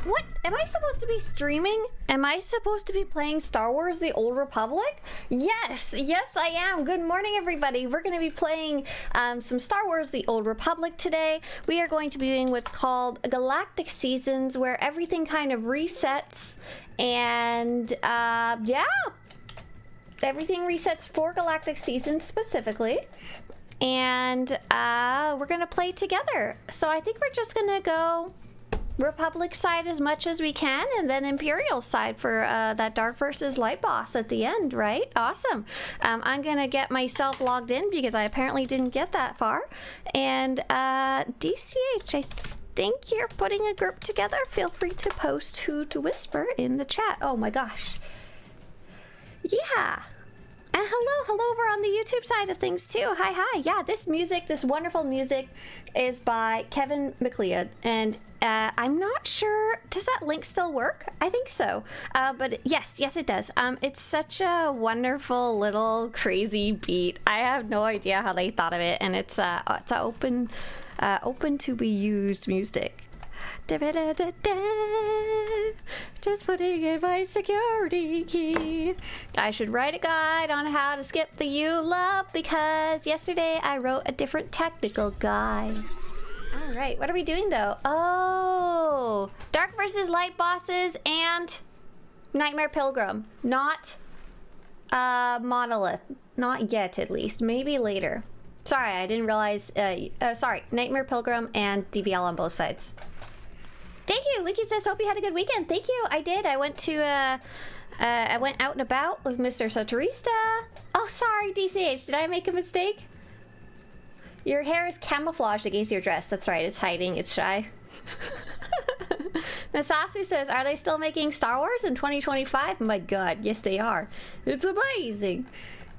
what? Am I supposed to be streaming? Am I supposed to be playing Star Wars The Old Republic? Yes, yes I am. Good morning everybody. We're going to be playing some Star Wars The Old Republic today. We are going to be doing what's called Galactic Seasons, where everything kind of resets and yeah, everything resets for Galactic Seasons specifically. And we're going to play together. So I think we're just going to go Republic side as much as we can, and then Imperial side for that Dark versus Light boss at the end, right? Awesome. I'm gonna get myself logged in because I apparently didn't get that far. And DCH, I think you're putting a group together. Feel free to post who to whisper in the chat. Oh my gosh. Yeah. And hello over on the YouTube side of things too. Hi. Yeah, this music, this wonderful music is by Kevin MacLeod, and I'm not sure, does that link still work? I think so. But yes, it does. It's such a wonderful little crazy beat. I have no idea how they thought of it, and it's open to be used music. Just putting in my security key. I should write a guide on how to skip the ULUP because yesterday I wrote a different technical guide. All right, what are we doing though? Oh, Dark versus Light bosses and Nightmare Pilgrim, not Monolith, not yet at least, maybe later. Sorry, I didn't realize. Sorry, Nightmare Pilgrim and DVL on both sides. Thank you. Licky says, hope you had a good weekend. Thank you. I did. I went to, I went out and about with Mr. Swtorista. Oh, sorry, DCH. Did I make a mistake? Your hair is camouflaged against your dress. That's right. It's hiding. It's shy. Nasasu says, are they still making Star Wars in 2025? My God. Yes, they are. It's amazing.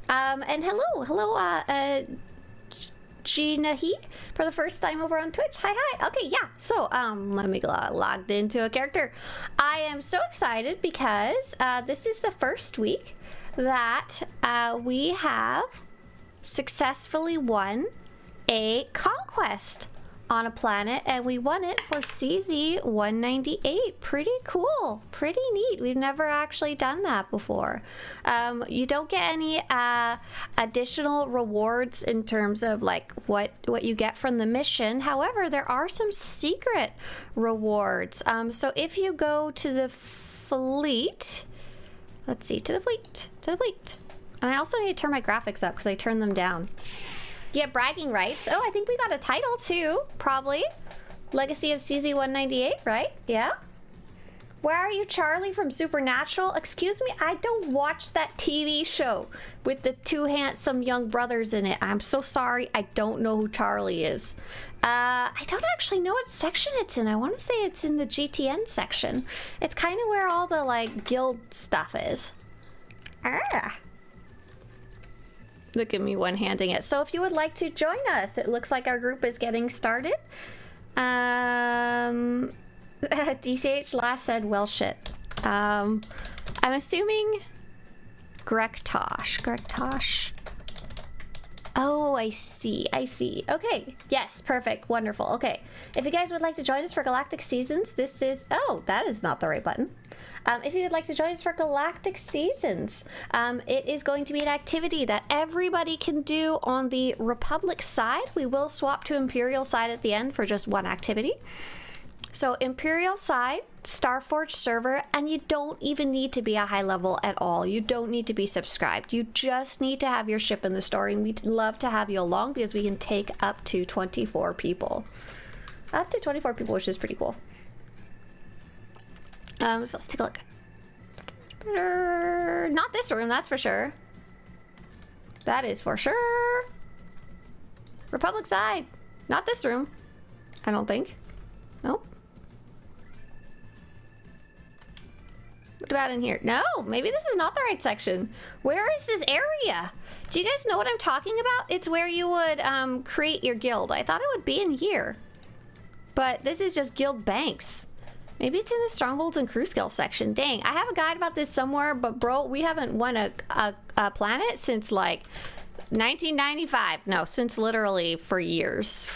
And hello, Ginahi for the first time over on Twitch. Hi. Okay, yeah. So, let me get logged into a character. I am so excited because this is the first week that we have successfully won a conquest on a planet, and we won it for CZ-198. Pretty cool, pretty neat. We've never actually done that before. You don't get any additional rewards in terms of like what you get from the mission. However, there are some secret rewards. So if you go to the fleet, let's see, to the fleet. And I also need to turn my graphics up because I turned them down. Yeah, bragging rights. Oh, I think we got a title too, probably. Legacy of CZ-198, right? Yeah. Where are you, Charlie from Supernatural? Excuse me, I don't watch that TV show with the two handsome young brothers in it. I'm so sorry, I don't know who Charlie is. I don't actually know what section it's in. I want to say it's in the GTN section. It's kind of where all the like guild stuff is. Look at me one-handing it. So if you would like to join us, it looks like our group is getting started. DCH last said, well, shit. I'm assuming Grektosh. Oh, I see. Okay. Yes, perfect. Wonderful. Okay. If you guys would like to join us for Galactic Seasons, this is... Oh, that is not the right button. If you would like to join us for Galactic Seasons, it is going to be an activity that everybody can do on the Republic side. We will swap to Imperial side at the end for just one activity. So Imperial side, Starforge server, and you don't even need to be a high level at all. You don't need to be subscribed. You just need to have your ship in the story, and we'd love to have you along because we can take up to 24 people. Up to 24 people, which is pretty cool. So let's take a look. Not this room, that's for sure. That is for sure. Republic side. Not this room. I don't think. Nope. What about in here? No, maybe this is not the right section. Where is this area? Do you guys know what I'm talking about? It's where you would create your guild. I thought it would be in here. But this is just guild banks. Maybe it's in the Strongholds and Crew Skill section. Dang, I have a guide about this somewhere, but bro, we haven't won a planet since like 1995. No, since literally for years.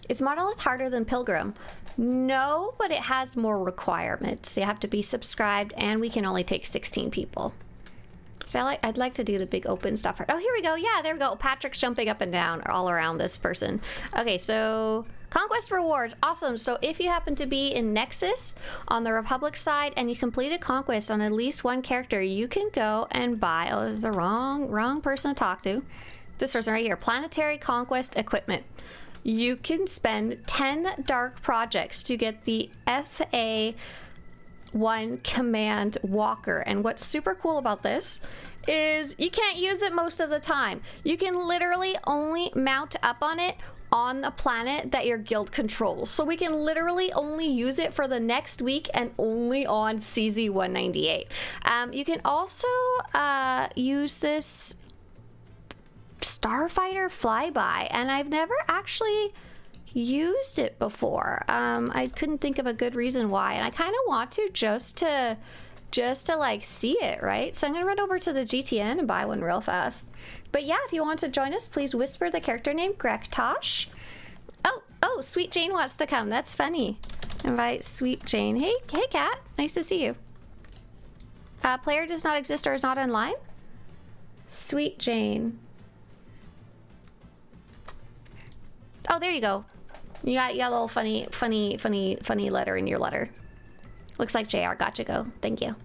Is Monolith harder than Pilgrim? No, but it has more requirements. You have to be subscribed, and we can only take 16 people. So I'd like to do the big open stuff. Oh, here we go. Yeah, there we go. Patrick's jumping up and down all around this person. Okay, so Conquest rewards. Awesome. So if you happen to be in Nexus on the Republic side and you completed Conquest on at least one character, you can go and buy... Oh, this is the wrong person to talk to. This person right here. Planetary Conquest equipment. You can spend 10 dark projects to get the FA... one command walker, and what's super cool about this is you can't use it most of the time. You can literally only mount up on it on the planet that your guild controls, so we can literally only use it for the next week and only on CZ 198. You can also use this starfighter flyby, and I've never actually used it before. I couldn't think of a good reason why, and I kind of want to just to like see it, right? So I'm gonna run over to the GTN and buy one real fast. But yeah, if you want to join us, please whisper the character name Grektosh. Oh, Sweet Jane wants to come. That's funny. Invite Sweet Jane. Hey Kat, nice to see you. Player does not exist or is not online. Sweet Jane. Oh, there you go. You got a little funny letter in your letter. Looks like JR. Gotcha, go. Thank you.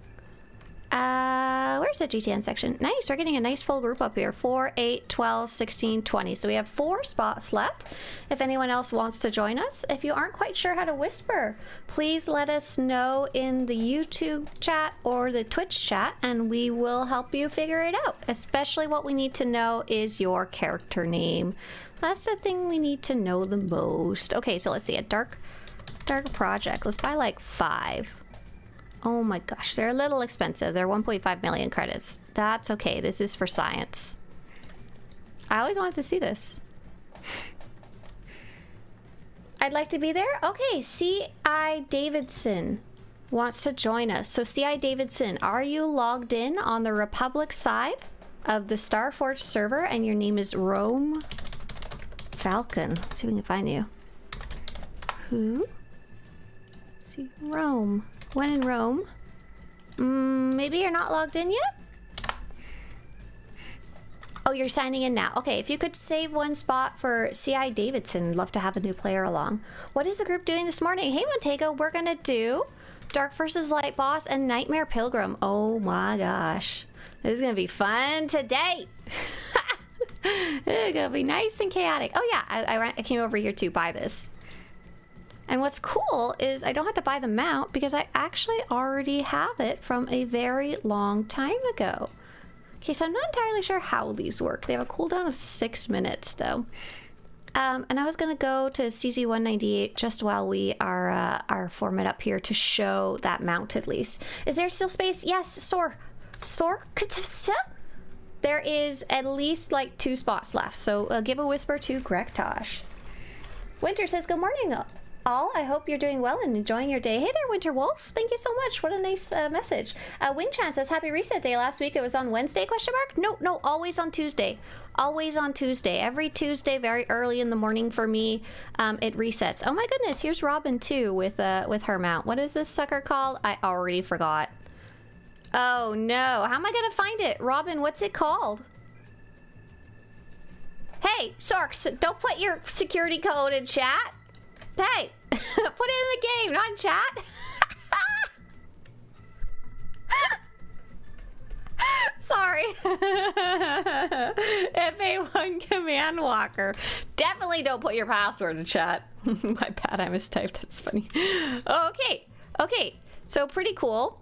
Where's the GTN section? Nice, we're getting a nice full group up here. 4, 8, 12, 16, 20. So we have 4 spots left. If anyone else wants to join us, if you aren't quite sure how to whisper, please let us know in the YouTube chat or the Twitch chat, and we will help you figure it out. Especially what we need to know is your character name. That's the thing we need to know the most. Okay, so let's see, a dark project. Let's buy like 5. Oh my gosh, they're a little expensive. They're 1.5 million credits. That's okay, this is for science. I always wanted to see this. I'd like to be there. Okay, C.I. Davidson wants to join us. So C.I. Davidson, are you logged in on the Republic side of the Starforge server and your name is Rome Falcon? Let's see if we can find you. Who? Let's see, Rome. When in Rome. Maybe you're not logged in yet? Oh, you're signing in now. Okay, if you could save one spot for C.I. Davidson, love to have a new player along. What is the group doing this morning? Hey, Montego, we're gonna do Dark vs. Light Boss and Nightmare Pilgrim. Oh my gosh. This is gonna be fun today. It's gonna be nice and chaotic. Oh yeah, I came over here to buy this. And what's cool is I don't have to buy the mount because I actually already have it from a very long time ago. Okay, so I'm not entirely sure how these work. They have a cooldown of 6 minutes though. And I was gonna go to CZ198 just while we are forming up here to show that mount at least. Is there still space? Yes, SWTOR. There is at least like 2 spots left. So give a whisper to Grektosh. Winter says, good morning all. I hope you're doing well and enjoying your day. Hey there, Winter Wolf. Thank you so much. What a nice message. Winchan says, happy reset day. Last week it was on Wednesday, question mark? No, always on Tuesday. Always on Tuesday. Every Tuesday, very early in the morning for me, it resets. Oh my goodness, here's Robin too with her mount. What is this sucker called? I already forgot. Oh no, how am I gonna find it? Robin, what's it called? Hey, Sorks, don't put your security code in chat. Hey, put it in the game, not in chat. Sorry. FA1 command walker. Definitely don't put your password in chat. My bad, I mistyped. That's funny. Okay. So pretty cool.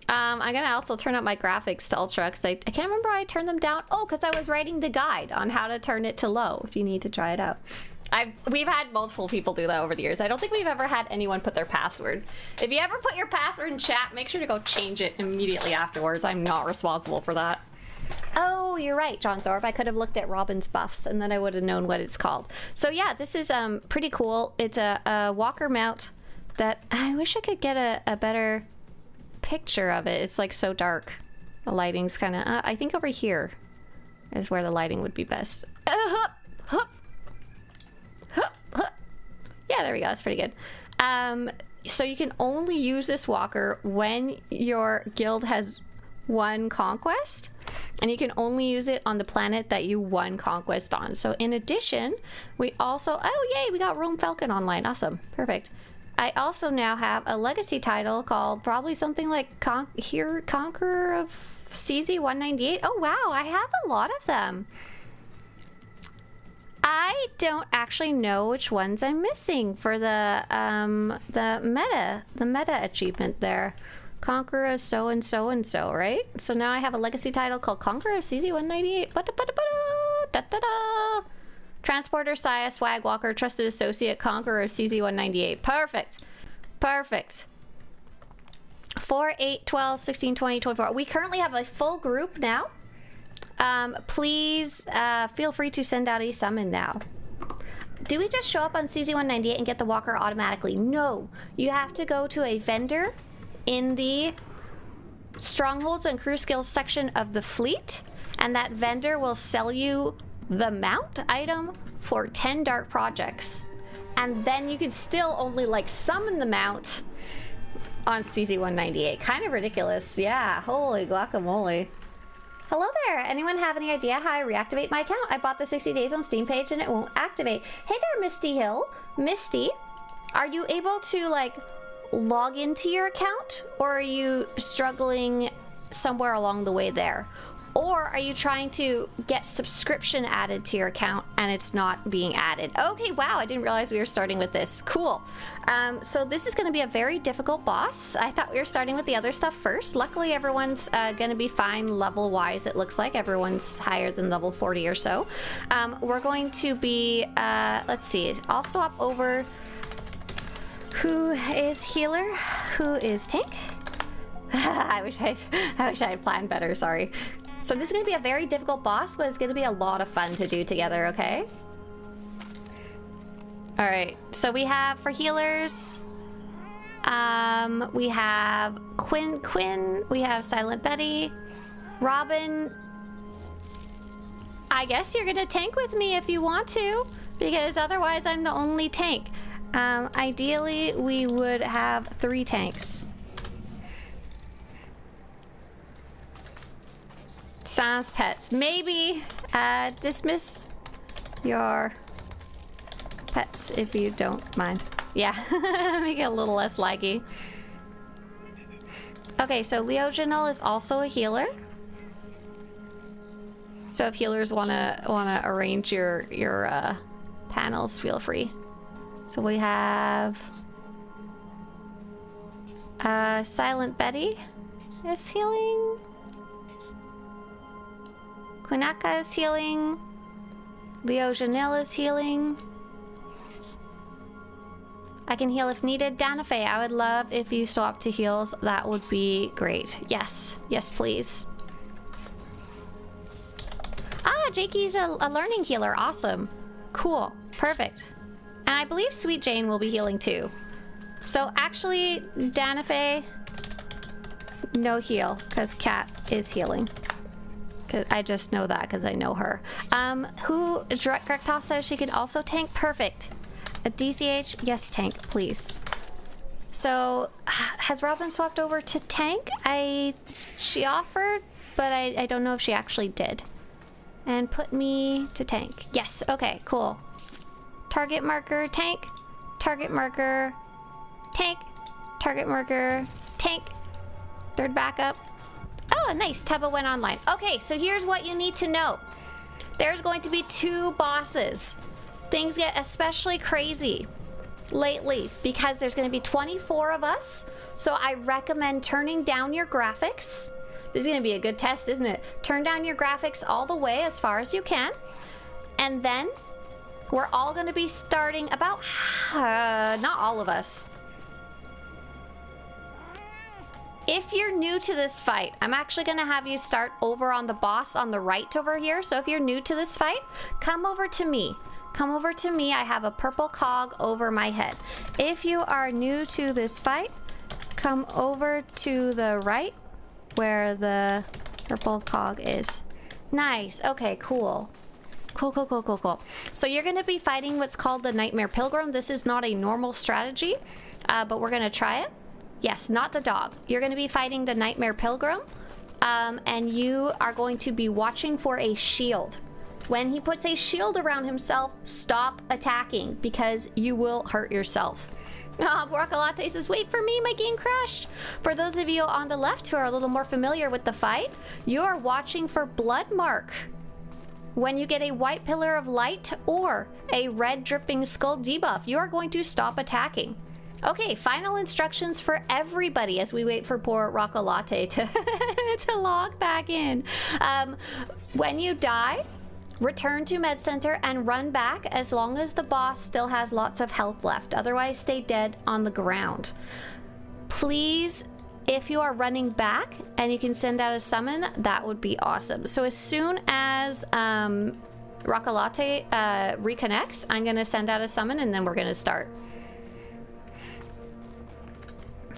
I'm gonna also turn up my graphics to ultra because I can't remember how I turned them down. Oh, because I was writing the guide on how to turn it to low if you need to try it out. We've had multiple people do that over the years. I don't think we've ever had anyone put their password. If you ever put your password in chat, make sure to go change it immediately afterwards. I'm not responsible for that. Oh, you're right, John Thorpe. I could have looked at Robin's buffs and then I would have known what it's called. So yeah, this is pretty cool. It's a walker mount that I wish I could get a better picture of it. It's like so dark. The lighting's kind of I think over here is where the lighting would be best. Yeah, there we go. That's pretty good. So you can only use this walker when your guild has won Conquest, and you can only use it on the planet that you won Conquest on. So in addition, we also, oh yay, we got Rome Falcon online. Awesome. Perfect. I also now have a legacy title called probably something like Conqueror of CZ198. Oh wow, I have a lot of them. I don't actually know which ones I'm missing for the meta achievement there. Conqueror of so and so and so, right? So now I have a legacy title called Conqueror of CZ198. Transporter, Saya, Swag Walker, Trusted Associate, Conqueror of CZ198. Perfect. Perfect. 4, 8, 12, 16, 20, 24. We currently have a full group now. Please feel free to send out a summon now. Do we just show up on CZ198 and get the walker automatically? No. You have to go to a vendor in the Strongholds and Crew Skills section of the fleet, and that vendor will sell you the mount item for 10 dark projects. And then you can still only like summon the mount on CZ198. Kind of ridiculous. Yeah, holy guacamole. Hello there. Anyone have any idea how I reactivate my account? I bought the 60 days on Steam page and it won't activate. Hey there, Misty Hill. Misty, are you able to like log into your account, or are you struggling somewhere along the way there? Or are you trying to get subscription added to your account and it's not being added? Okay, wow, I didn't realize we were starting with this. Cool. So this is going to be a very difficult boss. I thought we were starting with the other stuff first. Luckily, everyone's going to be fine level-wise, it looks like. Everyone's higher than level 40 or so. We're going to be, let's see, I'll swap over who is healer, who is tank. I wish I had planned better, sorry. So this is going to be a very difficult boss, but it's going to be a lot of fun to do together, okay? Alright, so we have for healers, we have Quinn, we have Silent Betty, Robin. I guess you're going to tank with me if you want to, because otherwise I'm the only tank. Ideally, we would have 3 tanks. Sans pets. Maybe dismiss your pets if you don't mind. Yeah, make it a little less laggy. Okay, so Leojanel is also a healer. So if healers wanna arrange your panels, feel free. So we have Silent Betty is healing. Kunaka is healing. Leojanel is healing. I can heal if needed. Danafe, I would love if you swap to heals. That would be great. Yes. Yes, please. Ah, Jakey's a learning healer. Awesome. Cool. Perfect. And I believe Sweet Jane will be healing too. So actually, Danafe, no heal, because Kat is healing. I just know that because I know her. Who, Grekta says she can also tank. Perfect. A DCH, yes, tank, please. So, has Robin swapped over to tank? She offered, but I don't know if she actually did. And put me to tank. Yes, okay, cool. Target marker, tank. Target marker, tank. Target marker, tank. Third backup. Oh, nice. Teba went online. Okay, so here's what you need to know. There's going to be 2 bosses. Things get especially crazy lately because there's going to be 24 of us. So I recommend turning down your graphics. This is going to be a good test, isn't it? Turn down your graphics all the way as far as you can. And then we're all going to be starting about... not all of us. If you're new to this fight, I'm actually going to have you start over on the boss on the right over here. So if you're new to this fight, come over to me. Come over to me. I have a purple cog over my head. If you are new to this fight, come over to the right where the purple cog is. Nice. Okay, cool. Cool, cool, cool, cool, cool. So you're going to be fighting what's called the Nightmare Pilgrim. This is not a normal strategy, but we're going to try it. Yes, not the dog. You're going to be fighting the Nightmare Pilgrim, and you are going to be watching for a shield. When he puts a shield around himself, stop attacking because you will hurt yourself. Broccolate says, wait for me, my game crashed. For those of you on the left who are a little more familiar with the fight, you are watching for blood mark. When you get a white pillar of light or a red dripping skull debuff, you are going to stop attacking. Okay, final instructions for everybody as we wait for poor Broccolate to log back in. When you die, return to Med Center and run back as long as the boss still has lots of health left. Otherwise, stay dead on the ground. Please, if you are running back and you can send out a summon, that would be awesome. So as soon as Broccolate reconnects, I'm going to send out a summon and then we're going to start.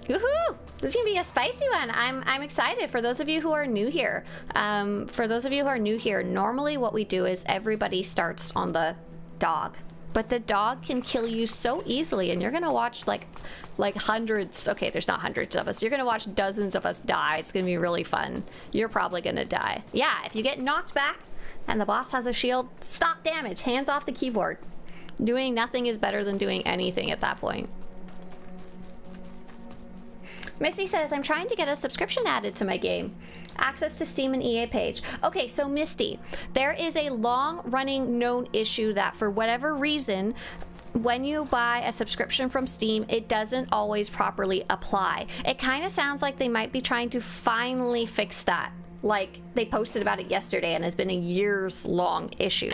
Woohoo! This is gonna be a spicy one. I'm excited for those of you who are new here. Normally what we do is everybody starts on the dog, but the dog can kill you so easily, and you're gonna watch like hundreds. Okay, there's not hundreds of us. You're gonna watch dozens of us die. It's gonna be really fun. You're probably gonna die. Yeah, if you get knocked back and the boss has a shield, stop damage. Hands off the keyboard. Doing nothing is better than doing anything at that point. Missy says, I'm trying to get a subscription added to my game. Access to Steam and EA page. Okay, so Misty, there is a long-running known issue that for whatever reason, when you buy a subscription from Steam, it doesn't always properly apply. It kind of sounds like they might be trying to finally fix that. Like, they posted about it yesterday and it's been a years-long issue.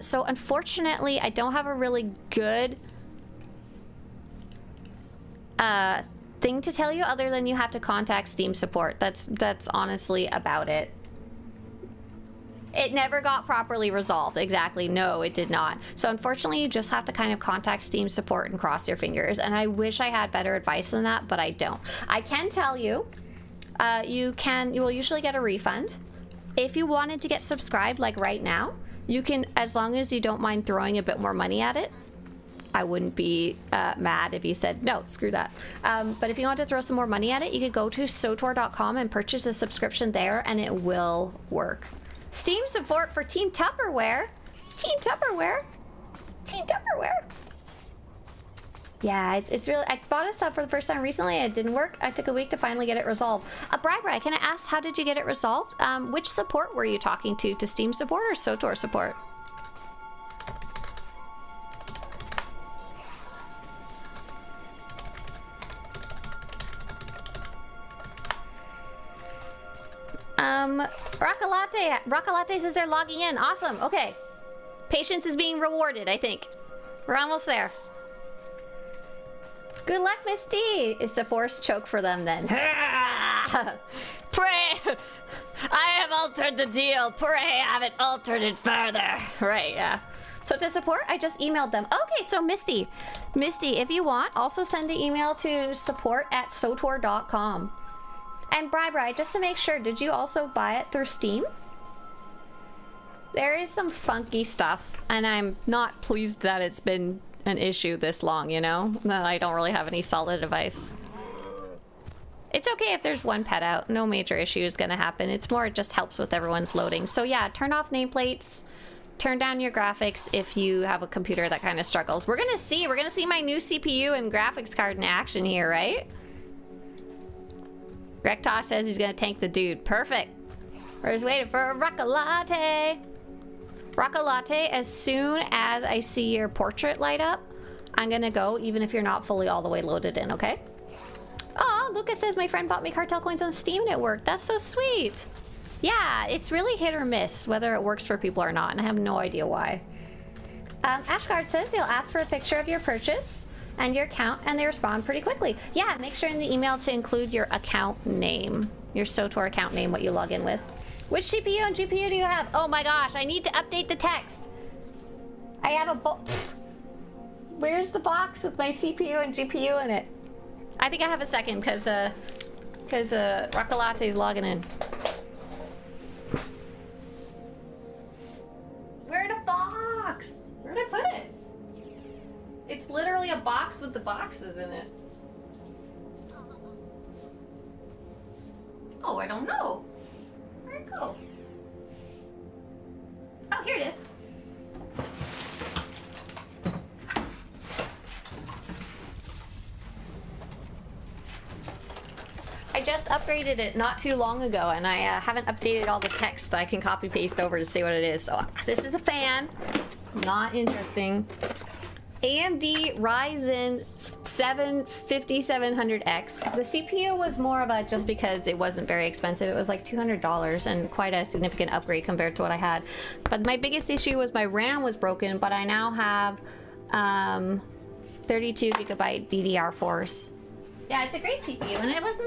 So unfortunately, I don't have a really good thing to tell you other than you have to contact Steam support. That's honestly about it. It never got properly resolved. Exactly. No, it did not. So unfortunately, you just have to kind of contact Steam support and cross your fingers. And I wish I had better advice than that, but I don't. I can tell you, you will usually get a refund. If you wanted to get subscribed, like right now, you can, as long as you don't mind throwing a bit more money at it. I wouldn't be mad if you said, no, screw that. But if you want to throw some more money at it, you could go to SWTOR.com and purchase a subscription there, and it will work. Steam support for Team Tupperware. Team Tupperware. Team Tupperware. Yeah, it's really, I bought a sub for the first time recently. It didn't work. I took a week to finally get it resolved. Bri, can I ask, how did you get it resolved? Which support were you talking to Steam support or SWTOR support? Broccolate says they're logging in. Awesome. Okay. Patience is being rewarded, I think. We're almost there. Good luck, Misty. It's a forced choke for them then. Pray. I have altered the deal. Pray I haven't altered it further. Right, yeah. So to support, I just emailed them. Okay, so Misty, if you want, also send the email to support@SWTOR.com. And Bri, just to make sure, did you also buy it through Steam? There is some funky stuff, and I'm not pleased that it's been an issue this long, you know? That I don't really have any solid advice. It's okay if there's one pet out. No major issue is gonna happen. It's more, it just helps with everyone's loading. So yeah, turn off nameplates, turn down your graphics if you have a computer that kind of struggles. We're gonna see my new CPU and graphics card in action here, right? Rektosh says he's gonna tank the dude. Perfect. We're just waiting for a Broccolate. Broccolate, as soon as I see your portrait light up, I'm gonna go, even if you're not fully all the way loaded in, okay? Oh, Lucas says my friend bought me cartel coins on Steam and it worked. That's so sweet. Yeah, it's really hit or miss whether it works for people or not, and I have no idea why. Ashgard says he'll ask for a picture of your purchase and your account, and they respond pretty quickly. Yeah, make sure in the email to include your account name, your SWTOR account name, what you log in with. Which CPU and GPU do you have? Oh my gosh, I need to update the text. I have a Where's the box with my CPU and GPU in it? I think I have a second, because Broccolate is logging in. Where the box? box with the boxes in it? Oh, I don't know. Where'd it go? Oh, here it is. I just upgraded it not too long ago, and I haven't updated all the text I can copy paste over to see what it is. So this is a fan. Not interesting. AMD Ryzen 7 5700X. The CPU was more of a just because it wasn't very expensive. It was like $200 and quite a significant upgrade compared to what I had. But my biggest issue was my RAM was broken, but I now have 32 gigabyte DDR4s. Yeah, it's a great CPU, and it was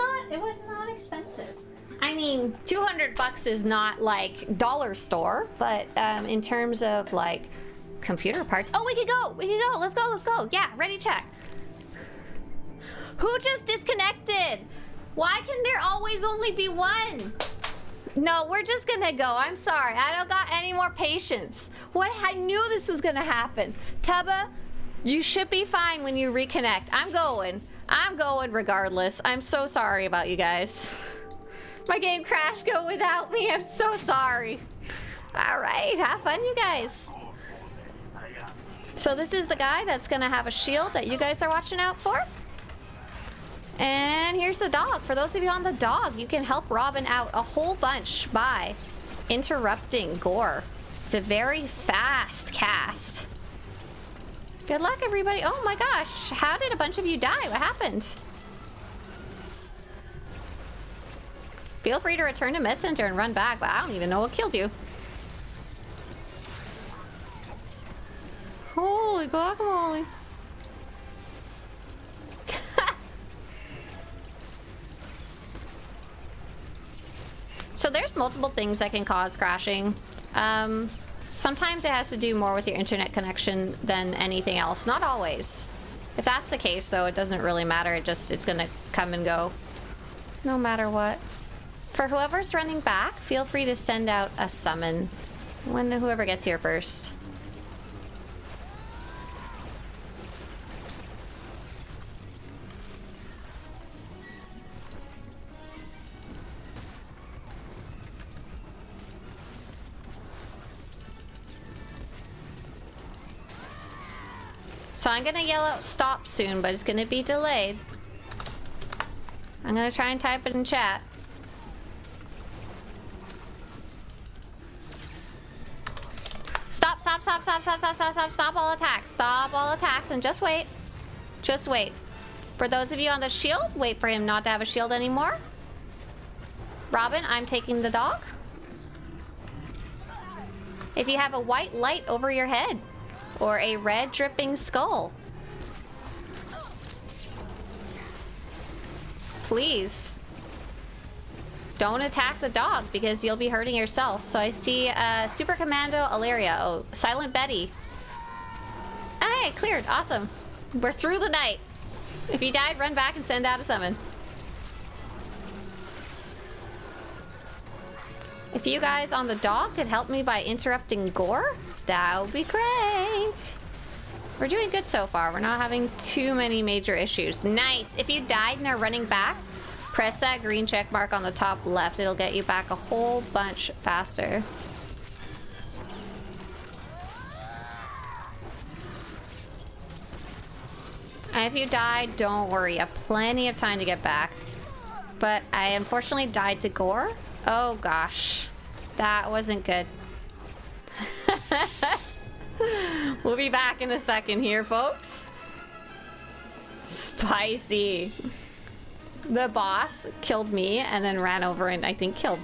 not expensive. I mean, $200 is not like dollar store, but in terms of like computer parts. Oh, we could go. Let's go. Yeah, ready, check. Who just disconnected? Why can there always only be one? No, we're just gonna go. I'm sorry. I don't got any more patience. What? I knew this was gonna happen. Tubba, you should be fine when you reconnect. I'm going regardless. I'm so sorry about you guys. My game crashed. Go without me. I'm so sorry. All right, have fun, you guys. So this is the guy that's gonna have a shield that you guys are watching out for. And here's the dog. For those of you on the dog, you can help Robin out a whole bunch by interrupting Gore. It's a very fast cast. Good luck, everybody. Oh my gosh, how did a bunch of you die? What happened? Feel free to return to Messenger and run back, but I don't even know what killed you. Holy guacamole. So there's multiple things that can cause crashing. Sometimes it has to do more with your internet connection than anything else. Not always. If that's the case, though, it doesn't really matter. It's gonna come and go no matter what. For whoever's running back, feel free to send out a summon when whoever gets here first. So I'm gonna yell out stop soon, but it's gonna be delayed. I'm gonna try and type it in chat. Stop all attacks. Stop all attacks and just wait. Just wait. For those of you on the shield, wait for him not to have a shield anymore. Robin, I'm taking the dog. If you have a white light over your head, or a red dripping skull, please don't attack the dog because you'll be hurting yourself. So I see Super Commando Alaria. Oh, Silent Betty. Hey, cleared. Awesome. We're through the night. If you died, run back and send out a summon. If you guys on the dog could help me by interrupting Gore, that would be great. We're doing good so far. We're not having too many major issues. Nice. If you died and are running back, press that green check mark on the top left. It'll get you back a whole bunch faster. And if you died, don't worry. You have plenty of time to get back. But I unfortunately died to Gore. Oh gosh. That wasn't good. We'll be back in a second here, folks. Spicy. The boss killed me and then ran over and I think killed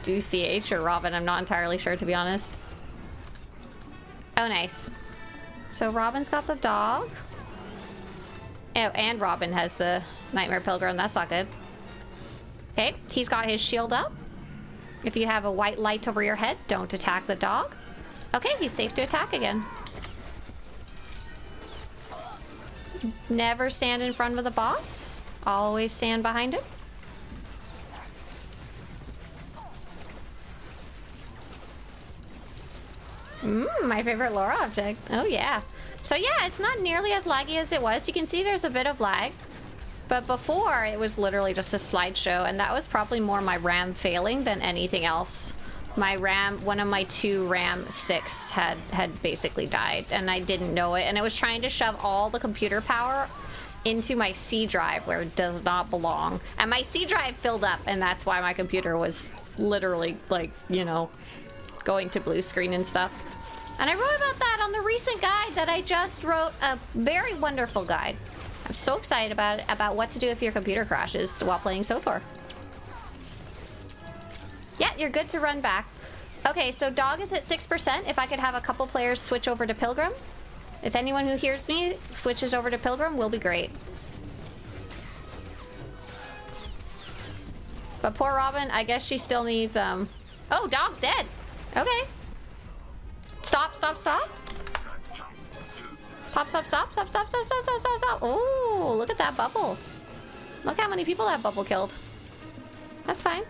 CH or Robin. I'm not entirely sure, to be honest. Oh, nice. So Robin's got the dog. Oh, and Robin has the Nightmare Pilgrim. That's not good. Okay, he's got his shield up. If you have a white light over your head, don't attack the dog. Okay, he's safe to attack again. Never stand in front of the boss. Always stand behind him. My favorite lore object. Oh yeah. So yeah, it's not nearly as laggy as it was. You can see there's a bit of lag. But before, it was literally just a slideshow, and that was probably more my RAM failing than anything else. My RAM, one of my 2 RAM sticks had basically died, and I didn't know it. And it was trying to shove all the computer power into my C drive where it does not belong. And my C drive filled up, and that's why my computer was literally, like, you know, going to blue screen and stuff. And I wrote about that on the recent guide that I just wrote, a very wonderful guide. I'm so excited about what to do if your computer crashes while playing SWTOR. Yeah, you're good to run back. Okay, so dog is at 6%. If I could have a couple players switch over to Pilgrim. If anyone who hears me switches over to Pilgrim, will be great. But poor Robin, I guess she still needs, Oh, dog's dead. Okay. Stop, stop, stop. Stop, stop, stop, stop, stop, stop, stop, stop, stop, stop. Oh, look at that bubble. Look how many people that bubble killed. That's fine.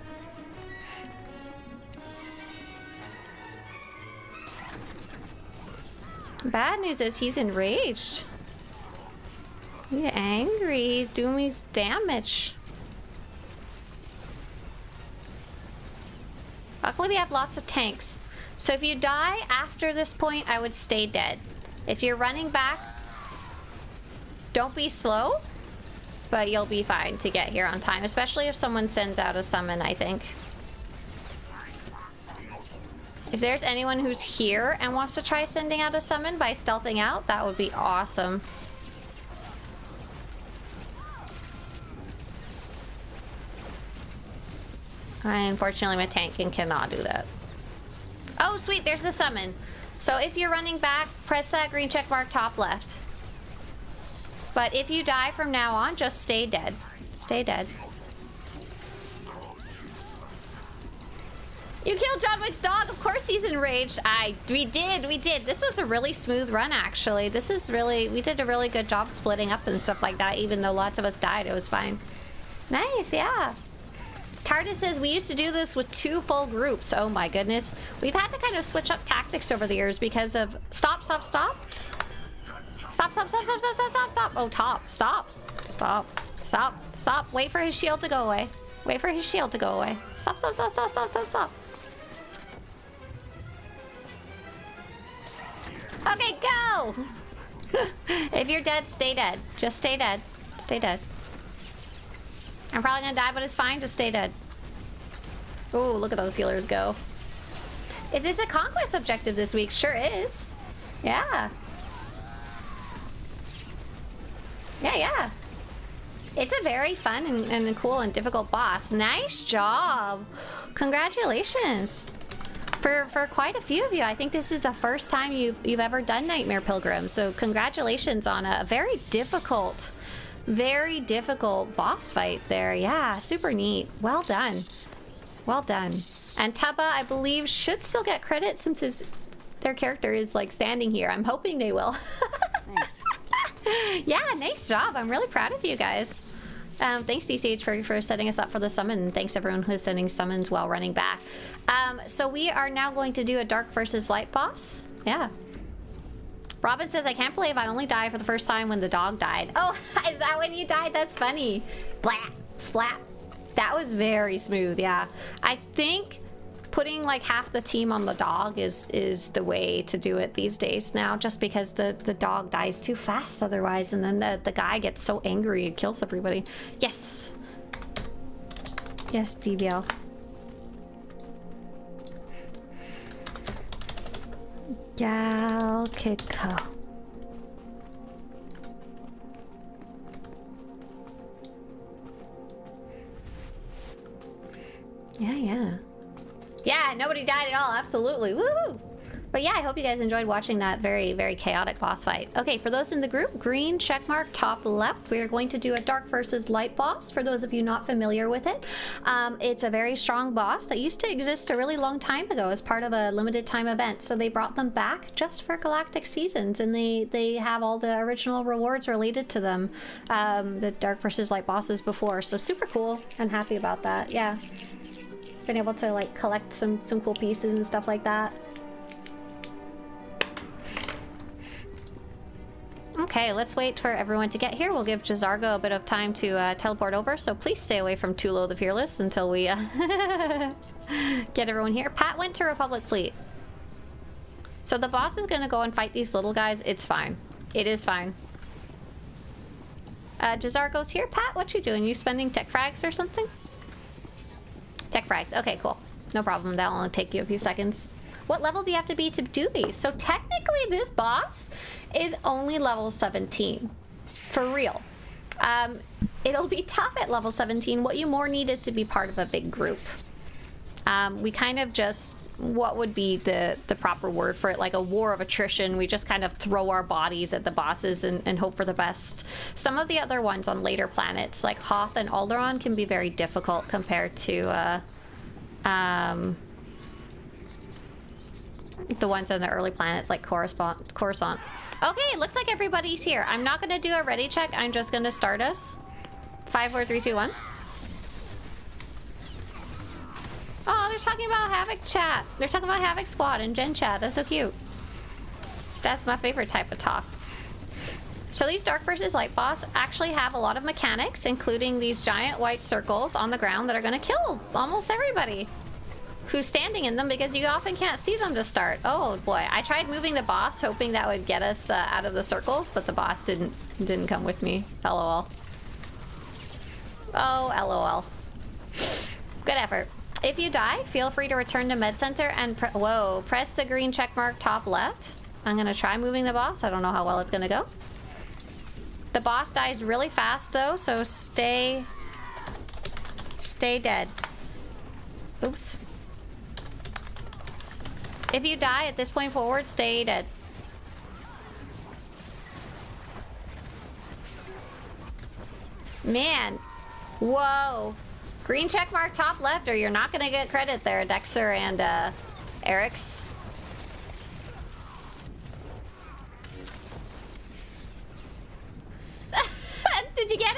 Bad news is he's enraged. He's angry. He's doing me damage. Luckily, we have lots of tanks. So if you die after this point, I would stay dead. If you're running back, don't be slow, but you'll be fine to get here on time, especially if someone sends out a summon, I think. If there's anyone who's here and wants to try sending out a summon by stealthing out, that would be awesome. Unfortunately, my tank cannot do that. Oh, sweet, there's a summon. So if you're running back, press that green check mark top left. But if you die from now on, just stay dead. Stay dead. You killed John Wick's dog. Of course he's enraged. We did. This was a really smooth run, actually. We did a really good job splitting up and stuff like that. Even though lots of us died, it was fine. Nice, yeah. Tardis says we used to do this with 2 full groups. Oh my goodness. We've had to kind of switch up tactics over the years because of... Stop, stop, stop. Stop, stop, stop, stop, stop, stop, stop, stop. Oh, top. Stop. Stop. Stop. Stop. Wait for his shield to go away. Wait for his shield to go away. Stop, stop, stop, stop, stop, stop, stop. Okay, go! If you're dead, stay dead. Just stay dead. Stay dead. I'm probably gonna die, but it's fine. Just stay dead. Ooh, look at those healers go. Is this a Conquest objective this week? Sure is. Yeah. Yeah. It's a very fun and cool and difficult boss. Nice job. Congratulations. For quite a few of you, I think this is the first time you've ever done Nightmare Pilgrim. So congratulations on a very difficult boss fight there. Yeah, super neat. Well done. Well done. And Tubba, I believe, should still get credit since their character is like standing here. I'm hoping they will. Thanks. Yeah, nice job. I'm really proud of you guys. Thanks, DCH, for setting us up for the summon. And thanks everyone who's sending summons while running back. So we are now going to do a Dark versus Light boss. Yeah. Robin says, I can't believe I only died for the first time when the dog died. Oh, is that when you died? That's funny. Splat, splat. That was very smooth, yeah. I think putting like half the team on the dog is the way to do it these days now, just because the dog dies too fast otherwise, and then the guy gets so angry and kills everybody. Yes. Yes, DBL. Galkiko. Yeah. Yeah, nobody died at all. Absolutely. Woohoo! But yeah, I hope you guys enjoyed watching that very, very chaotic boss fight. Okay, for those in the group, green checkmark top left. We are going to do a Dark versus Light boss. For those of you not familiar with it, it's a very strong boss that used to exist a really long time ago as part of a limited time event. So they brought them back just for Galactic Seasons, and they have all the original rewards related to them, the Dark versus Light bosses before. So super cool. I'm happy about that. Yeah, been able to like collect some cool pieces and stuff like that. Okay, let's wait for everyone to get here. We'll give J'zargo a bit of time to teleport over, so please stay away from Tulo the Fearless until we get everyone here. Pat went to Republic Fleet. So the boss is gonna go and fight these little guys. It's fine. It is fine. J'zargo's here. Pat, what you doing? You spending tech frags or something? Tech frags. Okay, cool. No problem. That'll only take you a few seconds. What level do you have to be to do these? So technically this boss is only level 17. For real. It'll be tough at level 17. What you more need is to be part of a big group. We kind of just... What would be the proper word for it? Like a war of attrition. We just kind of throw our bodies at the bosses and hope for the best. Some of the other ones on later planets, like Hoth and Alderaan, can be very difficult compared to the ones on the early planets like Coruscant. Okay, looks like everybody's here. I'm not gonna do a ready check. I'm just gonna start us. 5, 4, 3, 2, 1. Oh, they're talking about Havoc chat. They're talking about Havoc Squad and Gen chat. That's so cute. That's my favorite type of talk. So these Dark versus Light boss actually have a lot of mechanics, including these giant white circles on the ground that are going to kill almost everybody who's standing in them, because you often can't see them to start. Oh boy, I tried moving the boss hoping that would get us out of the circles, but the boss didn't come with me. LOL. Oh, LOL. Good effort. If you die, feel free to return to Med Center and press the green check mark top left. I'm gonna try moving the boss. I don't know how well it's gonna go. The boss dies really fast though, so stay dead. Oops. If you die at this point forward, stay dead. Man. Whoa. Green check mark top left, or you're not gonna get credit there, Dexter and Eric's. Did you get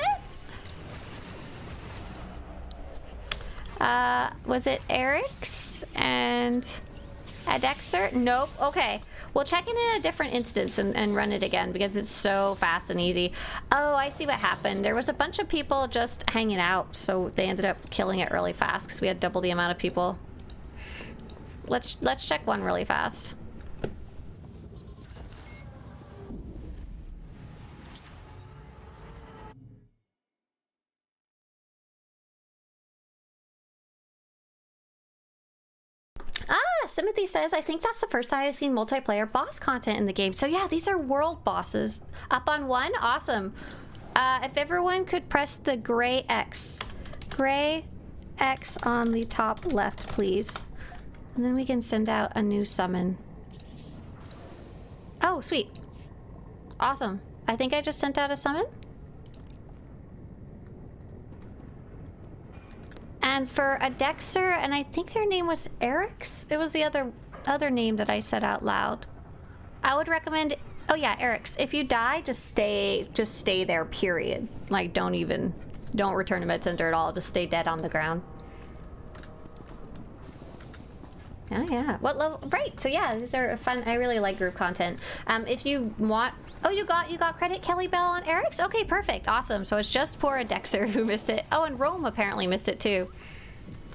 it? Was it Eric's and a Dexter? Nope. Okay. We'll check in a different instance and run it again because it's so fast and easy. Oh, I see what happened. There was a bunch of people just hanging out, so they ended up killing it really fast because we had double the amount of people. Let's check one really fast. Simothy says, I think that's the first time I've seen multiplayer boss content in the game. So yeah, these are world bosses. Up on one? Awesome. If everyone could press the gray X. Gray X on the top left, please. And then we can send out a new summon. Oh, sweet. Awesome. I think I just sent out a summon. And for a Dexter, and I think their name was Eric's. It was the other name that I said out loud. I would recommend, oh yeah, Eric's. If you die, just stay there, period. Like, don't return to Med Center at all. Just stay dead on the ground. Oh yeah. What level? Right. So yeah, these are fun. I really like group content. If you want, oh, you got credit, Kelly Bell on Eric's. Okay, perfect, awesome. So it's just poor Dexter who missed it. Oh, and Rome apparently missed it too.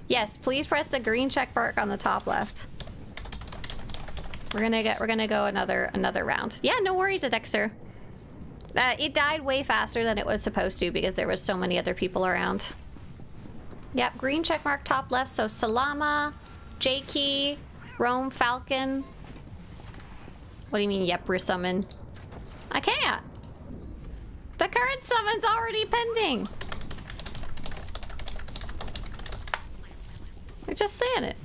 Yes, please press the green check mark on the top left. We're gonna go another round. Yeah, no worries, Dexter. It died way faster than it was supposed to because there was so many other people around. Yep, green check mark top left. So Salama, Jakey, Rome, Falcon. What do you mean, yep, resummon? I can't. The current summon's already pending. They're just saying it.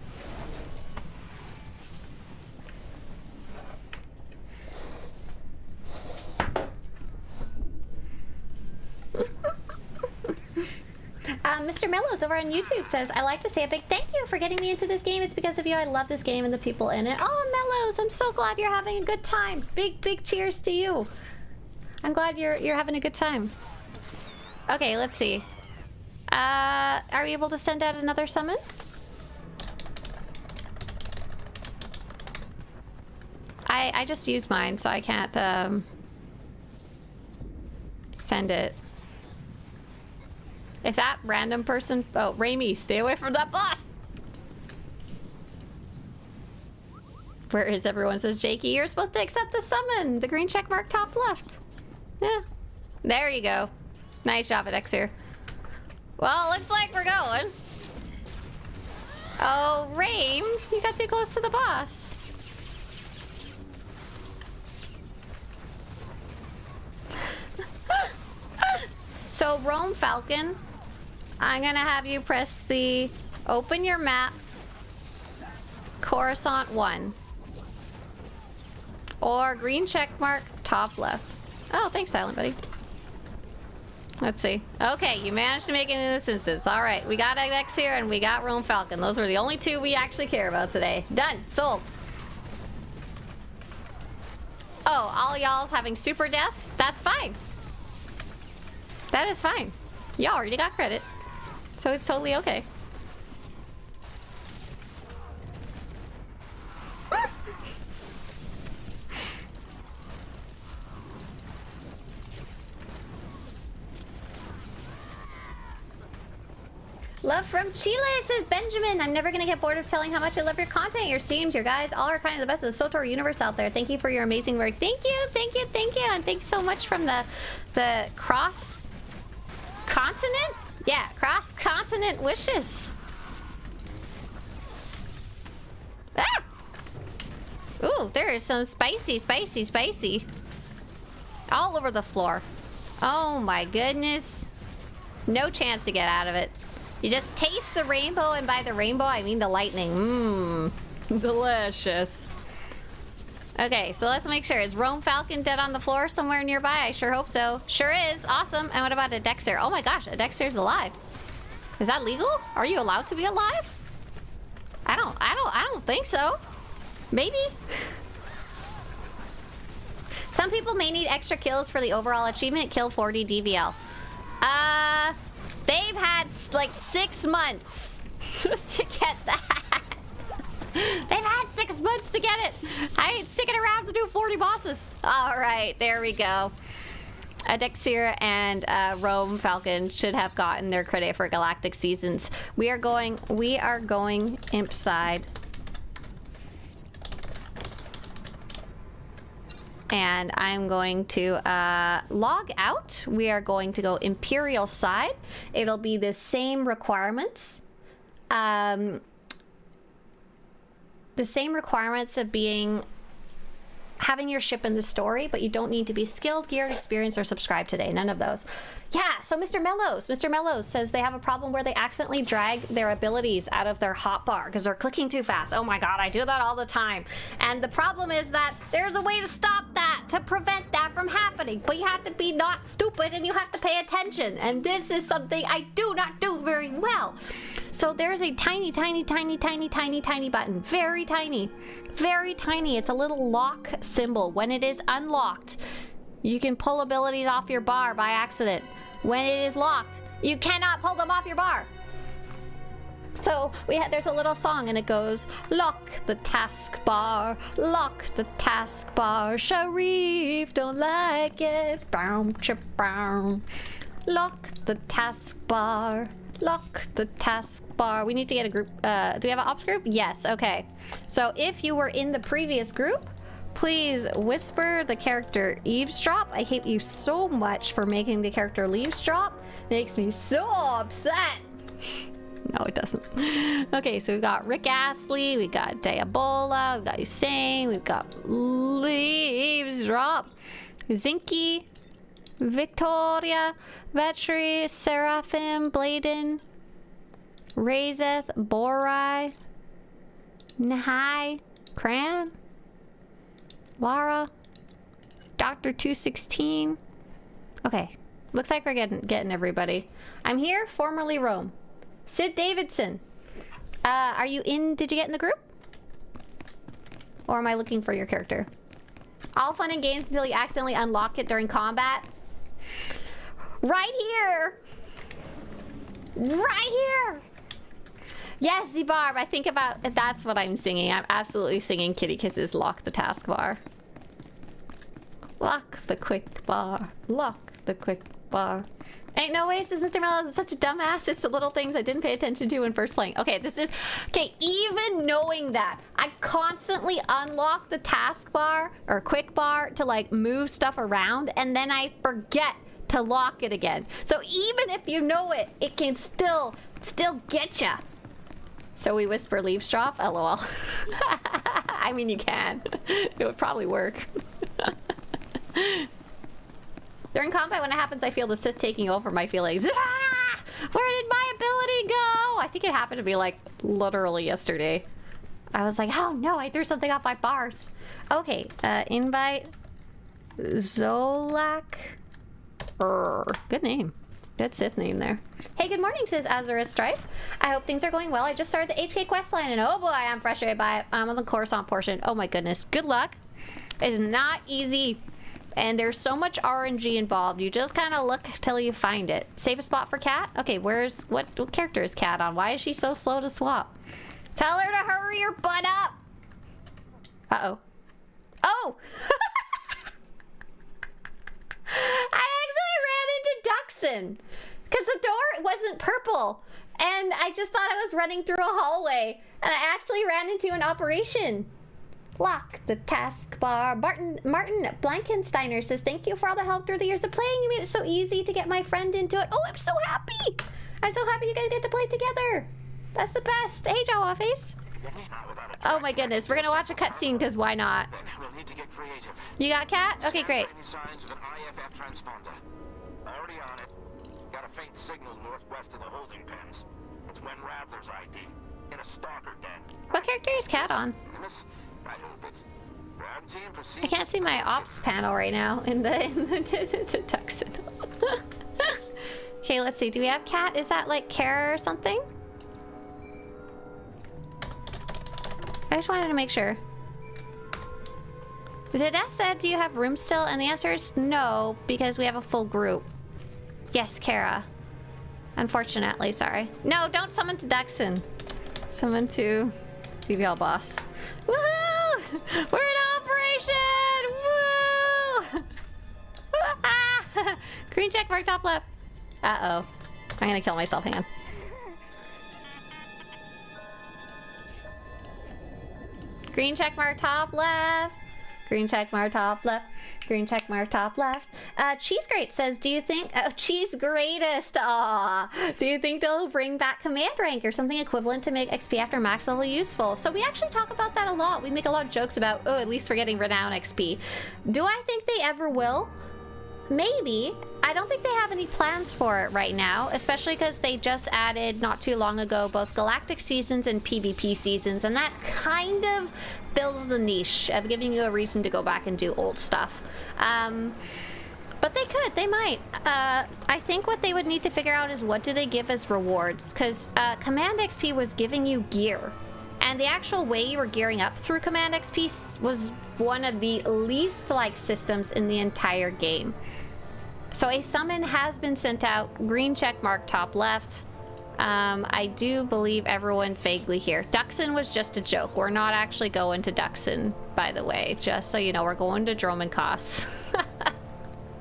Mr. Mellows over on YouTube says, I like to say a big thank you for getting me into this game. It's because of you. I love this game and the people in it. Oh, Mellows, I'm so glad you're having a good time. Big cheers to you. I'm glad you're having a good time. Okay, let's see. Are we able to send out another summon? I just used mine, so I can't Send it. If that random person... Oh, Raimi, stay away from that boss! Where is everyone? Says Jakey. You're supposed to accept the summon. The green check mark top left. Yeah. There you go. Nice job, Adexir. Well, looks like we're going. Oh, Raim, you got too close to the boss. So, Rome Falcon, I'm gonna have you press the open your map, Coruscant 1. Or green check mark, top left. Oh, thanks, Silent Buddy. Let's see. Okay, you managed to make it in this instance. All right, we got Adexir and we got Rome Falcon. Those are the only two we actually care about today. Done. Sold. Oh, all y'all's having super deaths? That's fine. That is fine. Y'all already got credit. So it's totally okay. Love from Chile, says Benjamin. I'm never gonna get bored of telling how much I love your content, your streams, your guys. All are kind of the best of the SWTOR universe out there. Thank you for your amazing work. Thank you, thank you, thank you. And thanks so much from the cross continent? Yeah, cross continent wishes. Ah! Ooh, there is some spicy. All over the floor. Oh my goodness. No chance to get out of it. You just taste the rainbow, and by the rainbow, I mean the lightning. Mmm. Delicious. Okay, so let's make sure. Is Rome Falcon dead on the floor somewhere nearby? I sure hope so. Sure is. Awesome. And what about Adexir? Oh my gosh, Adexir's alive. Is that legal? Are you allowed to be alive? I don't think so. Maybe. Some people may need extra kills for the overall achievement. Kill 40 DVL. They've had like 6 months just to get that. They've had 6 months to get it. I ain't sticking around to do 40 bosses. All right, there we go. Adexir and Rome Falcon should have gotten their credit for Galactic Seasons. We are going imp side. And I'm going to log out. We are going to go Imperial side. It'll be the same requirements. The same requirements of having your ship in the story, but you don't need to be skilled, geared, experienced, or subscribed today. None of those. Yeah, so Mr. Mellows says they have a problem where they accidentally drag their abilities out of their hotbar because they're clicking too fast. Oh my god, I do that all the time. And the problem is that there's a way to stop that, to prevent that from happening. But you have to be not stupid and you have to pay attention. And this is something I do not do very well. So there's a tiny button. Very tiny. Very tiny. It's a little lock symbol. When it is unlocked, you can pull abilities off your bar by accident. When it is locked, you cannot pull them off your bar. So there's a little song and it goes, lock the taskbar, lock the taskbar, Sharif don't like it, bow, chip, bow. Lock the taskbar, lock the taskbar. We need to get a group, do we have an ops group? Yes, okay. So if you were in the previous group, please whisper the character eavesdrop. I hate you so much for making the character eavesdrop. It makes me so upset. No, it doesn't. Okay, so we've got Rick Astley, we got Diabola, we've got Usain, we've got eavesdrop, Zinky, Victoria, Vetri, Seraphim, Bladen, Razeth, Borai, Nahai, Cran, Lara, Dr. 216. Okay, looks like we're getting everybody. I'm here, formerly Rome. Sid Davidson. Are you in? Did you get in the group? Or am I looking for your character? All fun and games until you accidentally unlock it during combat. Right here. Right here. Yes, Zibarb, I think that's what I'm singing. I'm absolutely singing Kitty Kisses Lock the Taskbar. Lock the quick bar. Lock the quick bar. Ain't no way, says Mr. Mello. It's such a dumbass. It's the little things I didn't pay attention to when first playing. Okay, this is... Okay, even knowing that, I constantly unlock the taskbar or quick bar to, like, move stuff around, and then I forget to lock it again. So even if you know it, it can still get ya. So we whisper leave Stroff? LOL. I mean, you can. It would probably work. During combat, when it happens, I feel the Sith taking over my feelings. Ah! Where did my ability go? I think it happened to me, like, literally yesterday. I was like, oh no, I threw something off my bars. Okay, invite Zolak. Good name. Good Sith name there. Hey, good morning, says Azura Strife. I hope things are going well. I just started the HK quest line, and oh boy, I'm frustrated by it. I'm on the Coruscant portion. Oh my goodness. Good luck. It's not easy. And there's so much RNG involved. You just kind of look till you find it. Save a spot for Cat? Okay, what character is Cat on? Why is she so slow to swap? Tell her to hurry your butt up! Uh-oh. Oh! I actually ran into Duxon! Because the door wasn't purple. And I just thought I was running through a hallway. And I actually ran into an operation. Lock the taskbar. Martin Blankensteiner says, thank you for all the help through the years of playing. You made it so easy to get my friend into it. Oh, I'm so happy. I'm so happy you guys get to play together. That's the best. Hey, Jawa Face. Oh my goodness. We're going to watch a cutscene because why not? You got Cat? Okay, great. Already on it. Got a faint signal northwest of the holding pens. It's Wen Radler's ID. In a stalker den. What character is Cat on? I can't see my ops panel right now in the Tuxedo. Okay, let's see. Do we have Cat? Is that like Kara or something? I just wanted to make sure. Zedes said, do you have room still? And the answer is no, because we have a full group. Yes, Kara. Unfortunately, sorry. No, don't summon to Duxon. Summon to BBL boss. Woohoo! We're in operation! Woo! Ah! Green check mark top left. Uh-oh. I'm gonna kill myself, hang on. Green check mark top left. Green check mark top left. Green check mark top left. Cheese Great says, do you think... Oh, Cheese Greatest! Aww. Do you think they'll bring back command rank or something equivalent to make XP after max level useful? So we actually talk about that a lot. We make a lot of jokes about, oh, at least we're getting renown XP. Do I think they ever will? Maybe. I don't think they have any plans for it right now, especially because they just added, not too long ago, both Galactic Seasons and PvP Seasons, and that kind of fills the niche of giving you a reason to go back and do old stuff. But they could, they might. I think what they would need to figure out is what do they give as rewards, because Command XP was giving you gear, and the actual way you were gearing up through Command XP was one of the least liked systems in the entire game. So a summon has been sent out. Green check mark top left. I do believe everyone's vaguely here. Duxon was just a joke. We're not actually going to Duxon, by the way. Just so you know, we're going to Dromenkos.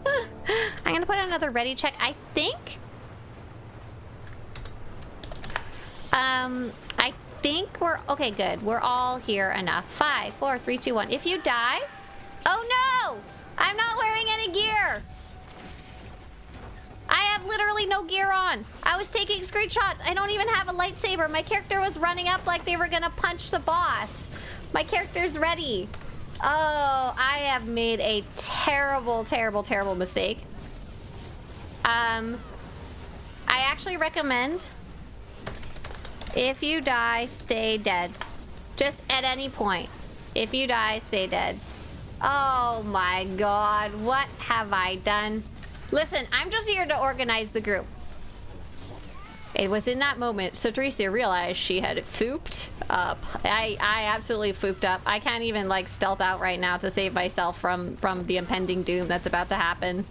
I'm gonna put another ready check. I think we're okay. Good. We're all here enough. 5, 4, 3, 2, 1. If you die, oh no! I'm not wearing any gear. I have literally no gear on. I was taking screenshots. I don't even have a lightsaber. My character was running up like they were gonna punch the boss. My character's ready. Oh, I have made a terrible, terrible, terrible mistake. I actually recommend, if you die, stay dead. Just at any point. If you die, stay dead. Oh my god, what have I done? Listen, I'm just here to organize the group. It was in that moment Swtorista realized she had fooped up. I absolutely fooped up. I can't even like stealth out right now to save myself from the impending doom that's about to happen.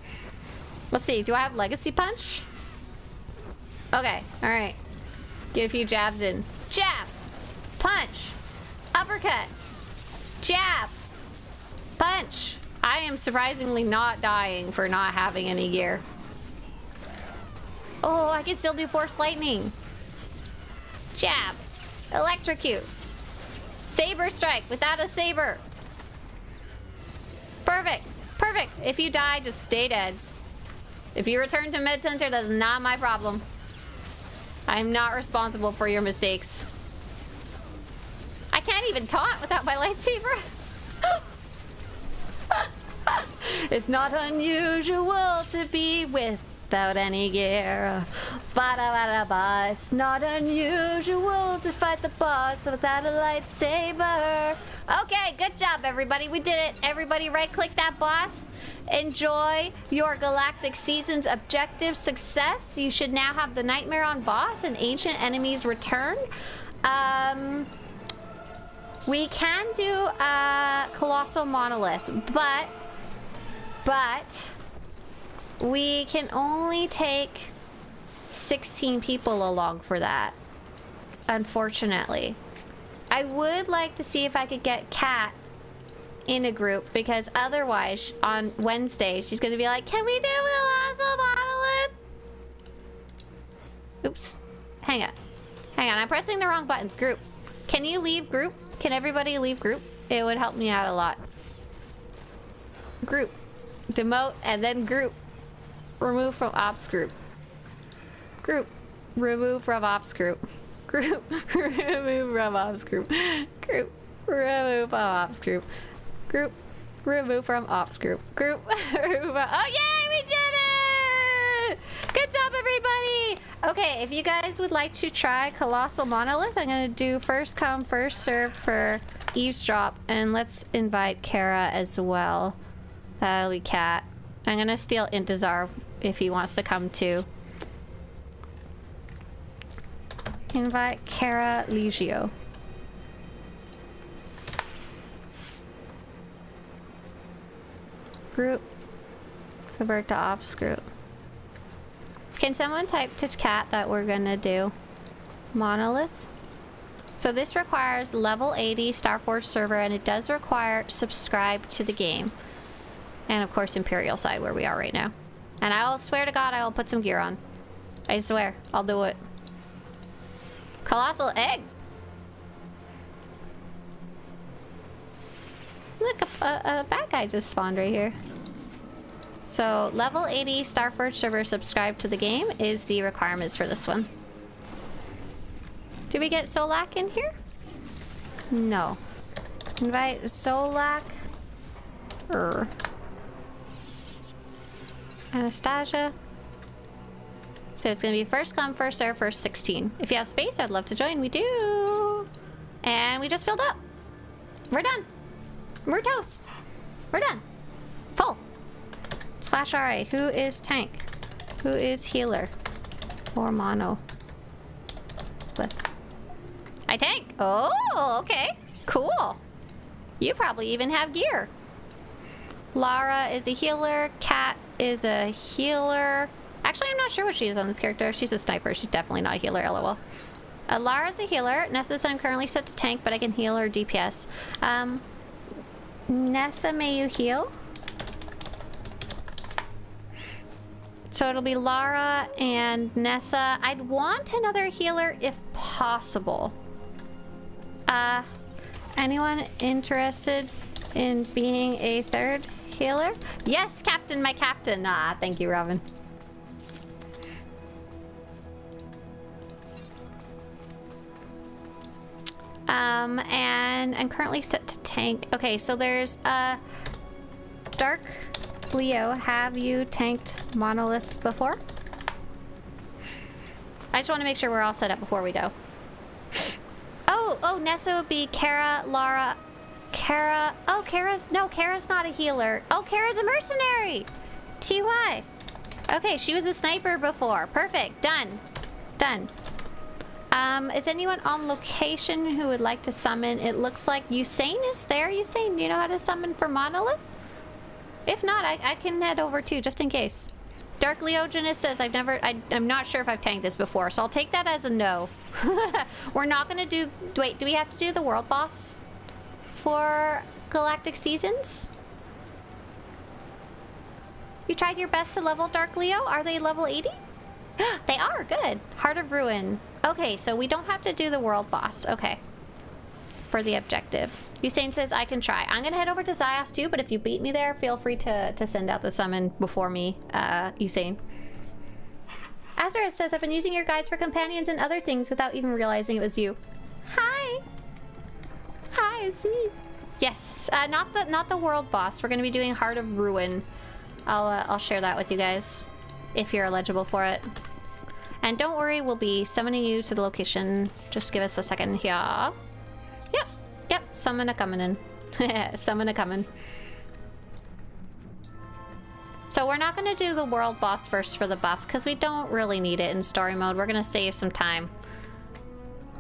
Let's see, do I have Legacy Punch? Okay, alright. Get a few jabs in. Jab! Punch! Uppercut! Jab! Punch! I am surprisingly not dying for not having any gear. Oh, I can still do Force Lightning. Jab. Electrocute. Saber Strike without a saber. Perfect. Perfect. If you die, just stay dead. If you return to Med Center, that's not my problem. I'm not responsible for your mistakes. I can't even taunt without my lightsaber. It's not unusual to be without any gear. Ba-da-ba-da-ba. It's not unusual to fight the boss without a lightsaber. Okay, good job, everybody. We did it. Everybody right-click that boss. Enjoy your Galactic Seasons objective success. You should now have the Nightmare on boss and ancient enemies return. We can do Colossal Monolith, but we can only take 16 people along for that, unfortunately. I would like to see if I could get Kat in a group, because otherwise on Wednesday she's gonna be like, can we do Colossal Monolith? Oops. Hang on, I'm pressing the wrong buttons. Group, can you leave group? Can everybody leave group? It would help me out a lot. Group. Demote and then group. Remove from ops group. Group. Remove from ops group. Group. Remove from ops group. Group. Remove from ops group. Group. Remove from ops group. Group. Remove from... Oh, yay! We did it! Good job, everybody! Okay, if you guys would like to try Colossal Monolith, I'm gonna do first come, first serve for Eavesdrop, and let's invite Kara as well. That'll be Kat. I'm gonna steal Intezar if he wants to come too. Invite Kara Legio. Group. Convert to ops group. Can someone type to Kat that we're gonna do Monolith? So this requires level 80 Starforge server, and it does require subscribe to the game. And of course Imperial side where we are right now. And I will swear to God I will put some gear on. I swear, I'll do it. Colossal egg! Look, a bad guy just spawned right here. So level 80 Starforge server subscribe to the game is the requirements for this one. Did we get Solak in here? No. Invite Solak. Anastasia. So it's gonna be first come, first serve, first 16. If you have space, I'd love to join. We do. And we just filled up. We're done. We're toast. We're done. Full. Slash RA. Who is tank? Who is healer? Or mono? What? I tank. Oh, okay. Cool. You probably even have gear. Lara is a healer. Kat is a healer. Actually, I'm not sure what she is on this character. She's a sniper. She's definitely not a healer, lol. Lara's a healer. Nessa's I'm currently set to tank, but I can heal her DPS. Nessa, may you heal? So it'll be Lara and Nessa. I'd want another healer if possible. Anyone interested in being a third healer? Yes, Captain, my captain. Ah, thank you, Robin. And I'm currently set to tank. Okay, so there's Dark Leo. Have you tanked Monolith before? I just want to make sure we're all set up before we go. Oh, Nessa would be Kara, Lara, Kara. Oh, Kara's not a healer. Oh, Kara's a mercenary. TY. Okay, she was a sniper before. Perfect. Done. Is anyone on location who would like to summon? It looks like Usain is there. Usain, do you know how to summon for Monolith? If not, I can head over too, just in case. Dark Leogenist says I'm not sure if I've tanked this before, so I'll take that as a no. We're not gonna do, wait, do we have to do the world boss for Galactic Seasons? You tried your best to level Dark Leo? Are they level 80? They are, good. Heart of Ruin. Okay, so we don't have to do the world boss. Okay. For the objective. Usain says, I can try. I'm gonna head over to Zyos too, but if you beat me there, feel free to send out the summon before me, Usain. Azra says, I've been using your guides for companions and other things without even realizing it was you. Hi! Hi, it's me. Yes, not the world boss. We're gonna be doing Heart of Ruin. I'll share that with you guys if you're eligible for it. And don't worry, we'll be summoning you to the location. Just give us a second here. Yep, summon a coming in. Summon a coming. So we're not gonna do the world boss first for the buff because we don't really need it in story mode. We're gonna save some time.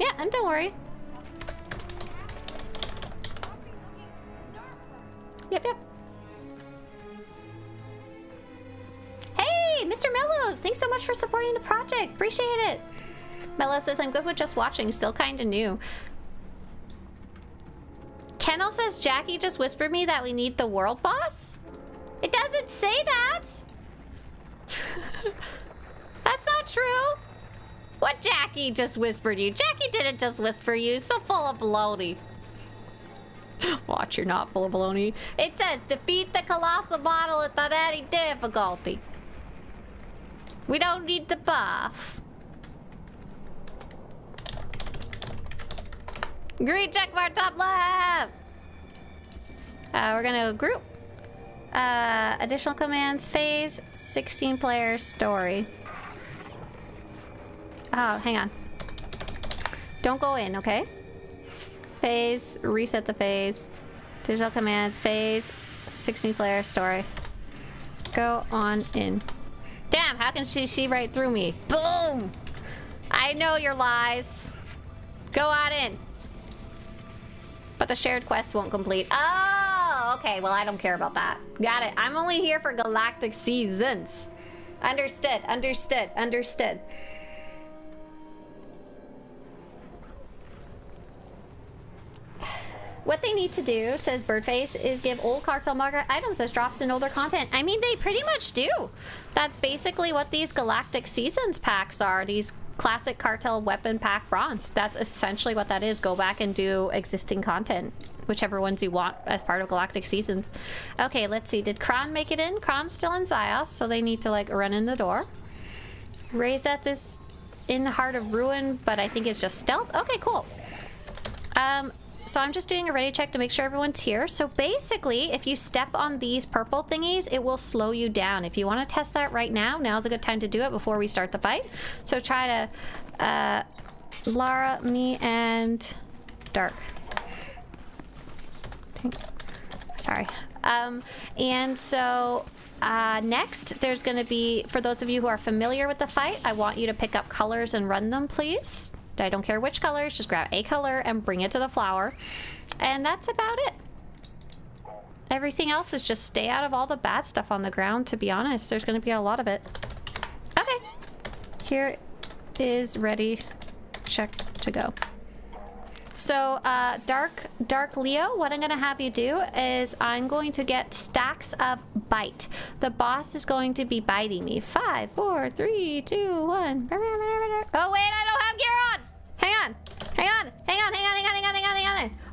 Yeah, and don't worry. Yep. Hey, Mr. Mellows! Thanks so much for supporting the project. Appreciate it. Mellow says, I'm good with just watching. Still kinda new. Kendall says, Jackie just whispered me that we need the world boss? It doesn't say that! That's not true! What Jackie just whispered you? Jackie didn't just whisper you. So full of baloney. Watch, you're not full of baloney. It says, defeat the colossal model without any difficulty. We don't need the buff. Green check mark top left! We're gonna group. Additional commands, phase, 16 players, story. Oh, hang on. Don't go in, okay? Phase, reset the phase. Digital commands, phase, 16 player, story. Go on in. Damn, how can she see right through me? Boom! I know your lies. Go on in. But the shared quest won't complete. Oh, okay. Well, I don't care about that. Got it. I'm only here for Galactic Seasons. Understood. What they need to do, says Birdface, is give old cartel marker items as drops in older content. I mean, they pretty much do. That's basically what these Galactic Seasons packs are. These classic cartel weapon pack bronze. That's essentially what that is. Go back and do existing content, whichever ones you want as part of Galactic Seasons. Okay, let's see. Did Kron make it in? Kron's still in Zyos, so they need to like run in the door. Raise at this in Heart of Ruin, but I think it's just stealth. Okay, cool. So I'm just doing a ready check to make sure everyone's here. So basically, if you step on these purple thingies, it will slow you down. If you want to test that right now, now's a good time to do it before we start the fight. So try to, Lara, me, and Dark. Sorry. And so next, there's going to be, for those of you who are familiar with the fight, I want you to pick up colors and run them, please. I don't care which colors, just grab a color and bring it to the flower. And that's about it. Everything else is just stay out of all the bad stuff on the ground, to be honest. There's going to be a lot of it. Okay. Here is ready. Check to go. So, Dark Leo, what I'm going to have you do is I'm going to get stacks of bite. The boss is going to be biting me. 5, 4, 3, 2, 1. Oh, wait, I don't have gear on. Hang on.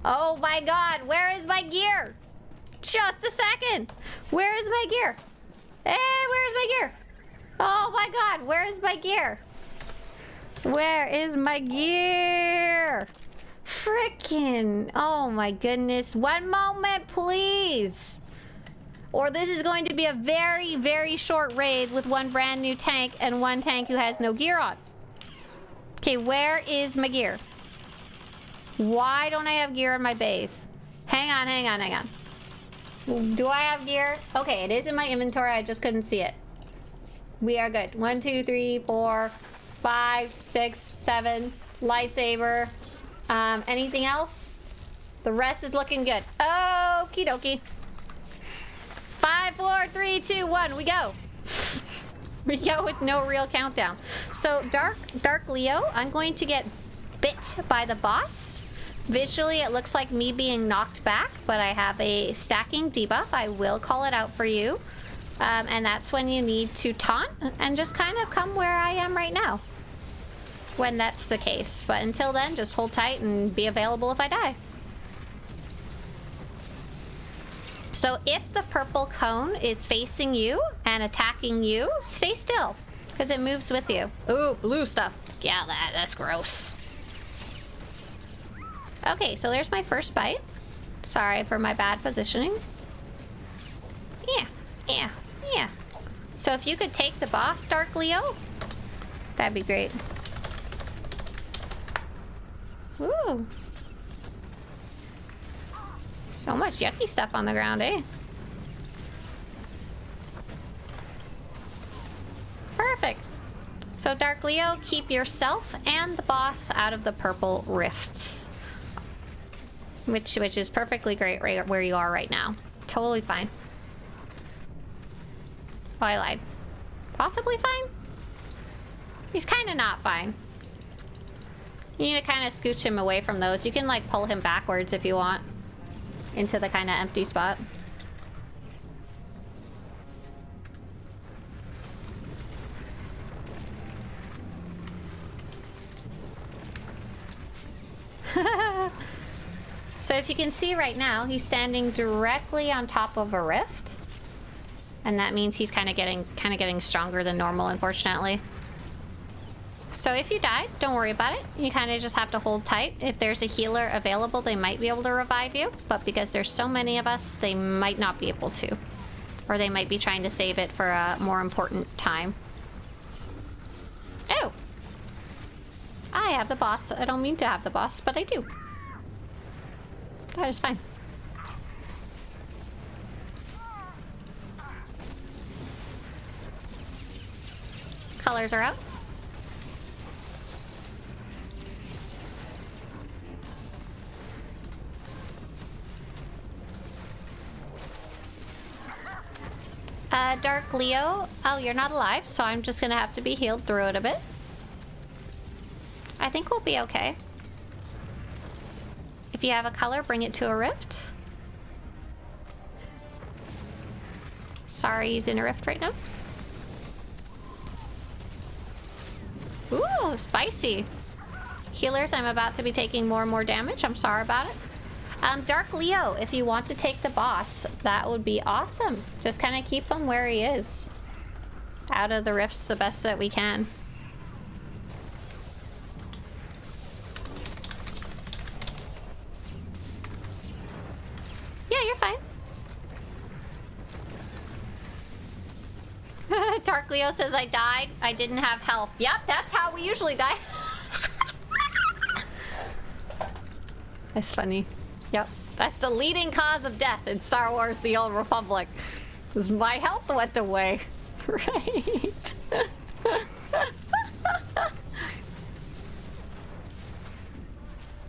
Oh my god, where is my gear? Just a second. Where is my gear? Hey, where's my gear? Oh my god, where is my gear? Where is my gear? Frickin'. Oh my goodness. One moment, please. Or this is going to be a very, very short raid with one brand new tank and one tank who has no gear on. Okay, where is my gear? Why don't I have gear in my base? Hang on. Do I have gear? Okay, it is in my inventory. I just couldn't see it. We are good. 1, 2, 3, 4, 5, 6, 7. Lightsaber. Anything else? The rest is looking good. Okie dokie. 5, 4, 3, 2, 1. We go. We go with no real countdown. So Dark Leo, I'm going to get bit by the boss. Visually, it looks like me being knocked back, but I have a stacking debuff. I will call it out for you. And that's when you need to taunt and just kind of come where I am right now. When that's the case. But until then, just hold tight and be available if I die. So if the purple cone is facing you and attacking you, stay still, because it moves with you. Ooh, blue stuff. Yeah, that's gross. Okay, so there's my first bite. Sorry for my bad positioning. Yeah. So if you could take the boss, Dark Leo, that'd be great. Ooh. So much yucky stuff on the ground, eh? Perfect. So Dark Leo, keep yourself and the boss out of the purple rifts. Which is perfectly great right where you are right now. Totally fine. Oh, I lied. Possibly fine? He's kind of not fine. You need to kind of scooch him away from those. You can, like, pull him backwards if you want. Into the kind of empty spot. So if you can see right now, he's standing directly on top of a rift. And that means he's kind of getting stronger than normal, unfortunately. So if you die, don't worry about it. You kind of just have to hold tight. If there's a healer available, they might be able to revive you. But because there's so many of us, they might not be able to. Or they might be trying to save it for a more important time. Oh! I have the boss. I don't mean to have the boss, but I do. That is fine. Colors are out. Dark Leo. Oh, you're not alive, so I'm just gonna have to be healed through it a bit. I think we'll be okay. If you have a color, bring it to a rift. Sorry, he's in a rift right now. Ooh, spicy. Healers, I'm about to be taking more and more damage. I'm sorry about it. Dark Leo, if you want to take the boss, that would be awesome. Just kind of keep him where he is. Out of the rifts the best that we can. Yeah, you're fine. Dark Leo says I died. I didn't have health. Yep, that's how we usually die. That's funny. Yep, that's the leading cause of death in Star Wars: The Old Republic. Because my health went away. Right.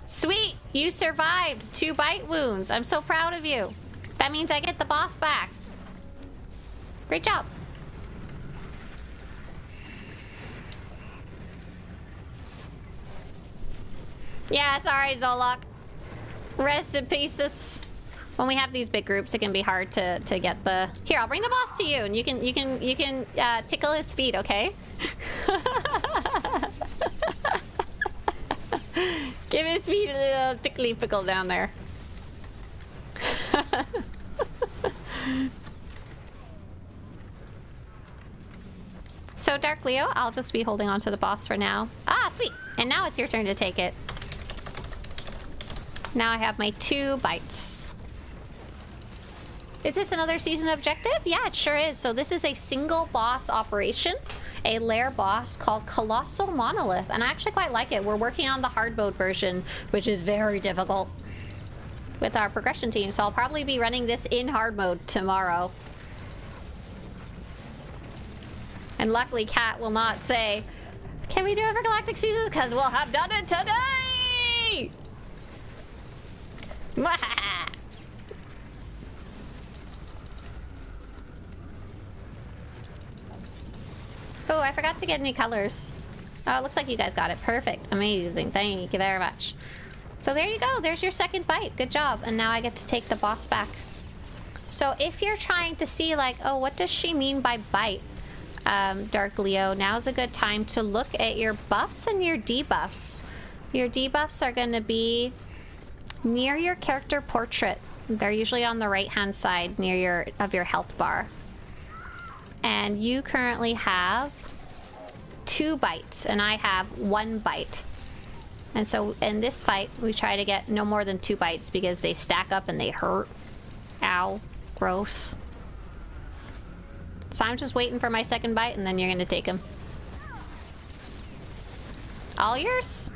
Sweet, you survived 2 bite wounds. I'm so proud of you. That means I get the boss back. Great job. Yeah, sorry, Zolok. Rest in pieces. When we have these big groups, it can be hard to get the... Here, I'll bring the boss to you, and you can tickle his feet, okay? Give his feet a little tickly pickle down there. So, Dark Leo, I'll just be holding on to the boss for now. Ah, sweet! And now it's your turn to take it. Now I have my 2 bites. Is this another season objective? Yeah, it sure is. So this is a single boss operation, a lair boss called Colossal Monolith, and I actually quite like it. We're working on the hard mode version, which is very difficult with our progression team, so I'll probably be running this in hard mode tomorrow. And luckily, Kat will not say, "Can we do it for Galactic Seasons?" Because we'll have done it today! Oh, I forgot to get any colors. Oh, it looks like you guys got it. Perfect. Amazing. Thank you very much. So there you go. There's your second bite. Good job. And now I get to take the boss back. So if you're trying to see like, oh, what does she mean by bite? Dark Leo, now's a good time to look at your buffs and your debuffs. Your debuffs are going to be near your character portrait. They're usually on the right-hand side near your health bar. And you currently have 2 bites, and I have 1 bite. And so in this fight, we try to get no more than 2 bites because they stack up and they hurt. Ow. Gross. So I'm just waiting for my second bite, and then you're gonna take him. All yours?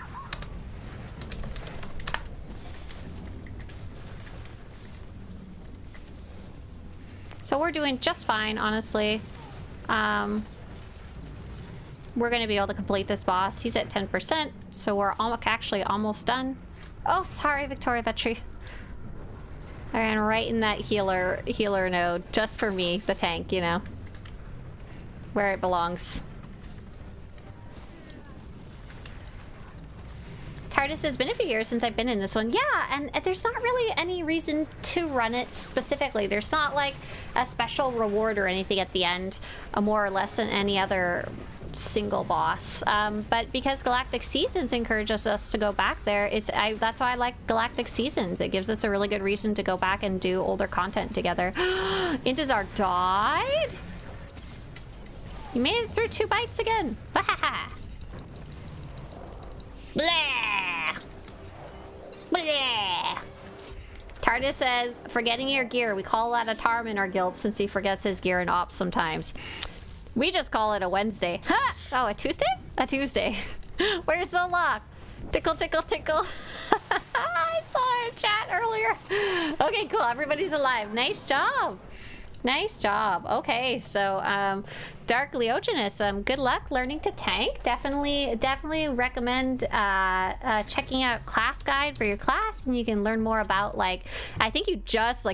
So we're doing just fine, honestly. We're gonna be able to complete this boss. He's at 10%, so we're actually almost done. Oh, sorry, Victoria Vetri. I ran right in that healer node, just for me, the tank, you know. Where it belongs. TARDIS has been a few years since I've been in this one. Yeah, and there's not really any reason to run it specifically. There's not like a special reward or anything at the end, more or less than any other single boss. But because Galactic Seasons encourages us to go back there, that's why I like Galactic Seasons. It gives us a really good reason to go back and do older content together. Intezar died? You made it through 2 bites again. Blah. Blah. TARDIS says, forgetting your gear. We call that a Tarm in our guild since he forgets his gear in ops sometimes. We just call it a Wednesday. Ha! Oh, a Tuesday? A Tuesday. Where's the lock? Tickle, tickle, tickle. I saw it in chat earlier. Okay, cool. Everybody's alive. Nice job. Nice job. Okay, so Dark Leogenus, good luck learning to tank. Definitely recommend checking out class guide for your class, and you can learn more about, like, I think you just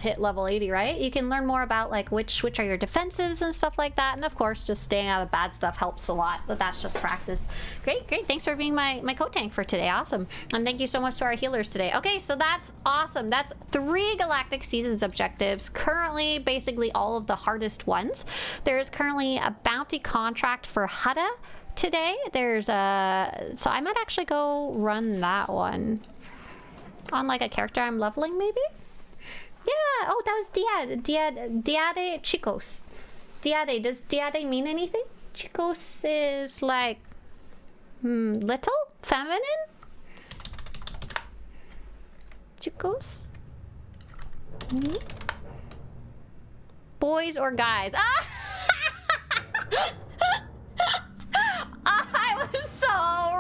hit level 80, right? You can learn more about like which are your defensives and stuff like that, and of course just staying out of bad stuff helps a lot, but that's just practice. Great. Thanks for being my co-tank for today. Awesome. And thank you so much to our healers today. Okay, so that's awesome. That's 3 Galactic Seasons objectives, currently basically all of the hardest ones. There's currently a bounty contract for Hutta today. So I might actually go run that one on like a character I'm leveling, maybe. Yeah. Oh, that was Diade Chicos. Diade, does Diade mean anything? Chicos is like little, feminine. Chicos. Boys or guys? Ah! I was so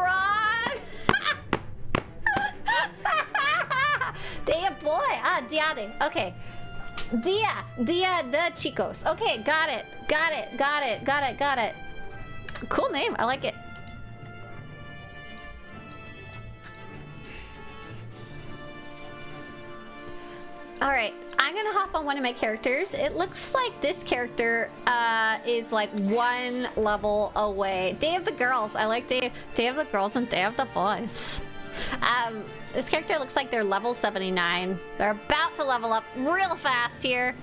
wrong. Dia boy. Diade. Okay. Dia de Chicos. Okay, got it. Cool name. I like it. All right, I'm gonna hop on one of my characters. It looks like this character is like 1 level away. Day of the Girls. I like Day of the Girls and Day of the Boys. This character looks like they're level 79. They're about to level up real fast here.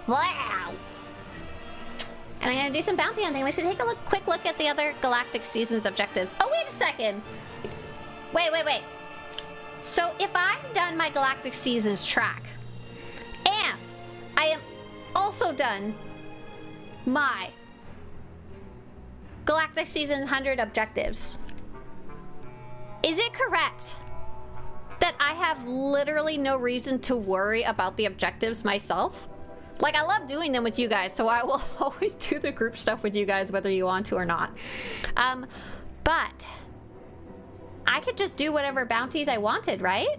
Wow. And I'm gonna do some bounty hunting. We should take a quick look at the other Galactic Seasons objectives. Oh, wait a second. Wait. So if I've done my Galactic Seasons track, and I am also done my Galactic Season 100 objectives, is it correct that I have literally no reason to worry about the objectives myself? Like, I love doing them with you guys, so I will always do the group stuff with you guys, whether you want to or not. But I could just do whatever bounties I wanted, right?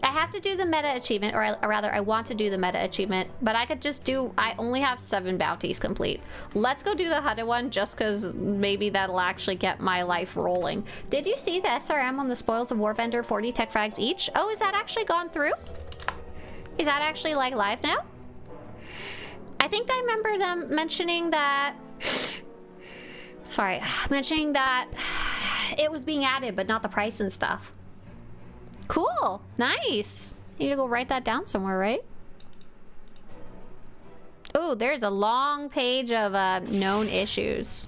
I have to do the meta achievement, or rather, I want to do the meta achievement, but I could just do, I only have 7 bounties complete. Let's go do the Hutta one, just because maybe that'll actually get my life rolling. Did you see the SRM on the Spoils of War vendor, 40 tech frags each? Oh, is that actually gone through? Is that actually, like, live now? I think I remember them mentioning that... Sorry, mentioning that it was being added, but not the price and stuff. Cool. Nice. Need to go write that down somewhere, right? Oh, there's a long page of known issues.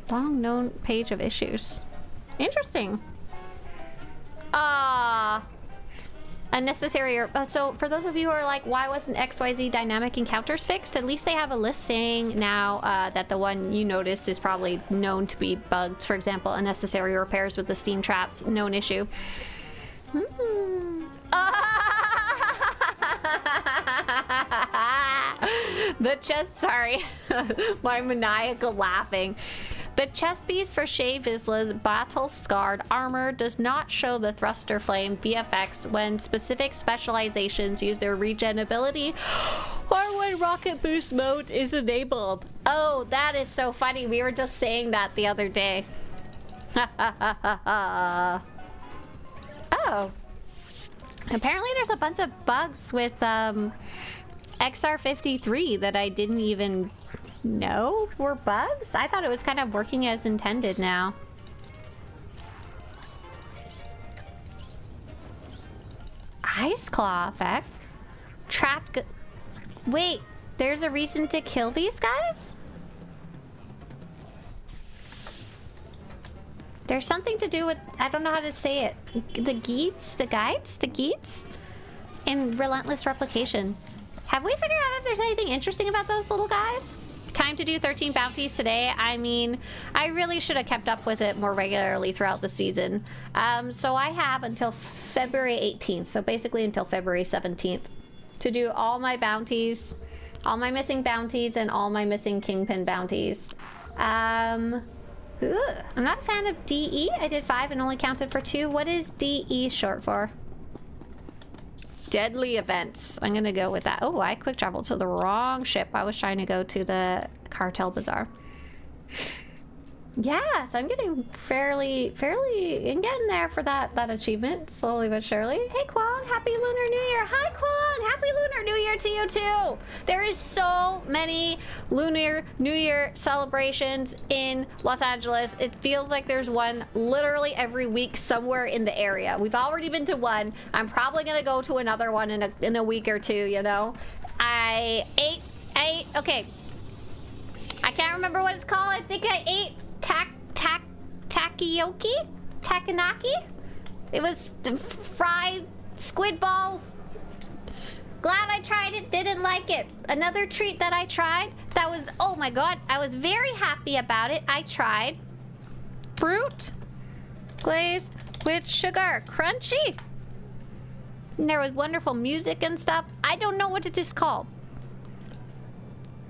Long known page of issues. Interesting. Unnecessary. So for those of you who are like, why wasn't XYZ dynamic encounters fixed? At least they have a list saying now that the one you noticed is probably known to be bugged. For example, unnecessary repairs with the steam traps, known issue. The chest, sorry. My maniacal laughing. The chest piece for Shea Vizsla's battle-scarred armor does not show the thruster flame VFX when specific specializations use their regen ability or when rocket boost mode is enabled. Oh, that is so funny. We were just saying that the other day. Oh. Apparently there's a bunch of bugs with XR53 that I didn't even know were bugs. I thought it was kind of working as intended now. Ice claw effect? Trapped. Wait, there's a reason to kill these guys? There's something to do with, I don't know how to say it. The geats? The guides? The geats? In Relentless Replication. Have we figured out if there's anything interesting about those little guys? Time to do 13 bounties today. I mean, I really should have kept up with it more regularly throughout the season. So I have until February 18th, so basically until February 17th, to do all my bounties, all my missing bounties, and all my missing kingpin bounties. I'm not a fan of DE. I did 5 and only counted for 2. What is DE short for? Deadly events. I'm gonna go with that. Oh, I quick traveled to the wrong ship. I was trying to go to the Cartel Bazaar. Yes, I'm getting fairly in getting there for that achievement, slowly but surely. Hey Kwong, happy Lunar New Year. Hi Kwong, happy Lunar New Year to you too. There is so many Lunar New Year celebrations in Los Angeles. It feels like there's one literally every week somewhere in the area. We've already been to one. I'm probably gonna go to another one in a week or two, you know. I ate, okay. I can't remember what it's called. I think I ate takanaki? It was fried squid balls. Glad I tried it, didn't like it. Another treat that I tried, that was, oh my god, I was very happy about it. I tried fruit glaze with sugar, crunchy. And there was wonderful music and stuff. I don't know what it is called.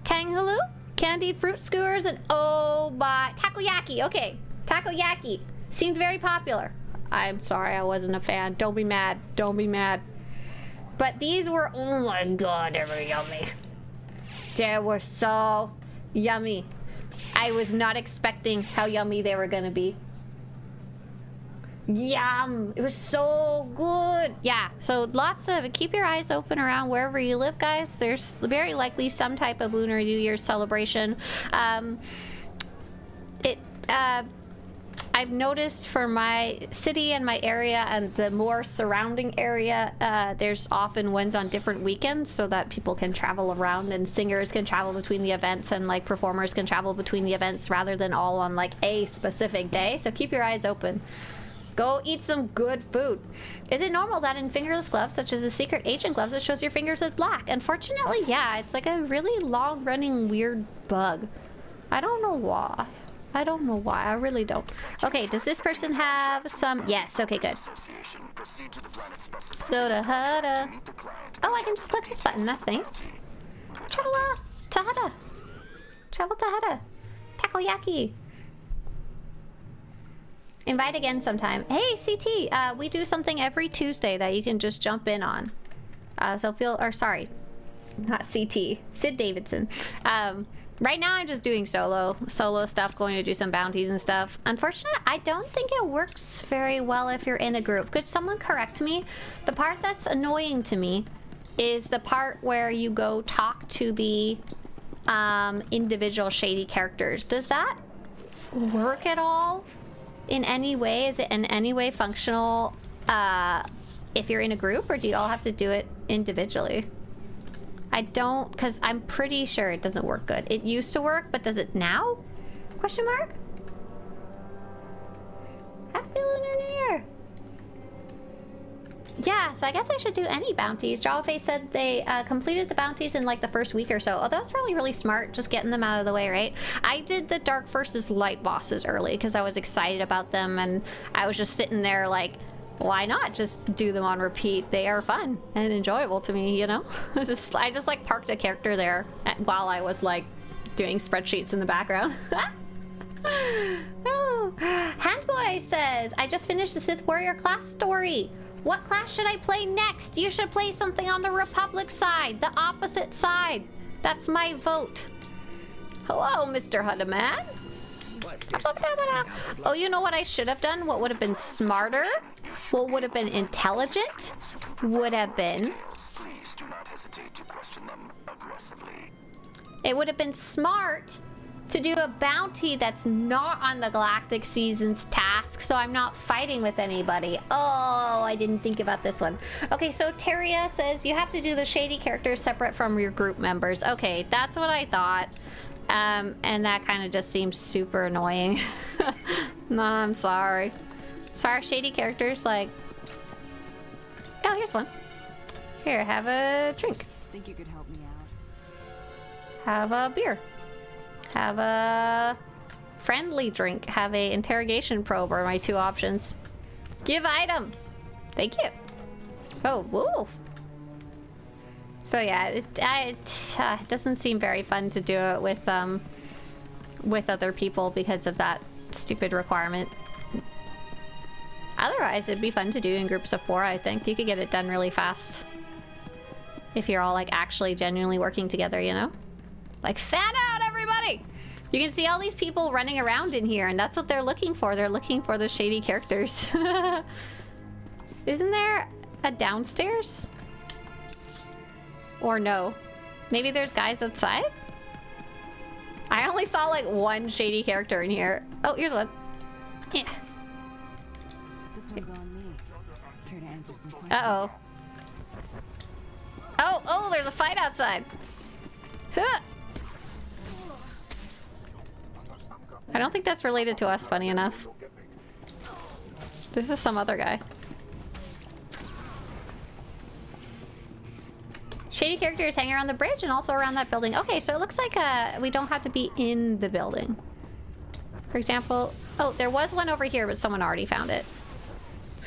Tanghalu? Candied fruit skewers and oh my takoyaki. Okay, takoyaki seemed very popular. I'm sorry, I wasn't a fan. Don't be mad. Don't be mad. But these were, oh my god, they were yummy. They were so yummy. I was not expecting how yummy they were gonna be. Yum! It was so good. Yeah, so lots of, keep your eyes open around wherever you live, guys. There's very likely some type of Lunar New Year celebration. I've noticed for my city and my area and the more surrounding area, there's often ones on different weekends so that people can travel around and singers can travel between the events and like performers can travel between the events rather than all on like a specific day. So keep your eyes open. Go eat some good food. Is it normal that in fingerless gloves, such as the secret agent gloves, it shows your fingers as black? Unfortunately, yeah, it's like a really long-running weird bug. I don't know why. I don't know why. I really don't. Okay, does this person have some? Yes, okay, good. Let's go to Hada. Oh, I can just click this button. That's nice. Travel to Hada. Travel to Hada. Takoyaki. Invite again sometime. Hey, CT, we do something every Tuesday that you can just jump in on. Sorry, not CT, Sid Davidson. Right now I'm just doing solo stuff, going to do some bounties and stuff. Unfortunately, I don't think it works very well if you're in a group. Could someone correct me? The part that's annoying to me is the part where you go talk to the individual shady characters. Does that work at all in any way? Is it in any way functional if you're in a group, or do you all have to do it individually? I don't, because I'm pretty sure it doesn't work good. It used to work, but does it now? Question mark? Happy Lunar New Year! Yeah, so I guess I should do any bounties. Jawface said they completed the bounties in like the first week or so. Oh, that's probably really smart, just getting them out of the way, right? I did the Dark versus Light bosses early because I was excited about them, and I was just sitting there like, why not just do them on repeat? They are fun and enjoyable to me, you know? I just like parked a character there while I was like doing spreadsheets in the background. Oh. Handboy says, I just finished the Sith Warrior class story. What class should I play next? You should play something on the Republic side, the opposite side. That's my vote. Hello, Mr. Hudaman. Oh, you know what I should have done? What would have been smarter? What would have been intelligent? Would have been... Please do not hesitate to question them aggressively. It would have been smart to do a bounty that's not on the Galactic Seasons task, so I'm not fighting with anybody. Oh, I didn't think about this one. Okay, so Teria says you have to do the shady characters separate from your group members. Okay, that's what I thought. And that kind of just seems super annoying. No, I'm sorry. Sorry, shady characters, like... Oh, here's one. Here, have a drink. Think you could help me out? Have a beer. Have a friendly drink. Have a interrogation probe are my two options. Give item. Thank you. Oh, woo. So yeah, it doesn't seem very fun to do it with other people because of that stupid requirement. Otherwise, it'd be fun to do in groups of 4, I think. You could get it done really fast. If you're all like actually genuinely working together, you know? Like, fan out, everybody! You can see all these people running around in here, and that's what they're looking for. They're looking for the shady characters. Isn't there a downstairs? Or no? Maybe there's guys outside? I only saw like one shady character in here. Oh, here's one. Yeah. This one's on me. Care to answer some questions? Uh-oh. Oh, there's a fight outside. Huh. I don't think that's related to us, funny enough. This is some other guy. Shady characters hang around the bridge and also around that building. Okay, so it looks like we don't have to be in the building. For example, oh, there was one over here, but someone already found it.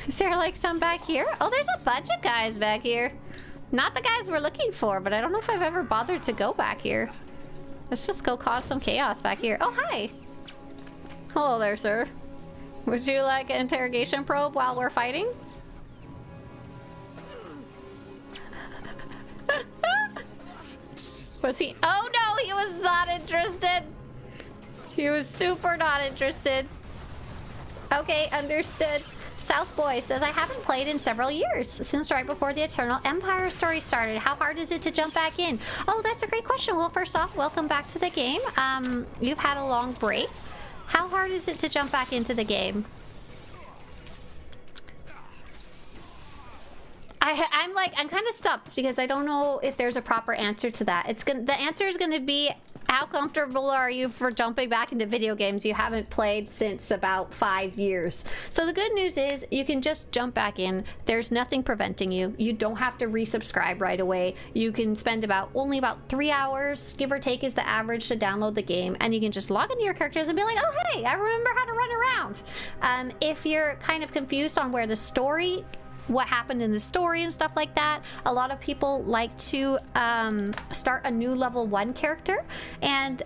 Is there like some back here? Oh, there's a bunch of guys back here. Not the guys we're looking for, but I don't know if I've ever bothered to go back here. Let's just go cause some chaos back here. Oh, hi. Hello there, sir. Would you like an interrogation probe while we're fighting? Was he? Oh no, he was not interested. He was super not interested. Okay, understood. South Boy says, I haven't played in several years, since right before the Eternal Empire story started. How hard is it to jump back in? Oh, that's a great question. Well, first off, welcome back to the game. You've had a long break. How hard is it to jump back into the game? I'm kind of stumped because I don't know if there's a proper answer to that. The answer is gonna be, how comfortable are you for jumping back into video games you haven't played since about 5 years? So the good news is you can just jump back in. There's nothing preventing you. You don't have to resubscribe right away. You can spend only about 3 hours, give or take, is the average to download the game, and you can just log into your characters and be like, oh hey, I remember how to run around. If you're kind of confused on what happened in the story and stuff like that, a lot of people like to start a new level 1 character, and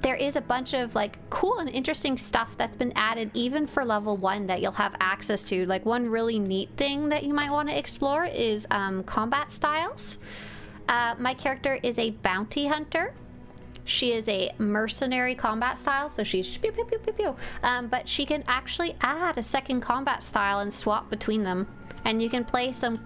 there is a bunch of like cool and interesting stuff that's been added even for level 1 that you'll have access to. Like, one really neat thing that you might want to explore is combat styles. My character is a bounty hunter. She is a mercenary combat style, so she's pew, pew, pew, pew, pew. But she can actually add a second combat style and swap between them. and you can play some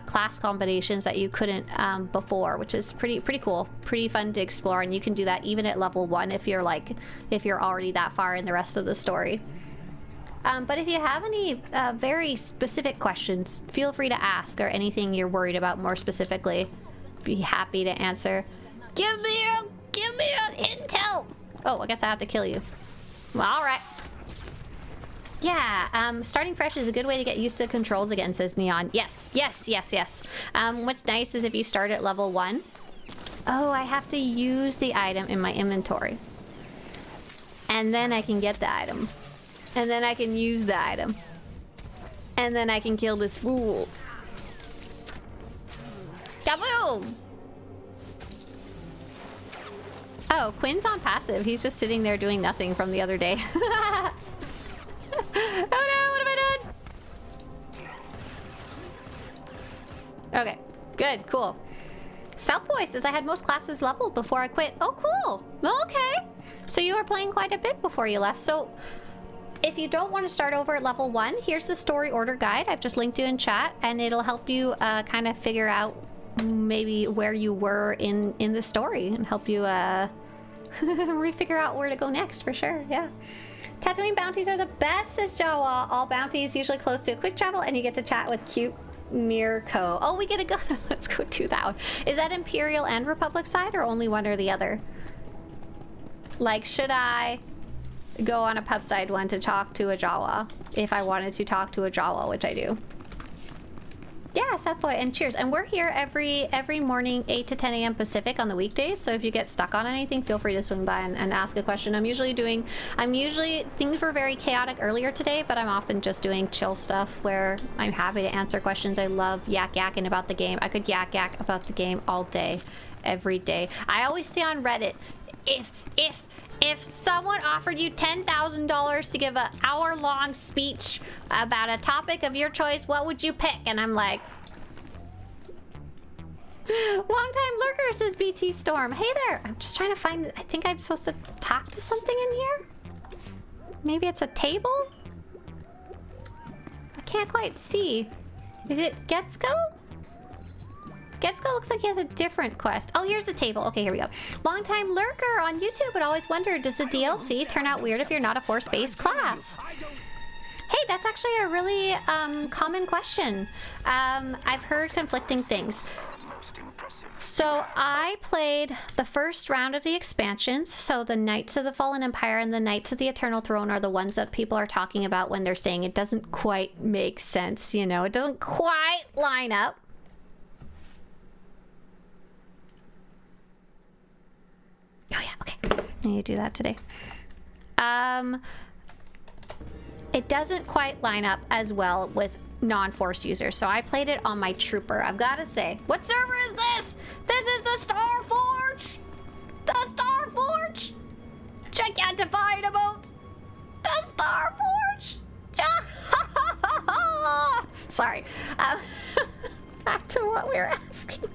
class combinations that you couldn't before, which is pretty cool, pretty fun to explore. And you can do that even at level 1 if you're already that far in the rest of the story. But if you have any very specific questions, feel free to ask, or anything you're worried about more specifically, be happy to answer. Give me an intel. Oh, I guess I have to kill you. Well, all right. Yeah, starting fresh is a good way to get used to the controls again, says Neon. Yes. What's nice is if you start at level 1. Oh, I have to use the item in my inventory. And then I can get the item. And then I can use the item. And then I can kill this fool. Kaboom! Oh, Quinn's on passive. He's just sitting there doing nothing from the other day. Oh no, what have I done? Okay, good, cool. Southboy says I had most classes leveled before I quit. Oh, cool. Okay. So you were playing quite a bit before you left. So if you don't want to start over at level 1, here's the story order guide. I've just linked you in chat, and it'll help you kind of figure out maybe where you were in the story, and help you refigure out where to go next, for sure. Yeah. Tatooine bounties are the best, says Jawa. All bounties usually close to a quick travel, and you get to chat with cute Mirko. Oh, we get to go. Let's go do that one. Is that Imperial and Republic side, or only one or the other? Like, should I go on a pub side one to talk to a Jawa if I wanted to talk to a Jawa, which I do? Yeah, Southboy, and cheers. And we're here every morning, 8 to 10 a.m. Pacific on the weekdays. So if you get stuck on anything, feel free to swing by and ask a question. Things were very chaotic earlier today, but I'm often just doing chill stuff where I'm happy to answer questions. I love yakking about the game. I could yak about the game all day, every day. I always say on Reddit, if someone offered you $10,000 to give an hour-long speech about a topic of your choice, what would you pick? And I'm like, long-time lurker, says BT Storm. Hey there. I'm just trying to find, I think I'm supposed to talk to something in here? Maybe it's a table? I can't quite see. Is it Getsuko? Getsuko looks like he has a different quest. Oh, here's the table. Okay, here we go. Longtime lurker on YouTube, but always wondered, does the DLC turn out weird if you're not a force-based class? Hey, that's actually a really common question. I've heard conflicting things. So I played the first round of the expansions. So the Knights of the Fallen Empire and the Knights of the Eternal Throne are the ones that people are talking about when they're saying it doesn't quite make sense. You know, it doesn't quite line up. Oh yeah, okay. I need to do that today. It doesn't quite line up as well with non-force users, so I played it on my trooper. I've got to say, what server is this? This is the Star Forge! The Star Forge! Gigantifying emote! The Star Forge! Sorry. Back to what we were asking.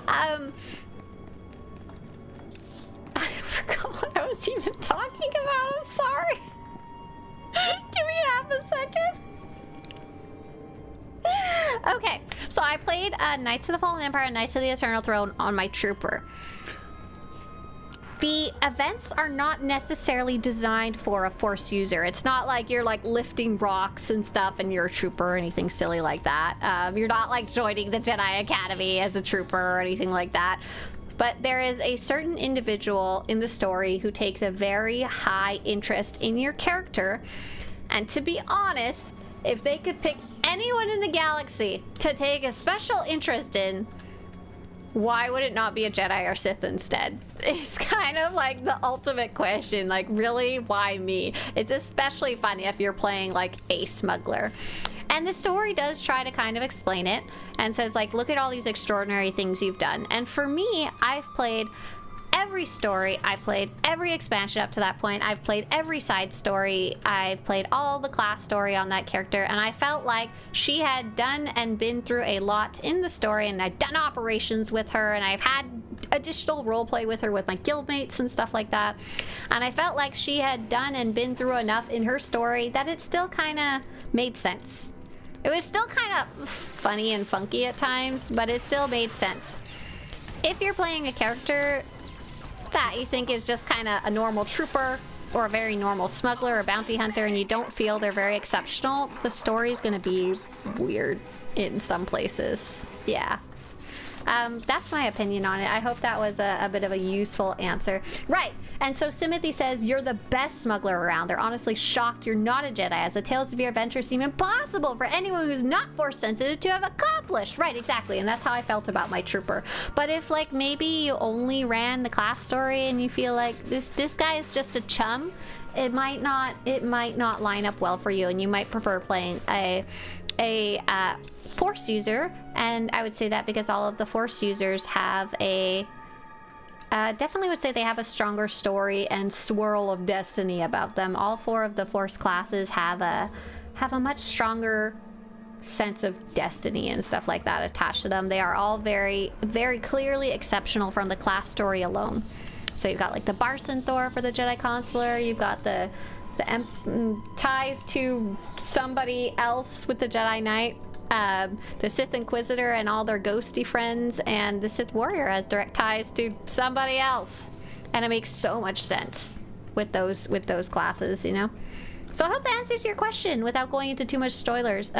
I forgot what I was even talking about. I'm sorry. Give me half a second. Okay, so I played Knights of the Fallen Empire and Knights of the Eternal Throne on my trooper. The events are not necessarily designed for a force user. It's not like you're like lifting rocks and stuff and you're a trooper or anything silly like that. You're not like joining the Jedi Academy as a trooper or anything like that. But there is a certain individual in the story who takes a very high interest in your character. And to be honest, if they could pick anyone in the galaxy to take a special interest in, why would it not be a Jedi or Sith instead? It's kind of like the ultimate question. Like, really, why me? It's especially funny if you're playing like a smuggler. And the story does try to kind of explain it and says, like, look at all these extraordinary things you've done. And for me, I've played every story. I've played every expansion up to that point. I've played every side story. I've played all the class story on that character. And I felt like she had done and been through a lot in the story. And I'd done operations with her. And I've had additional roleplay with her with my guildmates and stuff like that. And I felt like she had done and been through enough in her story that it still kind of made sense. It was still kind of funny and funky at times, but it still made sense. If you're playing a character that you think is just kind of a normal trooper or a very normal smuggler or bounty hunter and you don't feel they're very exceptional, the story's gonna be weird in some places. Yeah. That's my opinion on it. I hope that was a bit of a useful answer. Right, and so Simothy says, you're the best smuggler around. They're honestly shocked you're not a Jedi, as the tales of your adventure seem impossible for anyone who's not Force sensitive to have accomplished. Right, exactly, and that's how I felt about my trooper. But if, like, maybe you only ran the class story and you feel like this guy is just a chum, it might not line up well for you, and you might prefer playing a Force user, and I would say that because all of the Force users have a definitely would say they have a stronger story and swirl of destiny about them. All 4 of the Force classes have a much stronger sense of destiny and stuff like that attached to them. They are all very, very clearly exceptional from the class story alone. So you've got like the Barson Thor for the Jedi Consular, you've got the ties to somebody else with the Jedi Knight, the Sith Inquisitor and all their ghosty friends, and the Sith Warrior has direct ties to somebody else, and it makes so much sense with those classes, you know. So I hope that answers your question without going into too much spoilers.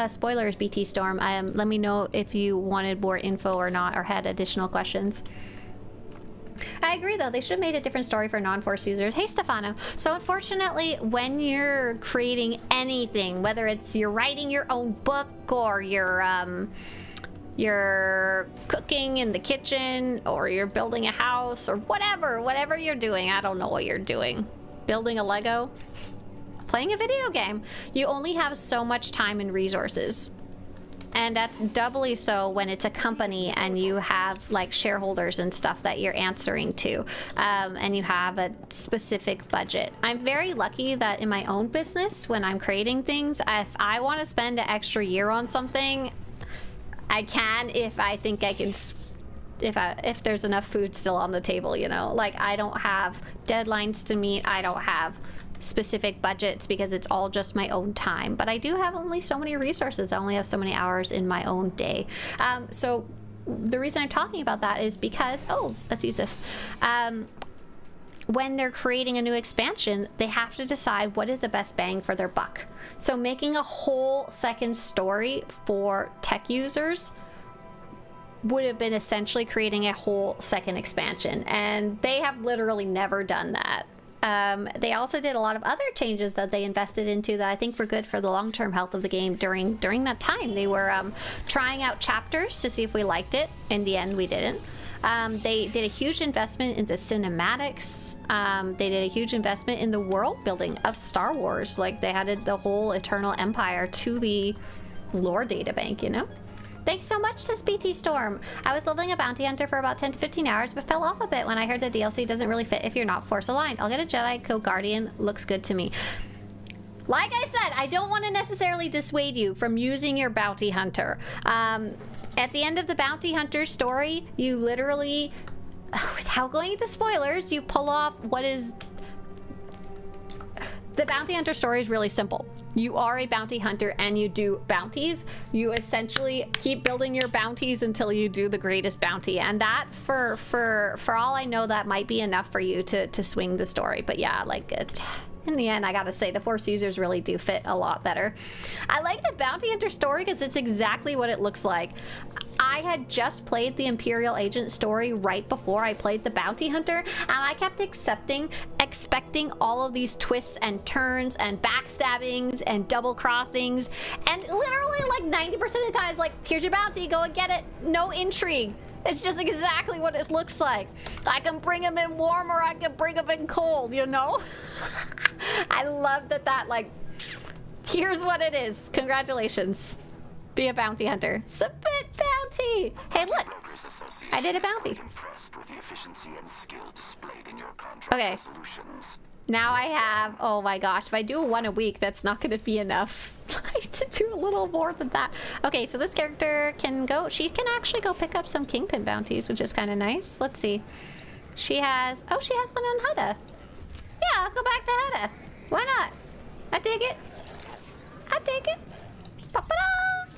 BT Storm. Let me know if you wanted more info or not, or had additional questions. I agree, though. They should have made a different story for non-Force users. Hey, Stefano. So unfortunately, when you're creating anything, whether it's you're writing your own book or you're cooking in the kitchen or you're building a house or whatever you're doing, I don't know what you're doing. Building a Lego? Playing a video game. You only have so much time and resources. And that's doubly so when it's a company and you have like shareholders and stuff that you're answering to, and you have a specific budget. I'm very lucky that in my own business, when I'm creating things, if I want to spend an extra year on something, I can if I think I can, if there's enough food still on the table, you know? Like, I don't have deadlines to meet, I don't have specific budgets because it's all just my own time, but I do have only so many resources. I only have so many hours in my own day. So the reason I'm talking about that is because, let's use this. When they're creating a new expansion, they have to decide what is the best bang for their buck. So making a whole second story for tech users would have been essentially creating a whole second expansion, and they have literally never done that. They also did a lot of other changes that they invested into that I think were good for the long-term health of the game during that time. They were trying out chapters to see if we liked it. In the end, we didn't. They did a huge investment in the cinematics. They did a huge investment in the world building of Star Wars. Like, they added the whole Eternal Empire to the lore databank, you know? Thanks so much, says BT Storm. I was leveling a bounty hunter for about 10 to 15 hours, but fell off a bit when I heard the DLC doesn't really fit if you're not Force aligned. I'll get a Jedi Code Guardian. Looks good to me. Like I said, I don't want to necessarily dissuade you from using your bounty hunter. At the end of the bounty hunter story, you literally, without going into spoilers, you pull off what is... The bounty hunter story is really simple. You are a bounty hunter and you do bounties. You essentially keep building your bounties until you do the greatest bounty. And that, for all I know, that might be enough for you to swing the story. But yeah, like, in the end, I gotta say, the Force users really do fit a lot better. I like the bounty hunter story because it's exactly what it looks like. I had just played the Imperial agent story right before I played the bounty hunter, and I kept expecting all of these twists and turns and backstabbings and double crossings, and literally like 90% of the time it's like, here's your bounty, go and get it. No intrigue. It's just exactly what it looks like. I can bring them in warm or I can bring them in cold, you know? I love that, like, here's what it is. Congratulations. Be a bounty hunter. Submit bounty. Hey, look. I did a bounty. Okay. Now I have, oh my gosh, if I do one a week, that's not going to be enough. I need to do a little more than that. Okay, so this character can go, she can actually go pick up some Kingpin bounties, which is kind of nice. Let's see. She has, oh, she has one on Hutta. Yeah, let's go back to Hutta. Why not? I dig it. I dig it. Pa-pa-da!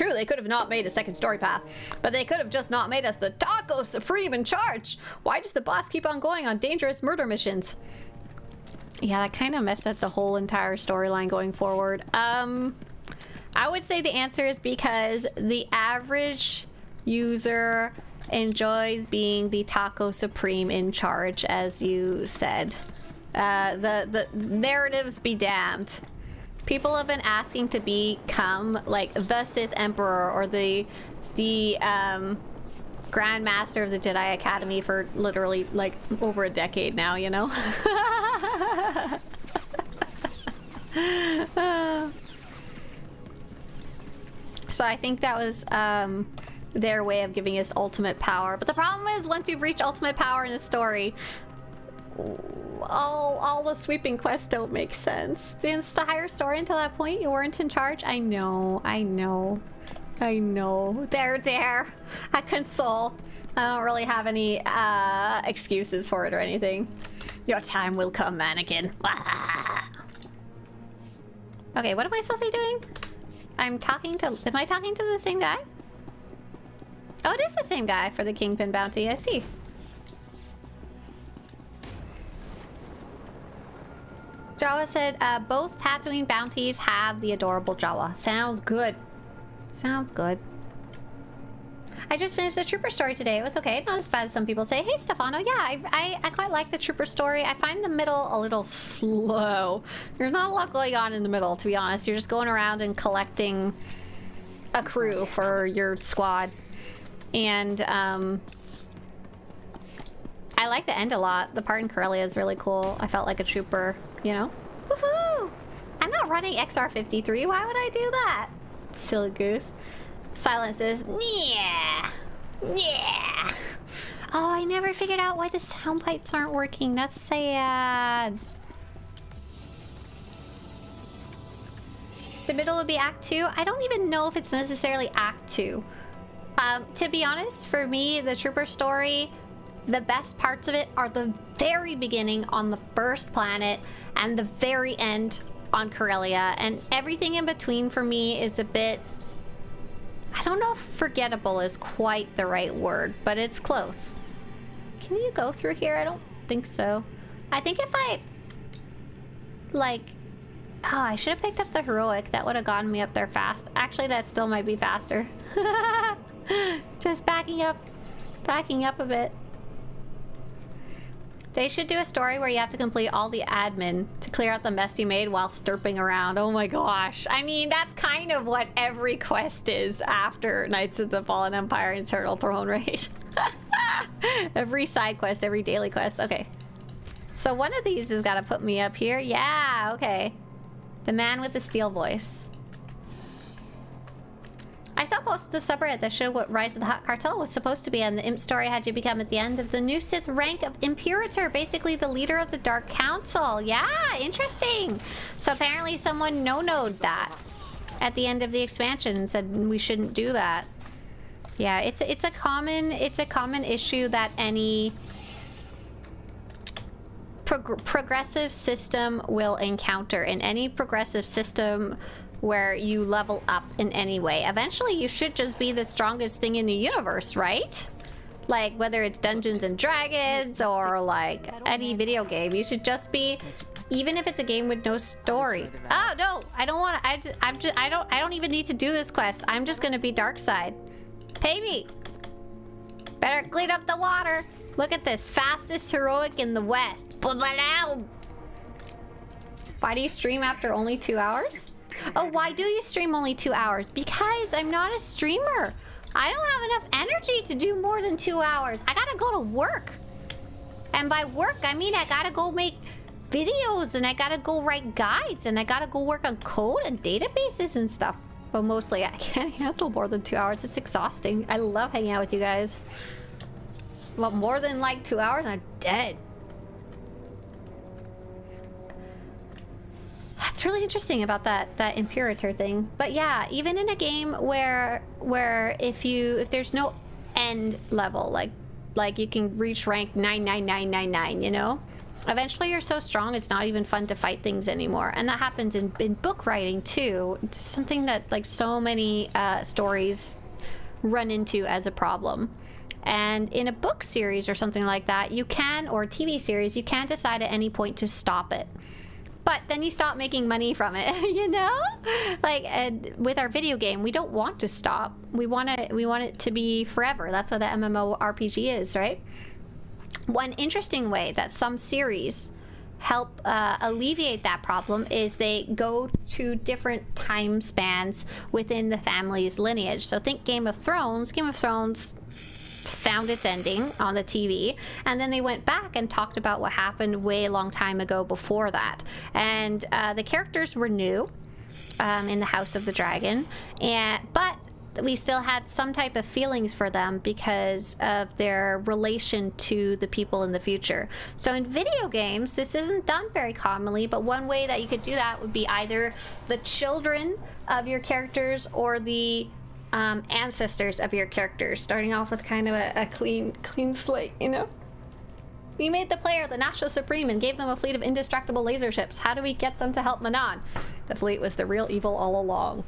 true, they could have not made a second story path, but they could have just not made us the Taco Supreme in charge. Why does the boss keep on going on dangerous murder missions? Yeah, that kind of messed up the whole entire storyline going forward. I would say the answer is because the average user enjoys being the Taco Supreme in charge, as you said. The narratives be damned. People have been asking to become like the Sith Emperor or the Grand Master of the Jedi Academy for literally like over a decade now, you know? So I think that was their way of giving us ultimate power. But the problem is, once you've reached ultimate power in a story, all the sweeping quests don't make sense. It's the higher story until that point. You weren't in charge. I know. There. I console. I don't really have any excuses for it or anything. Your time will come, mannequin. Okay, what am I supposed to be doing? Am I talking to the same guy? Oh, it is the same guy for the Kingpin bounty, I see. Jawa said, both Tatooine bounties have the adorable Jawa. Sounds good. Sounds good. I just finished the Trooper story today. It was okay. Not as bad as some people say. Hey, Stefano. Yeah, I quite like the Trooper story. I find the middle a little slow. There's not a lot going on in the middle, to be honest. You're just going around and collecting a crew for your squad. And, I like the end a lot. The part in Corellia is really cool. I felt like a trooper, you know? Woohoo! I'm not running XR53. Why would I do that? Silly goose. Silence says, yeah. Oh, I never figured out why the sound bites aren't working. That's sad. The middle would be Act 2. I don't even know if it's necessarily Act 2. To be honest, for me, the Trooper story, the best parts of it are the very beginning on the first planet and the very end on Corellia. And everything in between for me is a bit... I don't know if forgettable is quite the right word, but it's close. Can you go through here? I don't think so. I think if I... like... Oh, I should have picked up the heroic. That would have gotten me up there fast. Actually, that still might be faster. Just backing up a bit. They should do a story where you have to complete all the admin to clear out the mess you made while stirping around. Oh my gosh. I mean, that's kind of what every quest is after Knights of the Fallen Empire and Eternal Throne Raid. Every side quest, every daily quest. Okay. So one of these has got to put me up here. Yeah, okay. The man with the steel voice. I saw posted a subreddit that showed what Rise of the Hut Cartel was supposed to be, and the imp story had you become at the end of the new Sith rank of Imperator, basically the leader of the Dark Council. Yeah, interesting. So apparently someone no-no'd that at the end of the expansion and said we shouldn't do that. Yeah, it's a common issue that any progressive system will encounter. In any progressive system where you level up in any way, eventually you should just be the strongest thing in the universe, right? Like whether it's Dungeons and Dragons or like any video game, you should just be, even if it's a game with no story. Oh no, I don't want to. I don't even need to do this quest. I'm just gonna be dark side. Pay me. Better clean up the water. Look at this, fastest heroic in the West. Why do you stream after only 2 hours? Oh, why do you stream only 2 hours? Because I'm not a streamer. I don't have enough energy to do more than 2 hours. I gotta go to work. And by work, I mean I gotta go make videos and I gotta go write guides and I gotta go work on code and databases and stuff. But mostly I can't handle more than 2 hours. It's exhausting. I love hanging out with you guys. But more than like 2 hours, I'm dead. That's really interesting about that Imperator thing. But yeah, even in a game where if there's no end level, like you can reach rank 99999, you know? Eventually you're so strong it's not even fun to fight things anymore. And that happens in book writing too. It's something that like so many stories run into as a problem. And in a book series or something like that, you can, or TV series, you can decide at any point to stop it. But then you stop making money from it, you know? Like with our video game, we don't want to stop. We want it to be forever. That's what the MMORPG is, right? One interesting way that some series help alleviate that problem is they go to different time spans within the family's lineage. So think Game of Thrones. Game of Thrones found its ending on the TV, and then they went back and talked about what happened way long time ago before that. And the characters were new in the House of the Dragon, but we still had some type of feelings for them because of their relation to the people in the future. So in video games, this isn't done very commonly, but one way that you could do that would be either the children of your characters or the ancestors of your characters, starting off with kind of a clean slate, you know? We made the player the Nacho Supreme and gave them a fleet of indestructible laser ships. How do we get them to help Manon? The fleet was the real evil all along.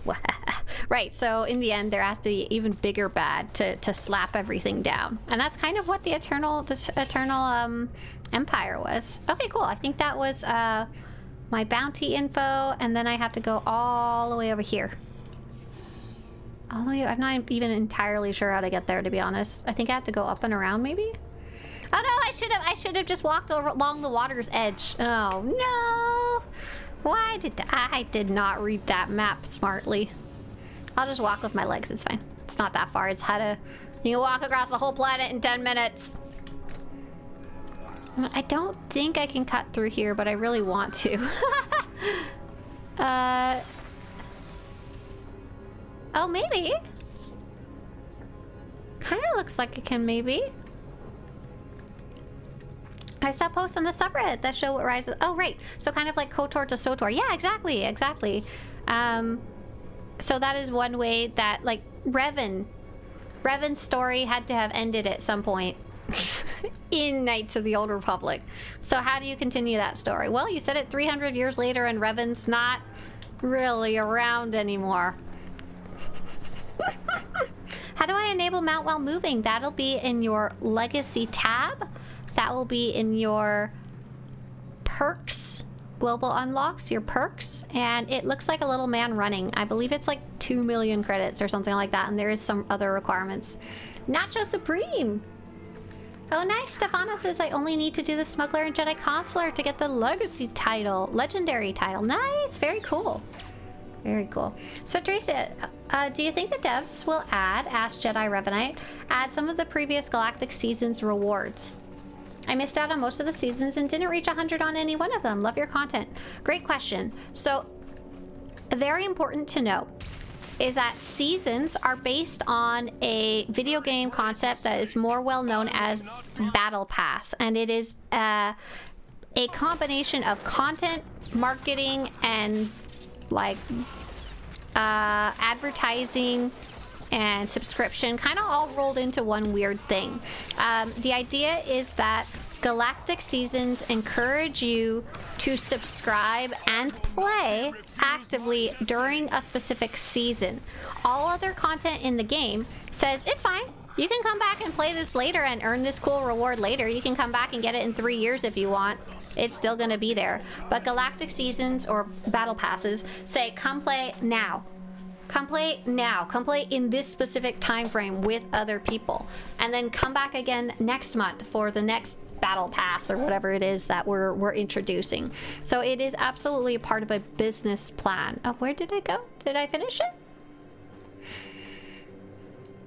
Right, so in the end, there has to be even bigger bad to slap everything down. And that's kind of what the Eternal Empire was. Okay, cool. I think that was my bounty info, and then I have to go all the way over here. I'm not even entirely sure how to get there, to be honest. I think I have to go up and around, maybe? Oh no, I should have just walked along the water's edge. Oh no! Why did I did not read that map smartly? I'll just walk with my legs, it's fine. It's not that far. It's you can walk across the whole planet in 10 minutes. I don't think I can cut through here, but I really want to. Oh, maybe. Kind of looks like it can, maybe. I saw posts on the subreddit that show what rises. Oh, right. So kind of like KOTOR to SWTOR. Yeah, exactly. So that is one way that, like, Revan's story had to have ended at some point in Knights of the Old Republic. So how do you continue that story? Well, you said it 300 years later and Revan's not really around anymore. How do I enable mount while moving? That'll be in your legacy tab. That will be in your perks, global unlocks, your perks, and it looks like a little man running. I believe it's like 2 million credits or something like that, and there is some other requirements. Nacho Supreme! Oh nice, Stefano says I only need to do the Smuggler and Jedi Consular to get the legacy title, legendary title. Nice, very cool. Very cool. So Teresa, do you think the devs will ask Jedi Revanite, add some of the previous Galactic Seasons rewards? I missed out on most of the seasons and didn't reach 100 on any one of them. Love your content. Great question. So, very important to know is that seasons are based on a video game concept that is more well known as Battle Pass. And it is a combination of content, marketing, and like advertising and subscription, kind of all rolled into one weird thing. The idea is that Galactic Seasons encourage you to subscribe and play actively during a specific season. All other content in the game says it's fine. You can come back and play this later and earn this cool reward later. You can come back and get it in 3 years if you want. It's still gonna be there. But Galactic Seasons or Battle Passes say, come play now. Come play now. Come play in this specific time frame with other people. And then come back again next month for the next Battle Pass or whatever it is that we're introducing. So it is absolutely a part of a business plan. Oh, where did I go? Did I finish it?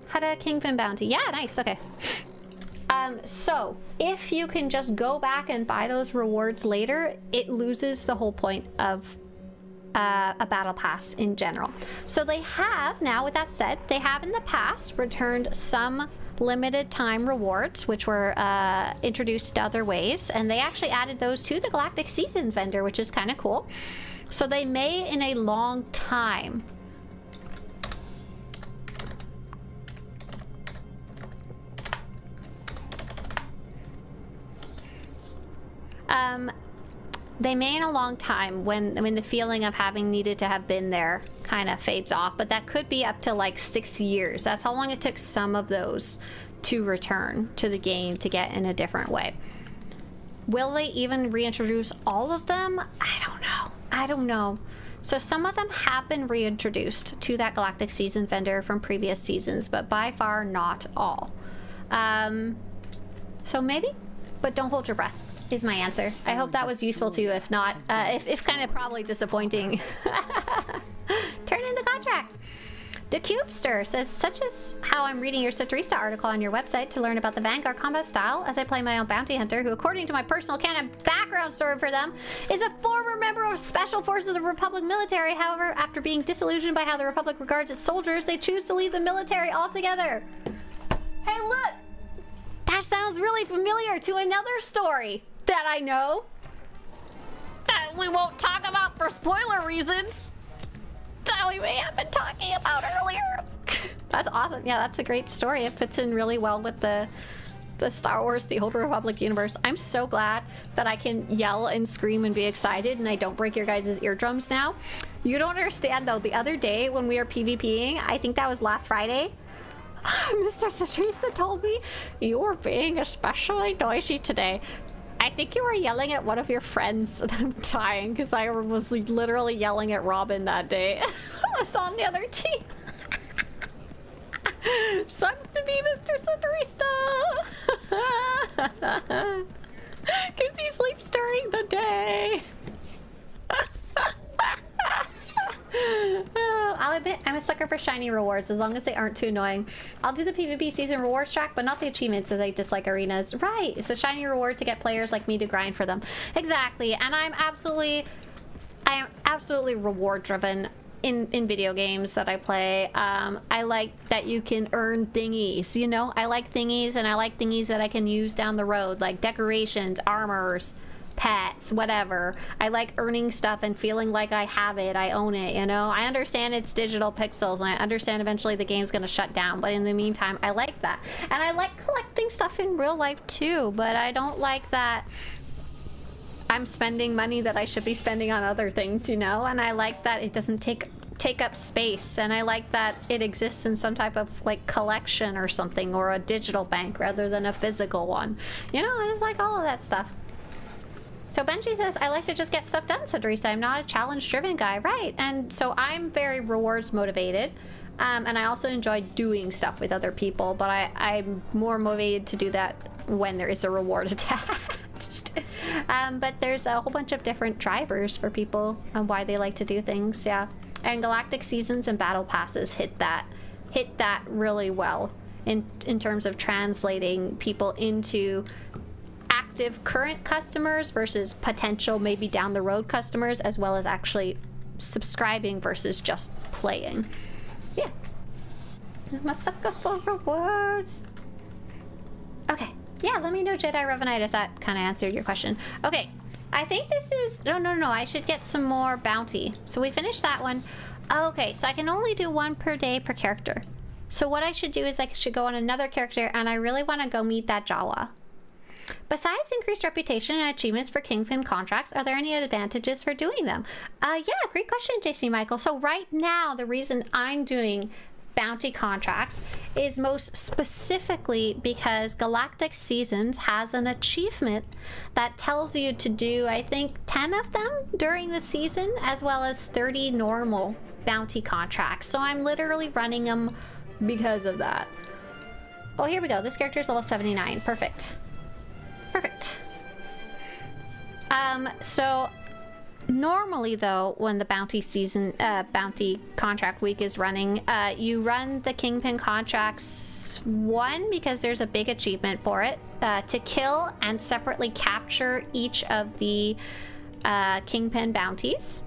Had a Kingpin bounty. Yeah, nice. Okay. So if you can just go back and buy those rewards later, it loses the whole point of a battle pass in general. So they have now, with that said, they have in the past returned some limited time rewards, which were introduced to other ways, and they actually added those to the Galactic Seasons vendor, which is kind of cool. So they may in a long time They may in a long time when the feeling of having needed to have been there kind of fades off, but that could be up to like 6 years. That's how long it took some of those to return to the game to get in a different way. Will they even reintroduce all of them? I don't know. So some of them have been reintroduced to that Galactic Season vendor from previous seasons, but by far not all. So maybe, but don't hold your breath is my answer. I hope that was useful to you. If not, if kind of probably disappointing. Turn in the contract. The Cubester says, such as how I'm reading your Swtorista article on your website to learn about the Vanguard combat style as I play my own bounty hunter, who according to my personal canon background story for them, is a former member of Special Forces of the Republic military. However, after being disillusioned by how the Republic regards its soldiers, they choose to leave the military altogether. Hey look! That sounds really familiar to another story that I know. That we won't talk about for spoiler reasons. That we may have been talking about earlier. That's awesome. Yeah, that's a great story. It fits in really well with the Star Wars, the Old Republic universe. I'm so glad that I can yell and scream and be excited and I don't break your guys' eardrums now. You don't understand though, the other day when we were PvPing, I think that was last Friday, Mr. Swtorista told me, you were being especially noisy today. I think you were yelling at one of your friends that I'm dying because I was literally yelling at Robin that day. I was on the other team. Sucks to be Mr. Swtorista. Because he sleeps during the day. I'll admit I'm a sucker for shiny rewards as long as they aren't too annoying. I'll do the PvP season rewards track, but not the achievements as I dislike arenas. Right, it's a shiny reward to get players like me to grind for them. Exactly, and I am absolutely reward driven in video games that I play. I like that you can earn thingies, you know? I like thingies, and I like thingies that I can use down the road, like decorations, armors, pets, whatever. I like earning stuff and feeling like I have it, I own it, you know? I understand it's digital pixels, and I understand eventually the game's gonna shut down, but in the meantime, I like that. And I like collecting stuff in real life too, but I don't like that I'm spending money that I should be spending on other things, you know? And I like that it doesn't take up space, and I like that it exists in some type of like collection or something, or a digital bank rather than a physical one. You know, I just like all of that stuff. So Benji says, I like to just get stuff done, Swtorista. I'm not a challenge-driven guy. Right, and so I'm very rewards-motivated. And I also enjoy doing stuff with other people, but I'm more motivated to do that when there is a reward attached. But there's a whole bunch of different drivers for people on why they like to do things, yeah. And Galactic Seasons and Battle Passes hit that really well in terms of translating people into active current customers versus potential maybe down the road customers, as well as actually subscribing versus just playing. Yeah. I'm a sucker for rewards. Okay. Yeah, let me know, Jedi Revenite, if that kind of answered your question. Okay. I think this is... No. I should get some more bounty. So we finished that one. Okay, so I can only do one per day per character. So what I should do is I should go on another character, and I really want to go meet that Jawa. Besides increased reputation and achievements for Kingpin contracts, are there any advantages for doing them? Yeah, great question, JC Michael. So right now, the reason I'm doing bounty contracts is most specifically because Galactic Seasons has an achievement that tells you to do, I think, 10 of them during the season, as well as 30 normal bounty contracts. So I'm literally running them because of that. Oh, here we go. This character is level 79. Perfect. So normally though, when the bounty season, bounty contract week is running, you run the Kingpin contracts, one, because there's a big achievement for it, to kill and separately capture each of the Kingpin bounties.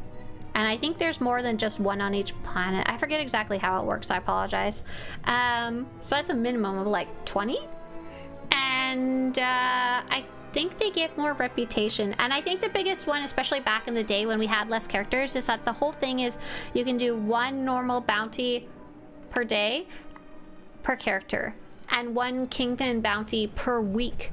And I think there's more than just one on each planet. I forget exactly how it works, I apologize. So that's a minimum of like 20. And I think they get more reputation. And I think the biggest one, especially back in the day when we had less characters, is that the whole thing is you can do one normal bounty per day per character and one Kingpin bounty per week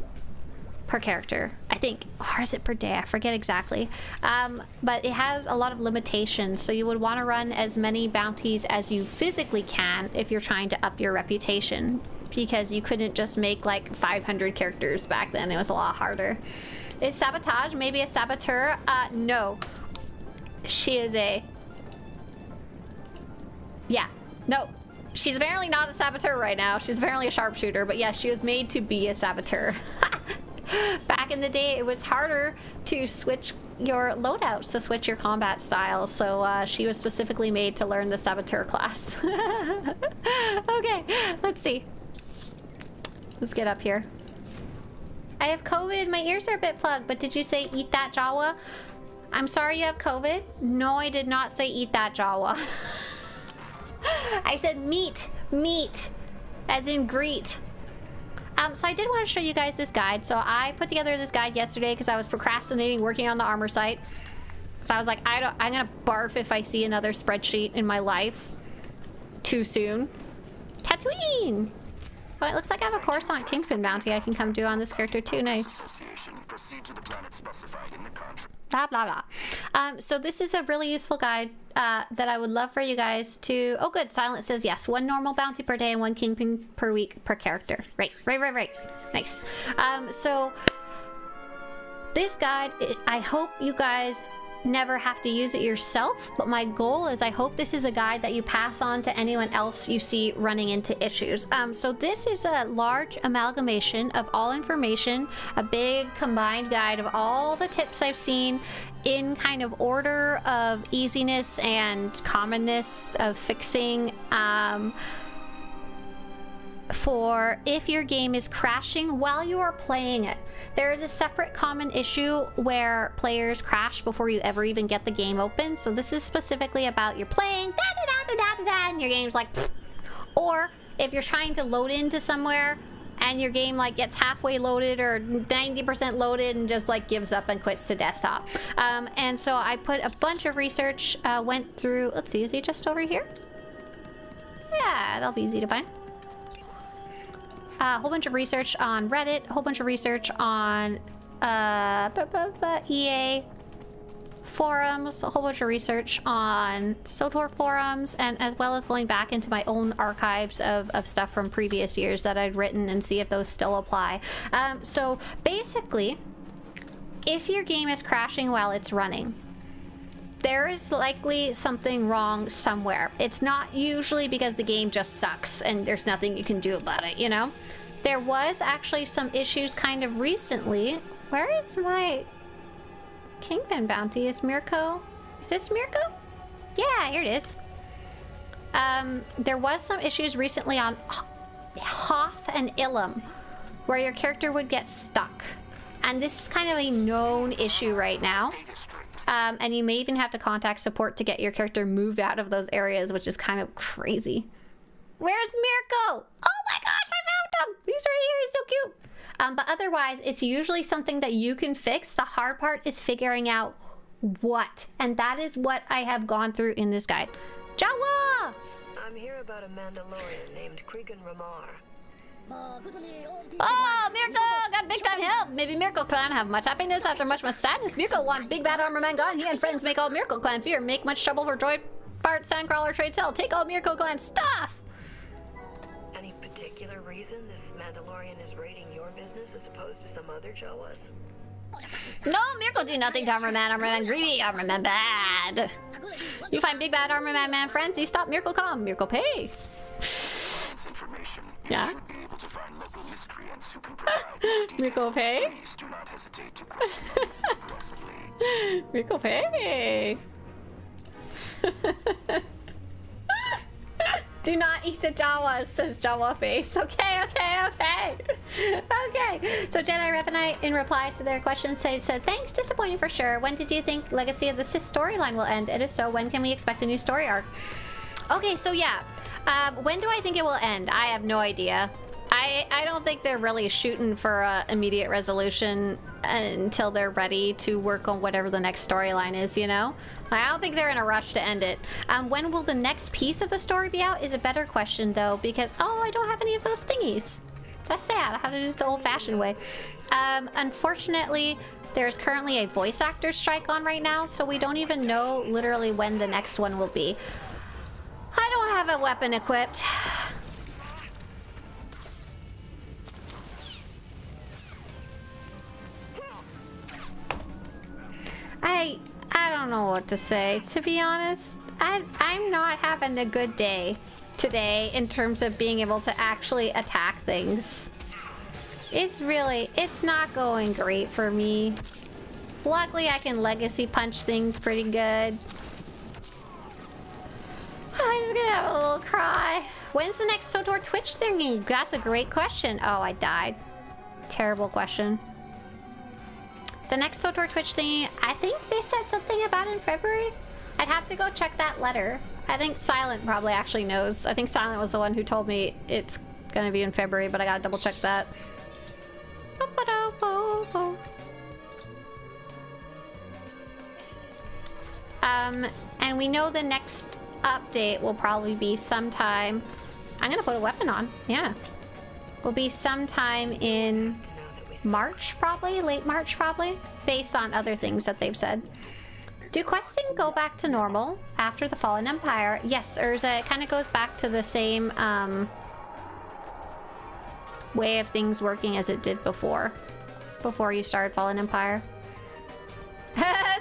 per character, I think, or is it per day? I forget exactly. But it has a lot of limitations, so you would want to run as many bounties as you physically can if you're trying to up your reputation, because you couldn't just make like 500 characters back then. It was a lot harder. Is Sabotage maybe a saboteur? No. She is a... Yeah. No. She's apparently not a saboteur right now. She's apparently a sharpshooter, but yeah, she was made to be a saboteur. Back in the day, it was harder to switch your loadouts, to switch your combat style, so she was specifically made to learn the saboteur class. Okay, let's see. Let's get up here. I have COVID. My ears are a bit plugged, but did you say eat that Jawa? I'm sorry you have COVID. No, I did not say eat that Jawa. I said meat, as in greet. So I did want to show you guys this guide. So I put together this guide yesterday because I was procrastinating working on the armor site. So I was like, I'm gonna barf if I see another spreadsheet in my life too soon. Tatooine! Oh, it looks like I have a Coruscant Kingpin bounty I can come do on this character too. Nice. Blah, blah, blah. So this is a really useful guide that I would love for you guys to... Oh, good. Silent says yes. 1 normal bounty per day and 1 Kingpin per week per character. Right. Nice. So this guide, I hope you guys never have to use it yourself, but my goal is I hope this is a guide that you pass on to anyone else you see running into issues. So this is a large amalgamation of all information, a big combined guide of all the tips I've seen in kind of order of easiness and commonness of fixing, for if your game is crashing while you are playing it. There is a separate common issue where players crash before you ever even get the game open. So this is specifically about you're playing and your game's like, pfft. Or if you're trying to load into somewhere and your game like gets halfway loaded or 90% loaded and just like gives up and quits to desktop. And so I put a bunch of research, went through, let's see, is he just over here? Yeah, that'll be easy to find. A whole bunch of research on Reddit, a whole bunch of research on EA forums, a whole bunch of research on SWTOR forums, and as well as going back into my own archives of stuff from previous years that I'd written and see if those still apply. So basically, if your game is crashing while it's running, there is likely something wrong somewhere. It's not usually because the game just sucks and there's nothing you can do about it, you know? There was actually some issues kind of recently. Where is my Kingpin bounty? Is Mirko? Is this Mirko? Yeah, here it is. There was some issues recently on Hoth and Ilum where your character would get stuck. And this is kind of a known issue right now. And you may even have to contact support to get your character moved out of those areas, which is kind of crazy. Where's Mirko? Oh my gosh, I found him! He's right here, he's so cute. But otherwise, it's usually something that you can fix. The hard part is figuring out what. And that is what I have gone through in this guide. Jawa! I'm here about a Mandalorian named Cregan Ramar. Oh, Mirko got big time help. Maybe Mirko clan have much happiness after much sadness. Mirko want big bad armor man gone. He and friends make all Mirko clan fear. Make much trouble for droid fart sandcrawler trade sell. Take all Mirko clan stuff. Any particular reason this Mandalorian is raiding your business as opposed to some other Jawas? No, Mirko do nothing to armor man greedy, armor man bad. You find big bad armor man friends, you stop Mirko calm, Mirko pay. Yeah. Mirko pay? Mirko pay. Do not eat the Jawas, says Jawa face. Okay. So Jedi Revenite, in reply to their questions, said, thanks, disappointing for sure. When did you think Legacy of the Sith storyline will end? And if so, when can we expect a new story arc? Okay, so yeah. When do I think it will end? I have no idea. I don't think they're really shooting for immediate resolution until they're ready to work on whatever the next storyline is, you know? I don't think they're in a rush to end it. When will the next piece of the story be out is a better question, though, because, oh, I don't have any of those thingies. That's sad. I had to do it the old-fashioned way. Unfortunately, there's currently a voice actor strike on right now, so we don't even know literally when the next one will be. I don't have a weapon equipped. I don't know what to say, to be honest. I'm not having a good day today in terms of being able to actually attack things. It's not going great for me. Luckily, I can legacy punch things pretty good. I'm just gonna have a little cry. When's the next SWTOR Twitch thingy? That's a great question. Oh, I died. Terrible question. The next SWTOR Twitch thingy, I think they said something about in February. I'd have to go check that letter. I think Silent probably actually knows. I think Silent was the one who told me it's gonna be in February, but I gotta double check that. And we know the next update will probably be sometime... I'm gonna put a weapon on, yeah. Will be sometime in March, probably, late March, probably, based on other things that they've said. Do questing go back to normal after the Fallen Empire? Yes, Urza, it kind of goes back to the same way of things working as it did before you started Fallen Empire.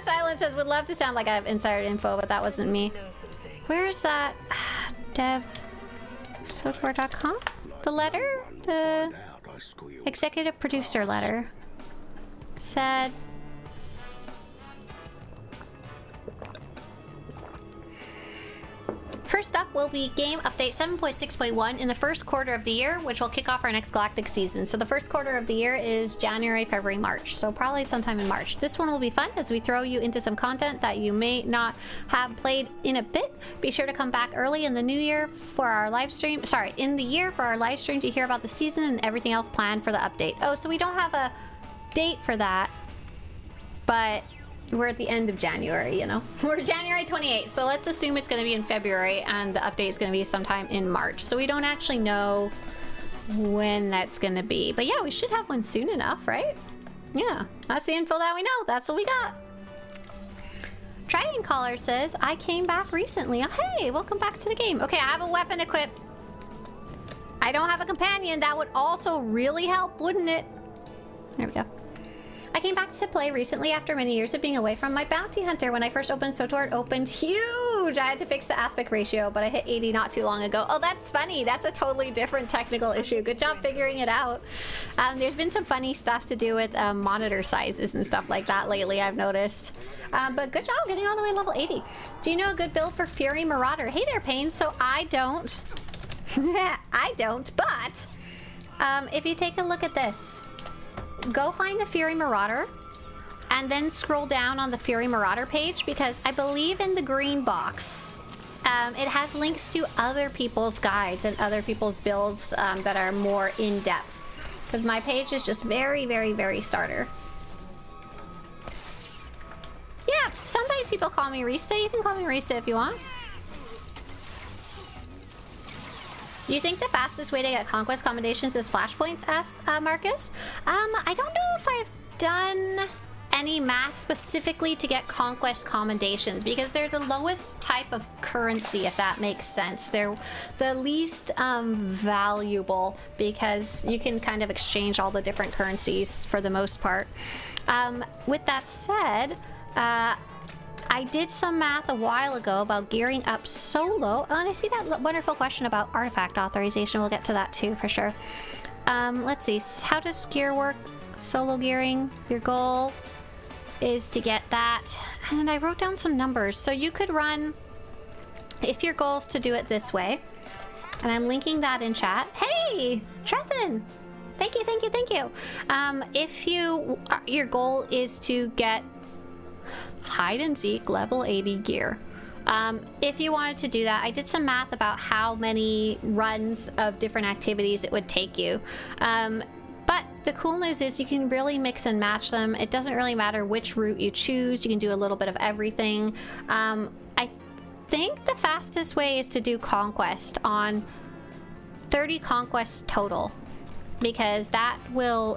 Silence says, would love to sound like I have insider info, but that wasn't me. Where's that dev SWTOR.com? The letter? The executive producer letter said first up will be game update 7.6.1 in the first quarter of the year, which will kick off our next Galactic season. So the first quarter of the year is January, February, March. So probably sometime in March. This one will be fun as we throw you into some content that you may not have played in a bit. Be sure to come back early in the new year for our live stream. Sorry, in the year for our live stream to hear about the season and everything else planned for the update. Oh, so we don't have a date for that, but we're at the end of January, you know? We're January 28th, so let's assume it's going to be in February and the update is going to be sometime in March. So we don't actually know when that's going to be. But yeah, we should have one soon enough, right? Yeah, that's the info that we know. That's what we got. Dragon Caller says, I came back recently. Oh, hey, welcome back to the game. Okay, I have a weapon equipped. I don't have a companion. That would also really help, wouldn't it? There we go. I came back to play recently after many years of being away from my bounty hunter. When I first opened SWTOR, it opened huge! I had to fix the aspect ratio, but I hit 80 not too long ago. Oh, that's funny. That's a totally different technical issue. Good job figuring it out. There's been some funny stuff to do with monitor sizes and stuff like that lately, I've noticed. But good job getting all the way to level 80. Do you know a good build for Fury Marauder? Hey there, Pain. So I don't. I don't, but if you take a look at this, go find the Fury Marauder and then scroll down on the Fury Marauder page, because I believe in the green box it has links to other people's guides and other people's builds that are more in-depth, because my page is just very, very, very starter. Yeah, sometimes people call me Rista. You can call me Rista if you want. You think the fastest way to get Conquest commendations is flashpoints? Asked Marcus. I don't know if I've done any math specifically to get Conquest commendations, because they're the lowest type of currency, if that makes sense. They're the least valuable, because you can kind of exchange all the different currencies for the most part. With that said, I did some math a while ago about gearing up solo. Oh, and I see that wonderful question about artifact authorization. We'll get to that too, for sure. Let's see. How does gear work? Solo gearing. Your goal is to get that. And I wrote down some numbers. So you could run, if your goal is to do it this way, and I'm linking that in chat. Hey, Trethin! Thank you, thank you, thank you. If your goal is to get hide and seek level 80 gear. If you wanted to do that, I did some math about how many runs of different activities it would take you. But the cool news is you can really mix and match them. It doesn't really matter which route you choose. You can do a little bit of everything. I think the fastest way is to do Conquest on 30 Conquests total. because that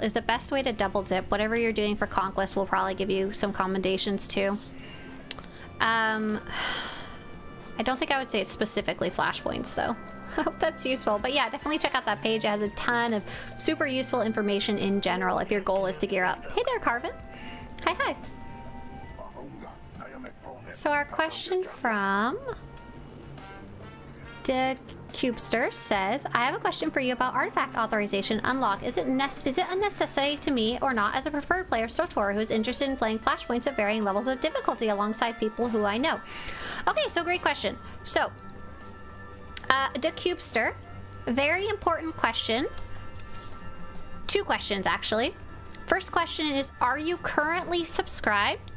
is the best way to double dip. Whatever you're doing for Conquest will probably give you some commendations too. I don't think I would say it's specifically flashpoints though. I hope that's useful. But yeah, definitely check out that page. It has a ton of super useful information in general if your goal is to gear up. Hey there, Carvin. Hi, hi. So our question from the Cubester says, I have a question for you about artifact authorization unlock. Is it a necessity to me or not as a preferred player SWTOR who is interested in playing flashpoints at varying levels of difficulty alongside people who I know? Okay, so great question. So, the Cubester, very important question. Two questions actually. First question is, are you currently subscribed?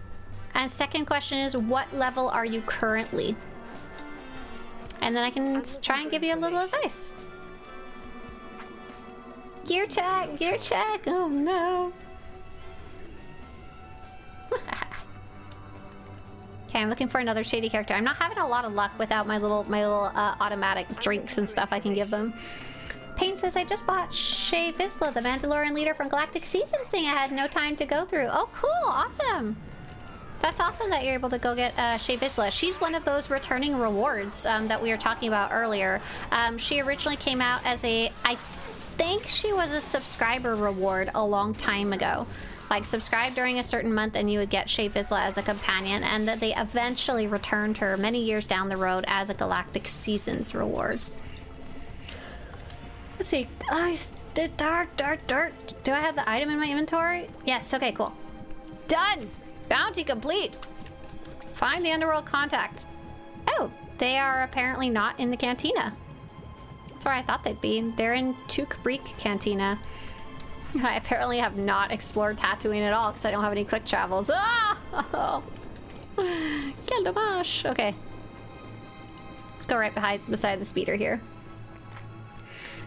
And second question is, what level are you currently? And then I can try and give you a little advice. Gear check, oh no. Okay, I'm looking for another shady character. I'm not having a lot of luck without my little automatic drinks and stuff I can give them. Payne says, I just bought Shay Vizsla, the Mandalorian leader from Galactic Seasons thing I had no time to go through. Oh, cool, awesome. That's awesome that you're able to go get Shay Vizsla. She's one of those returning rewards that we were talking about earlier. She originally came out as I think she was a subscriber reward a long time ago. Like, subscribe during a certain month and you would get Shay Vizsla as a companion, and that they eventually returned her many years down the road as a Galactic Seasons reward. Let's see. Dart. Do I have the item in my inventory? Yes, okay, cool. Done! Bounty complete! Find the underworld contact. Oh, they are apparently not in the cantina. That's where I thought they'd be. They're in Tukbreek Cantina. I apparently have not explored Tatooine at all because I don't have any quick travels. Ah! Oh. Quel dommage. Okay. Let's go right beside the speeder here.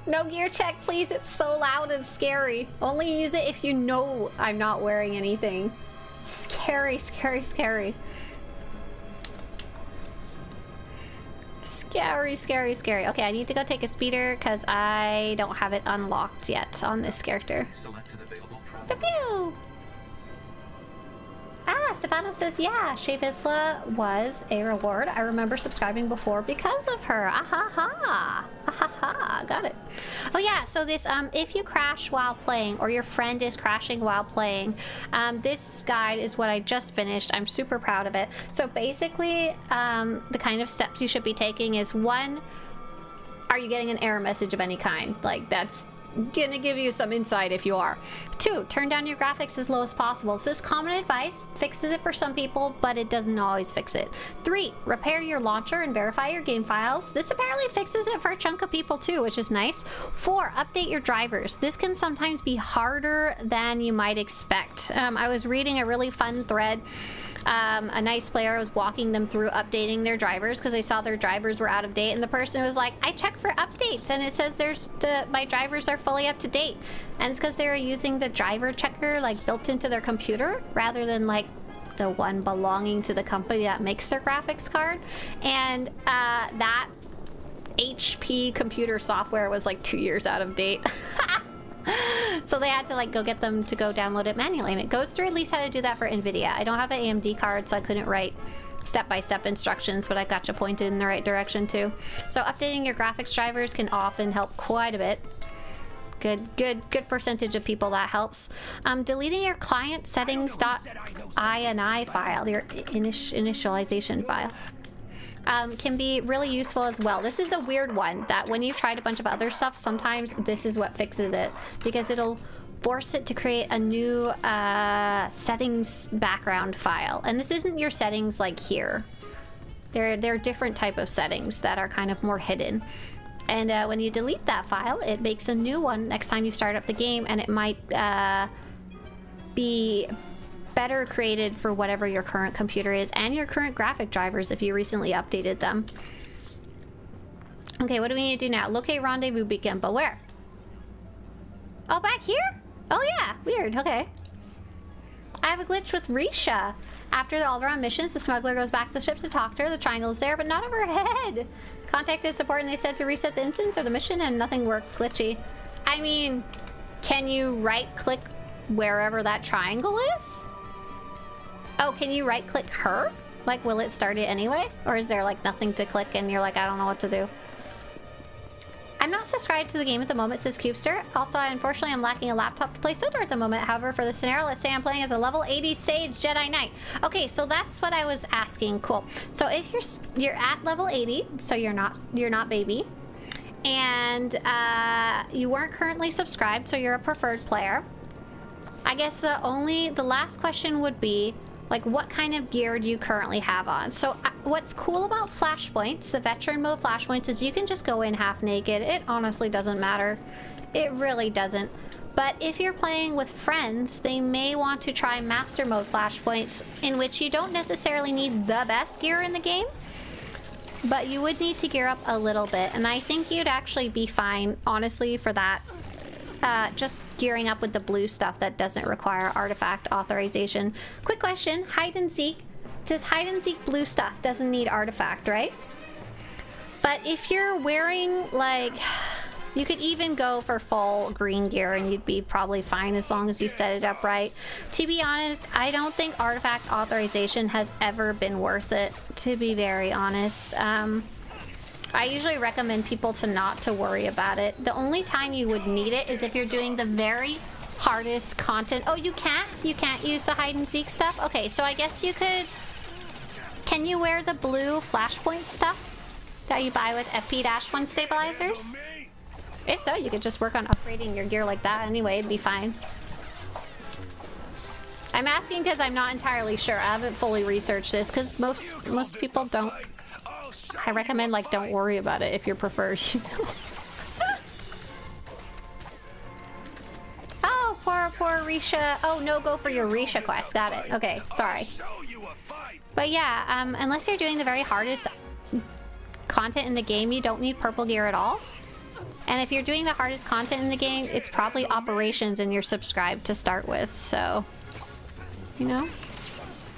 No gear check, please. It's so loud and scary. Only use it if you know I'm not wearing anything. Scary, scary, scary. Scary, scary, scary. Okay, I need to go take a speeder because I don't have it unlocked yet on this character. Pew pew! Ah, Stefano says, yeah, Shay Vizsla was a reward. I remember subscribing before because of her. Ah ha ha. Ah ha ha. Got it. Oh yeah, so this, if you crash while playing or your friend is crashing while playing, this guide is what I just finished. I'm super proud of it. So basically, the kind of steps you should be taking is, one, are you getting an error message of any kind? Like, that's gonna give you some insight if you are. 2, turn down your graphics as low as possible. This is common advice, fixes it for some people, but it doesn't always fix it. 3, repair your launcher and verify your game files. This apparently fixes it for a chunk of people too, which is nice. 4, update your drivers. This can sometimes be harder than you might expect. I was reading a really fun thread. A nice player was walking them through updating their drivers because they saw their drivers were out of date, and the person was like, I checked for updates and it says my drivers are fully up to date, and it's because they were using the driver checker like built into their computer rather than like the one belonging to the company that makes their graphics card. And that HP computer software was like 2 years out of date. So they had to like go get them to go download it manually, and it goes through at least how to do that for NVIDIA. I don't have an AMD card, so I couldn't write step-by-step instructions, but I got you pointed in the right direction too. So updating your graphics drivers can often help quite a bit. Good percentage of people that helps. Deleting your client settings.ini file, your initialization file. Can be really useful as well. This is a weird one that when you've tried a bunch of other stuff, sometimes this is what fixes it, because it'll force it to create a new settings background file. And this isn't your settings like here. They're different type of settings that are kind of more hidden. And when you delete that file, it makes a new one next time you start up the game, and it might be better created for whatever your current computer is and your current graphic drivers if you recently updated them. Okay, what do we need to do now? Locate rendezvous beacon, but where? Oh, back here? Oh yeah, weird, okay. I have a glitch with Risha. After the Alderaan missions, the smuggler goes back to the ships to talk to her. The triangle is there, but not over her head. Contacted support and they said to reset the instance or the mission, and nothing worked. Glitchy. I mean, Can you right-click wherever that triangle is? Oh, can you right-click her? Like, will it start it anyway? Or is there, like, nothing to click and you're like, I don't know what to do? I'm not subscribed to the game at the moment, says Cubester. Also, I unfortunately am lacking a laptop to play SWTOR at the moment. However, for the scenario, let's say I'm playing as a level 80 Sage Jedi Knight. Okay, so that's what I was asking. Cool. So if you're at level 80, so you're not baby, and you weren't currently subscribed, so you're a preferred player. I guess the last question would be, like, what kind of gear do you currently have on? So what's cool about flashpoints, the veteran mode flashpoints, is you can just go in half naked. It honestly doesn't matter. It really doesn't. But if you're playing with friends, they may want to try master mode flashpoints, in which you don't necessarily need the best gear in the game, but you would need to gear up a little bit. And I think you'd actually be fine, honestly, for that. Just gearing up with the blue stuff that doesn't require artifact authorization. Quick question, hide and seek. Does hide and seek blue stuff doesn't need artifact, right? But if you're wearing, like, you could even go for full green gear and you'd be probably fine as long as you set it up right. To be honest, I don't think artifact authorization has ever been worth it, to be very honest. I usually recommend people not to worry about it. The only time you would need it is if you're doing the very hardest content. Oh, you can't? You can't use the hide and seek stuff? Okay, so I guess you could... Can you wear the blue flashpoint stuff that you buy with FP-1 stabilizers? If so, you could just work on upgrading your gear like that anyway. It'd be fine. I'm asking because I'm not entirely sure. I haven't fully researched this because most people don't. I recommend, like, don't worry about it if you're preferred, you know. Oh, poor Risha. Oh, no, go for your Risha quest. Got it. Okay, sorry. But yeah, unless you're doing the very hardest content in the game, you don't need purple gear at all. And if you're doing the hardest content in the game, it's probably operations and you're subscribed to start with, so, you know.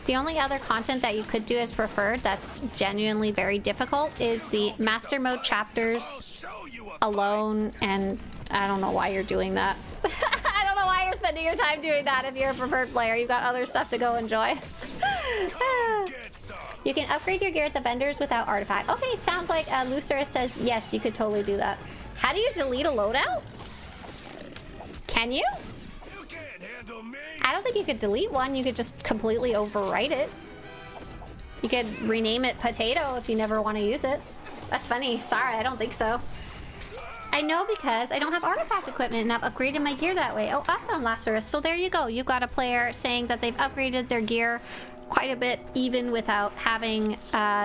The only other content that you could do as preferred that's genuinely very difficult is the master mode chapters alone, and I don't know why you're doing that. I don't know why you're spending your time doing that if you're a preferred player. You've got other stuff to go enjoy. You can upgrade your gear at the vendors without artifact. Okay, it sounds like Lunar says yes, you could totally do that. How do you delete a loadout? Can you? I don't think you could delete one. You could just completely overwrite it. You could rename it Potato if you never want to use it. That's funny. Sorry, I don't think so. I know because I don't have artifact equipment and I've upgraded my gear that way. Oh, awesome, Lazarus. So there you go. You've got a player saying that they've upgraded their gear quite a bit, even without having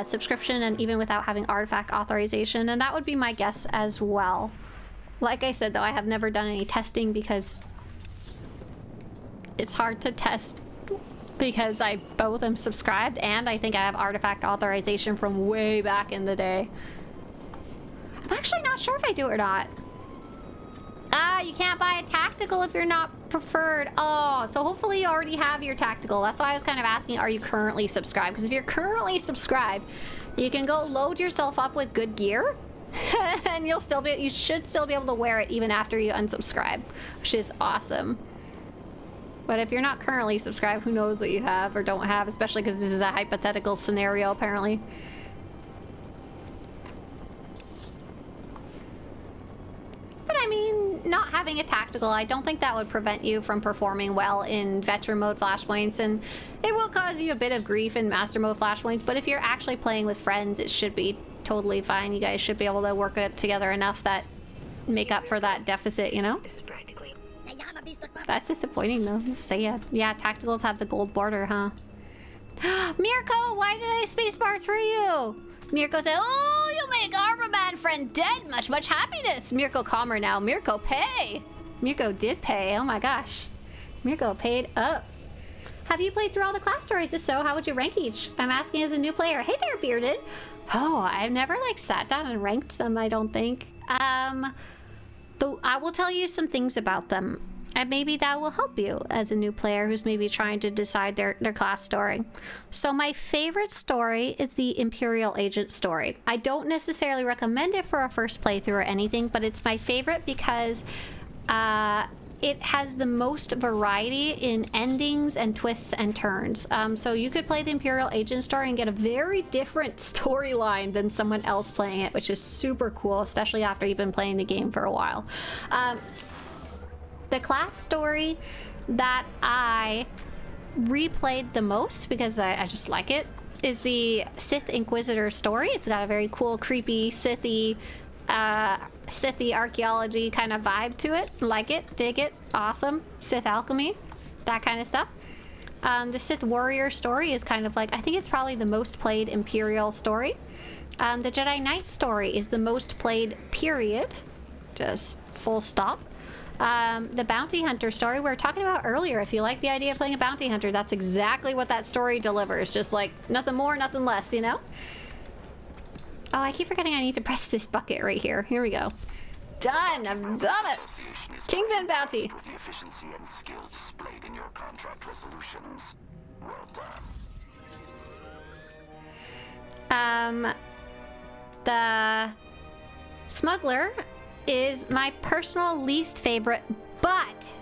subscription and even without having artifact authorization. And that would be my guess as well. Like I said, though, I have never done any testing because it's hard to test because I both am subscribed and I think I have artifact authorization from way back in the day. I'm actually not sure if I do or not. Ah, you can't buy a tactical if you're not preferred. Oh, so hopefully you already have your tactical. That's why I was kind of asking, are you currently subscribed? Because if you're currently subscribed, you can go load yourself up with good gear and you should still be able to wear it even after you unsubscribe, which is awesome. But if you're not currently subscribed, who knows what you have or don't have, especially because this is a hypothetical scenario, apparently. But I mean, not having a tactical, I don't think that would prevent you from performing well in veteran mode flashpoints, and it will cause you a bit of grief in master mode flashpoints, but if you're actually playing with friends, it should be totally fine. You guys should be able to work it together enough that make up for that deficit, you know? That's disappointing though. Sad. Yeah, tacticals have the gold border, huh? Mirko, why did I spacebar through you? Mirko said, oh, you make Armorman friend dead. Much happiness. Mirko calmer now. Mirko pay. Mirko did pay. Oh my gosh. Mirko paid up. Have you played through all the class stories? If so, how would you rank each? I'm asking as a new player. Hey there, Bearded. Oh, I've never like sat down and ranked them, I don't think. I will tell you some things about them. And maybe that will help you as a new player who's maybe trying to decide their class story. So my favorite story is the Imperial Agent story. I don't necessarily recommend it for a first playthrough or anything, but it's my favorite because it has the most variety in endings and twists and turns. So you could play the Imperial Agent story and get a very different storyline than someone else playing it, which is super cool, especially after you've been playing the game for a while. The class story that I replayed the most, because I just like it, is the Sith Inquisitor story. It's got a very cool, creepy, Sithy archaeology kind of vibe to it. Like it, dig it, awesome. Sith alchemy, that kind of stuff. The Sith warrior story is kind of like, I think it's probably the most played Imperial story. The Jedi Knight story is the most played, period. Just full stop. The bounty hunter story we were talking about earlier. If you like the idea of playing a bounty hunter, that's exactly what that story delivers. Just like nothing more, nothing less, you know? Oh, I keep forgetting I need to press this bucket right here. Here we go. Done! I've done it! Kingpin bounty! The efficiency and skill displayed in your contract resolutions. Well done. The smuggler is my personal least favorite, but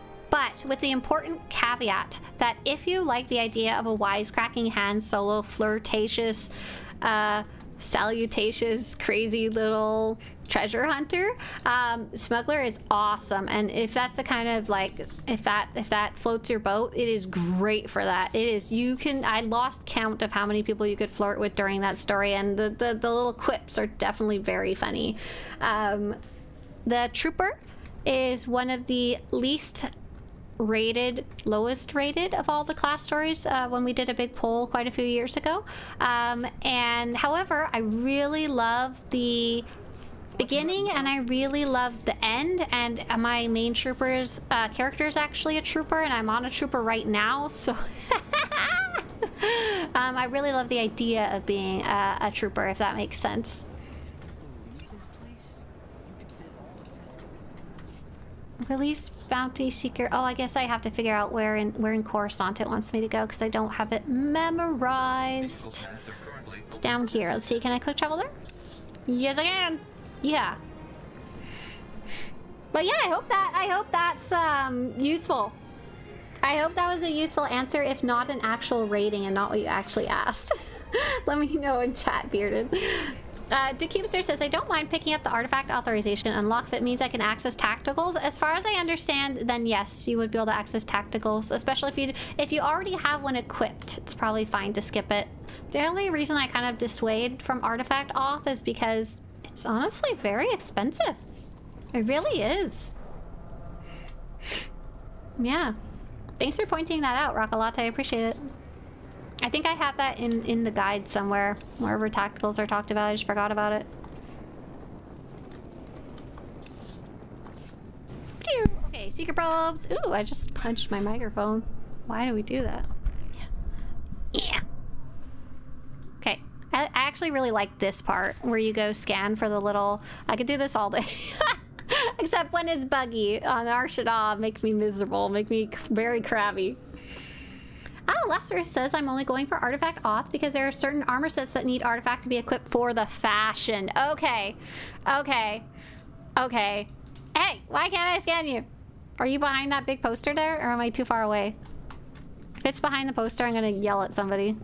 with the important caveat that if you like the idea of a wisecracking Han Solo flirtatious, salutacious, crazy little treasure hunter, smuggler is awesome. And if that's the kind of like, if that floats your boat, it is great for that. It is, I lost count of how many people you could flirt with during that story, and the little quips are definitely very funny. The trooper is one of the lowest rated of all the class stories when we did a big poll quite a few years ago. And however, I really love the beginning and I really love the end, and my main trooper's character is actually a trooper, and I'm on a trooper right now, so I really love the idea of being a trooper, if that makes sense. Release bounty seeker. Oh, I guess I have to figure out where in Coruscant it wants me to go, because I don't have it memorized. It's down here. Let's see. Can I quick travel there? Yes, I can. Yeah. But yeah, I hope that's useful. I hope that was a useful answer, if not an actual rating and not what you actually asked. Let me know in chat, Bearded. Decubester says, I don't mind picking up the artifact authorization unlock if it means I can access tacticals. As far as I understand, then yes, you would be able to access tacticals, especially if you already have one equipped. It's probably fine to skip it. The only reason I kind of dissuade from artifact auth is because it's honestly very expensive. It really is. Yeah. Thanks for pointing that out, Rockalatte. I appreciate it. I think I have that in the guide somewhere, wherever tacticals are talked about. I just forgot about it. Okay, secret probes. Ooh, I just punched my microphone. Why do we do that? Yeah. Okay, I actually really like this part where you go scan for the little. I could do this all day. Except when it's buggy on Arshada, makes me miserable, make me very crabby. Oh, Lazarus says I'm only going for artifact auth because there are certain armor sets that need artifact to be equipped for the fashion. Okay. Okay. Okay. Hey, why can't I scan you? Are you behind that big poster there, or am I too far away? If it's behind the poster, I'm gonna yell at somebody.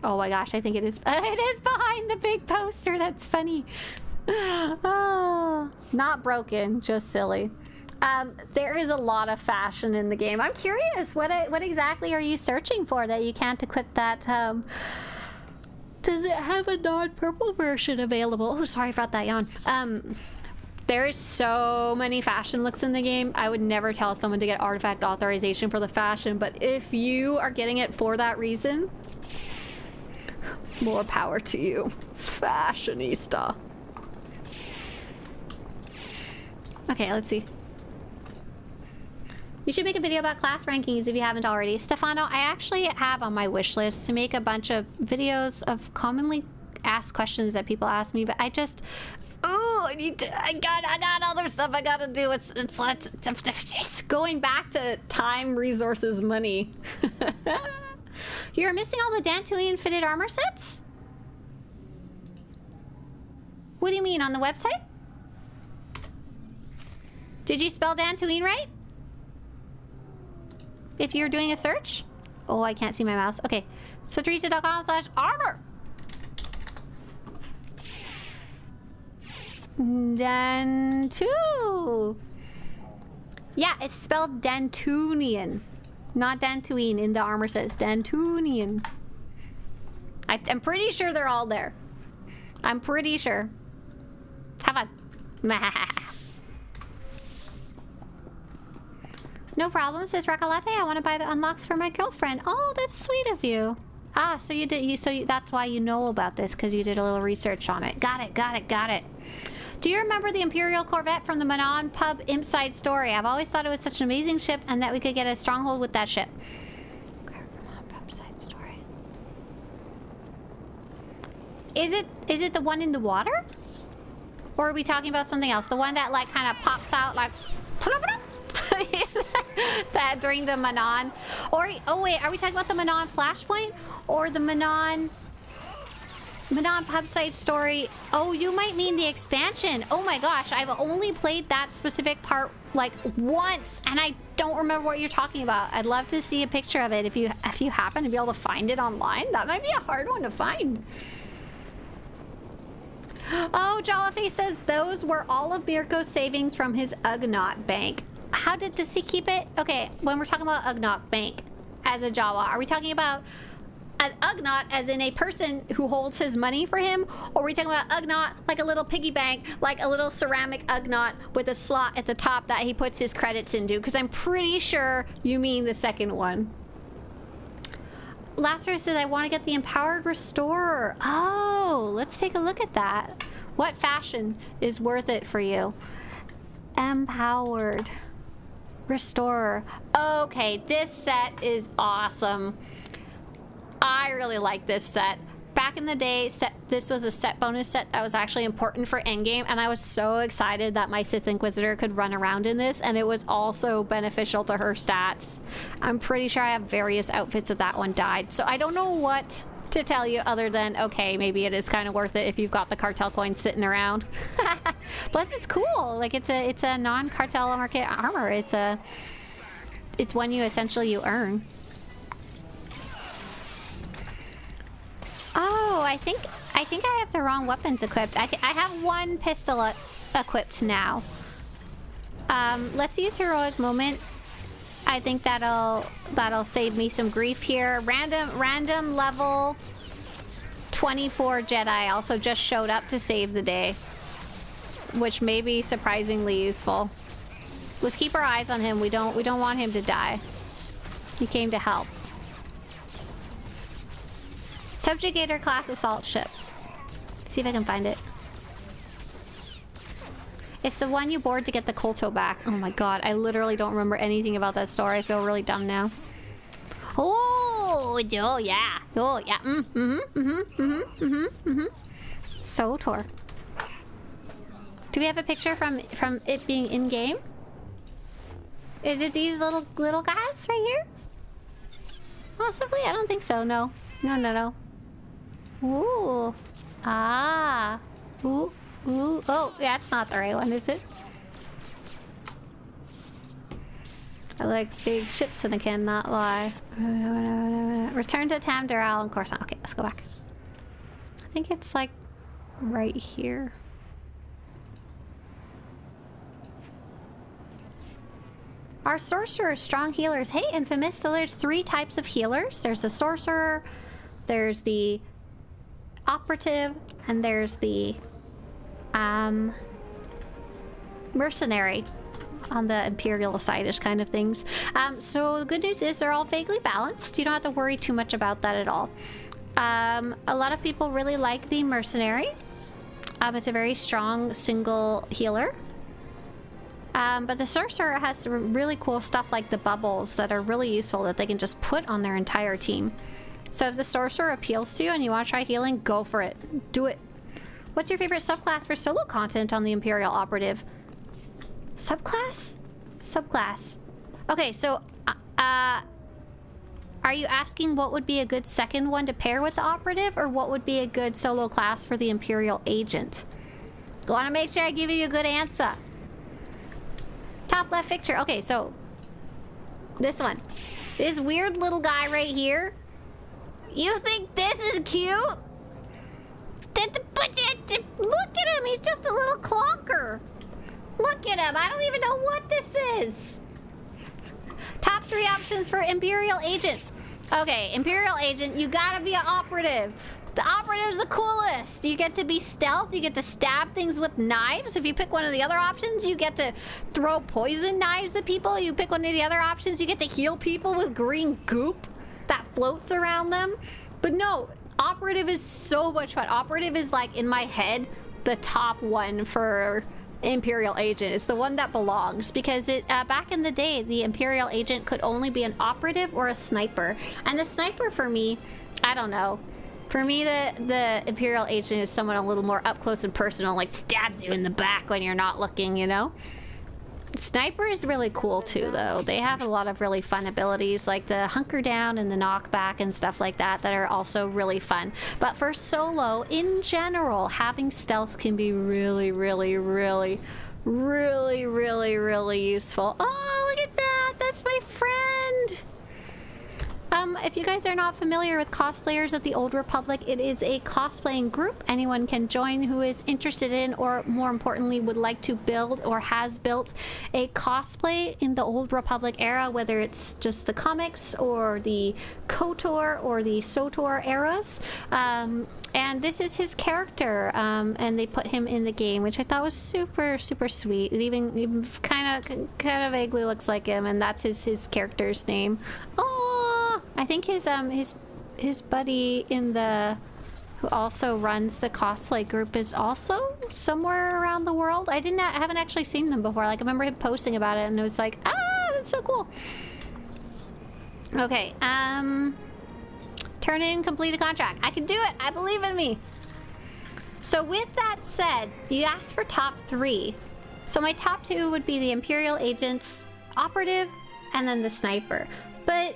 Oh my gosh, I think it is. It is behind the big poster. That's funny. Oh, not broken, just silly. There is a lot of fashion in the game. I'm curious, what exactly are you searching for that you can't equip that? Does it have a non-purple version available? Oh, sorry about that yawn. There is so many fashion looks in the game. I would never tell someone to get artifact authorization for the fashion, but if you are getting it for that reason, more power to you, fashionista. Okay, let's see. You should make a video about class rankings if you haven't already. Stefano, I actually have on my wish list to make a bunch of videos of commonly asked questions that people ask me, but I just, oh, I got other stuff I gotta do. It's going back to time, resources, money. You're missing all the Dantooian fitted armor sets? What do you mean, on the website? Did you spell Dantooine right? If you're doing a search? Oh, I can't see my mouse. Okay. Swtorista.com/armor. Dan 2. Yeah, it's spelled Dantoonian. Not Dantooine in the armor says Dantoonian. I'm pretty sure they're all there. I'm pretty sure. Have fun. No problem, says Racolate. I want to buy the unlocks for my girlfriend. Oh, that's sweet of you. Ah, so you did. That's why you know about this, because you did a little research on it. Got it. Do you remember the Imperial Corvette from the Manon Pub Imp Side story? I've always thought it was such an amazing ship, and that we could get a stronghold with that ship. Is it the one in the water? Or are we talking about something else? The one that like kind of pops out like that during the Manon? Or oh wait, are we talking about the Manon Flashpoint or the Manon Pub Site story? Oh, you might mean the expansion. Oh my gosh, I've only played that specific part like once, and I don't remember what you're talking about. I'd love to see a picture of it if you happen to be able to find it online. That might be a hard one to find. Oh, Jolliface says those were all of Mirko's savings from his Ugnaught bank. Does he keep it? Okay, when we're talking about Ugnaught bank as a Jawa, are we talking about an Ugnaught as in a person who holds his money for him? Or are we talking about Ugnaught like a little piggy bank, like a little ceramic Ugnaught with a slot at the top that he puts his credits into? Because I'm pretty sure you mean the second one. Lazarus says, I want to get the Empowered Restorer. Oh, let's take a look at that. What fashion is worth it for you? Empowered Restorer. Okay, this set is awesome. I really like this set. Back in the day, this was a set bonus set that was actually important for endgame, and I was so excited that my Sith Inquisitor could run around in this, and it was also beneficial to her stats. I'm pretty sure I have various outfits if that one died, so I don't know what to tell you other than, okay, maybe it is kind of worth it if you've got the cartel coins sitting around. Plus, it's cool. Like, it's a non-cartel market armor. It's one you essentially earn. Oh, I think I have the wrong weapons equipped. I have one pistol equipped now. Let's use Heroic Moment. I think that'll save me some grief here. Random level 24 Jedi also just showed up to save the day, which may be surprisingly useful. Let's keep our eyes on him. We don't want him to die. He came to help. Subjugator class assault ship. See if I can find it. It's the one you board to get the Kolto back. Oh my god, I literally don't remember anything about that story. I feel really dumb now. Oh yeah. Oh yeah. SWTOR. Do we have a picture from it being in game? Is it these little guys right here? Possibly. I don't think so. No. Ooh. Ah. Ooh. Oh, that's not the right one, is it? I like big ships and I cannot lie. Return to Tam Dural. Of course not. Okay, let's go back. I think it's like right here. Our sorcerer is strong healers. Hey, Infamous. So there's 3 types of healers. There's the sorcerer, there's the operative, and there's the mercenary on the Imperial side-ish kind of things. So the good news is they're all vaguely balanced. You don't have to worry too much about that at all. A lot of people really like the mercenary. It's a very strong single healer. But the sorcerer has some really cool stuff like the bubbles that are really useful that they can just put on their entire team. So if the sorcerer appeals to you and you want to try healing, go for it. Do it. What's your favorite subclass for solo content on the Imperial Operative? Subclass? Subclass. Okay, so are you asking what would be a good second one to pair with the Operative, or what would be a good solo class for the Imperial Agent? I want to make sure I give you a good answer. Top left picture. Okay, so this one. This weird little guy right here. You think this is cute? Look at him. He's just a little clonker. Look at him. I don't even know what this is. Top 3 options for Imperial agent. Okay, Imperial agent, you gotta be an operative. The operative's the coolest. You get to be stealth. You get to stab things with knives. If you pick one of the other options, you get to throw poison knives at people. You pick one of the other options, you get to heal people with green goop that floats around them. But no, operative is so much fun. Operative is, like, in my head, the top one for Imperial agent. It's the one that belongs, because it back in the day, the Imperial agent could only be an operative or a sniper. And the sniper, for me, I don't know. For me, the Imperial agent is someone a little more up close and personal, like stabs you in the back when you're not looking, you know? Sniper is really cool too, though. They have a lot of really fun abilities, like the hunker down and the knockback and stuff like that, that are also really fun. But for solo, in general, having stealth can be really, really, really, really, really, really useful. Oh, look at that! That's my friend! If you guys are not familiar with cosplayers of the Old Republic, it is a cosplaying group anyone can join who is interested in, or more importantly, would like to build or has built a cosplay in the Old Republic era, whether it's just the comics or the KOTOR or the SWTOR eras. And this is his character, and they put him in the game, which I thought was super, super sweet. It even kind of vaguely looks like him, and that's his character's name. Oh, I think his buddy in the who also runs the cosplay group is also somewhere around the world. I haven't actually seen them before. Like, I remember him posting about it, and it was like, ah, that's so cool. Okay, turn in, complete a contract. I can do it. I believe in me. So with that said, you asked for top 3. So my top 2 would be the Imperial agents, operative, and then the sniper. But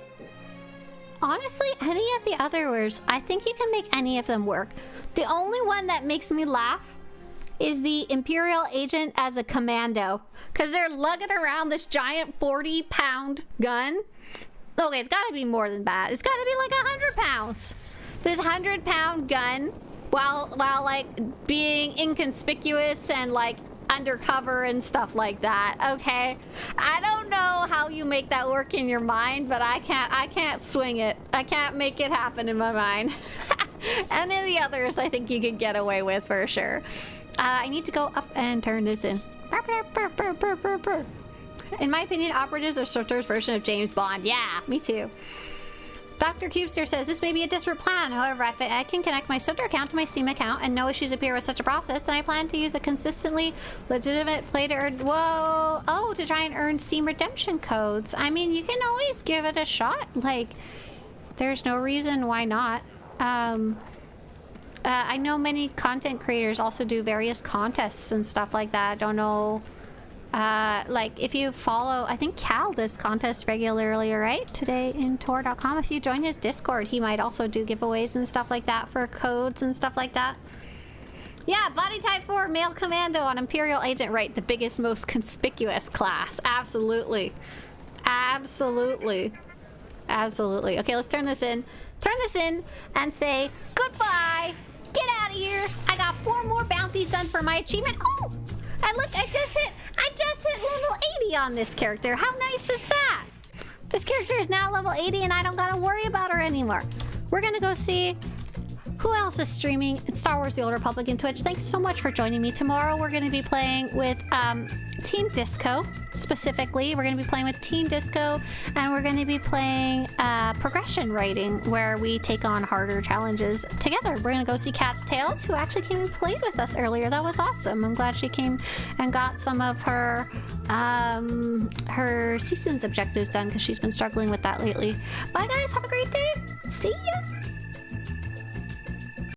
honestly, any of the others, I think you can make any of them work. The only one that makes me laugh is the Imperial agent as a commando, because they're lugging around this giant 40-pound gun. Okay, it's got to be more than that. It's got to be like 100 pounds. This 100-pound gun, while like being inconspicuous and like undercover and stuff like that. Okay, I don't know how you make that work in your mind, but I can't swing it. I can't make it happen in my mind. And then the others, I think you could get away with for sure. I need to go up and turn this in. In my opinion, operatives are SWTOR's version of James Bond. Yeah, me too. Dr. Cubester says, this may be a disparate plan. However, if I can connect my SWTOR account to my Steam account and no issues appear with such a process, then I plan to use a consistently legitimate play to earn... Whoa! Oh, to try and earn Steam redemption codes. I mean, you can always give it a shot. Like, there's no reason why not. I know many content creators also do various contests and stuff like that. I don't know... like, if you follow, I think Cal does contests regularly, right? Today in Tor.com. If you join his Discord, he might also do giveaways and stuff like that for codes and stuff like that. Yeah, body type 4, male commando on Imperial agent, right? The biggest, most conspicuous class. Absolutely. Absolutely. Absolutely. Okay, let's turn this in. Turn this in and say goodbye. Get out of here. I got 4 more bounties done for my achievement. Oh! And look, I just hit level 80 on this character. How nice is that? This character is now level 80 and I don't gotta worry about her anymore. We're gonna go see who else is streaming in Star Wars The Old Republic in Twitch. Thanks so much for joining me. Tomorrow we're gonna be playing with Team Disco, specifically. We're gonna be playing with Team Disco, and we're gonna be playing progression writing, where we take on harder challenges together. We're gonna go see Cat's Tails, who actually came and played with us earlier. That was awesome. I'm glad she came and got some of her season's objectives done, because she's been struggling with that lately. Bye guys, have a great day. See ya!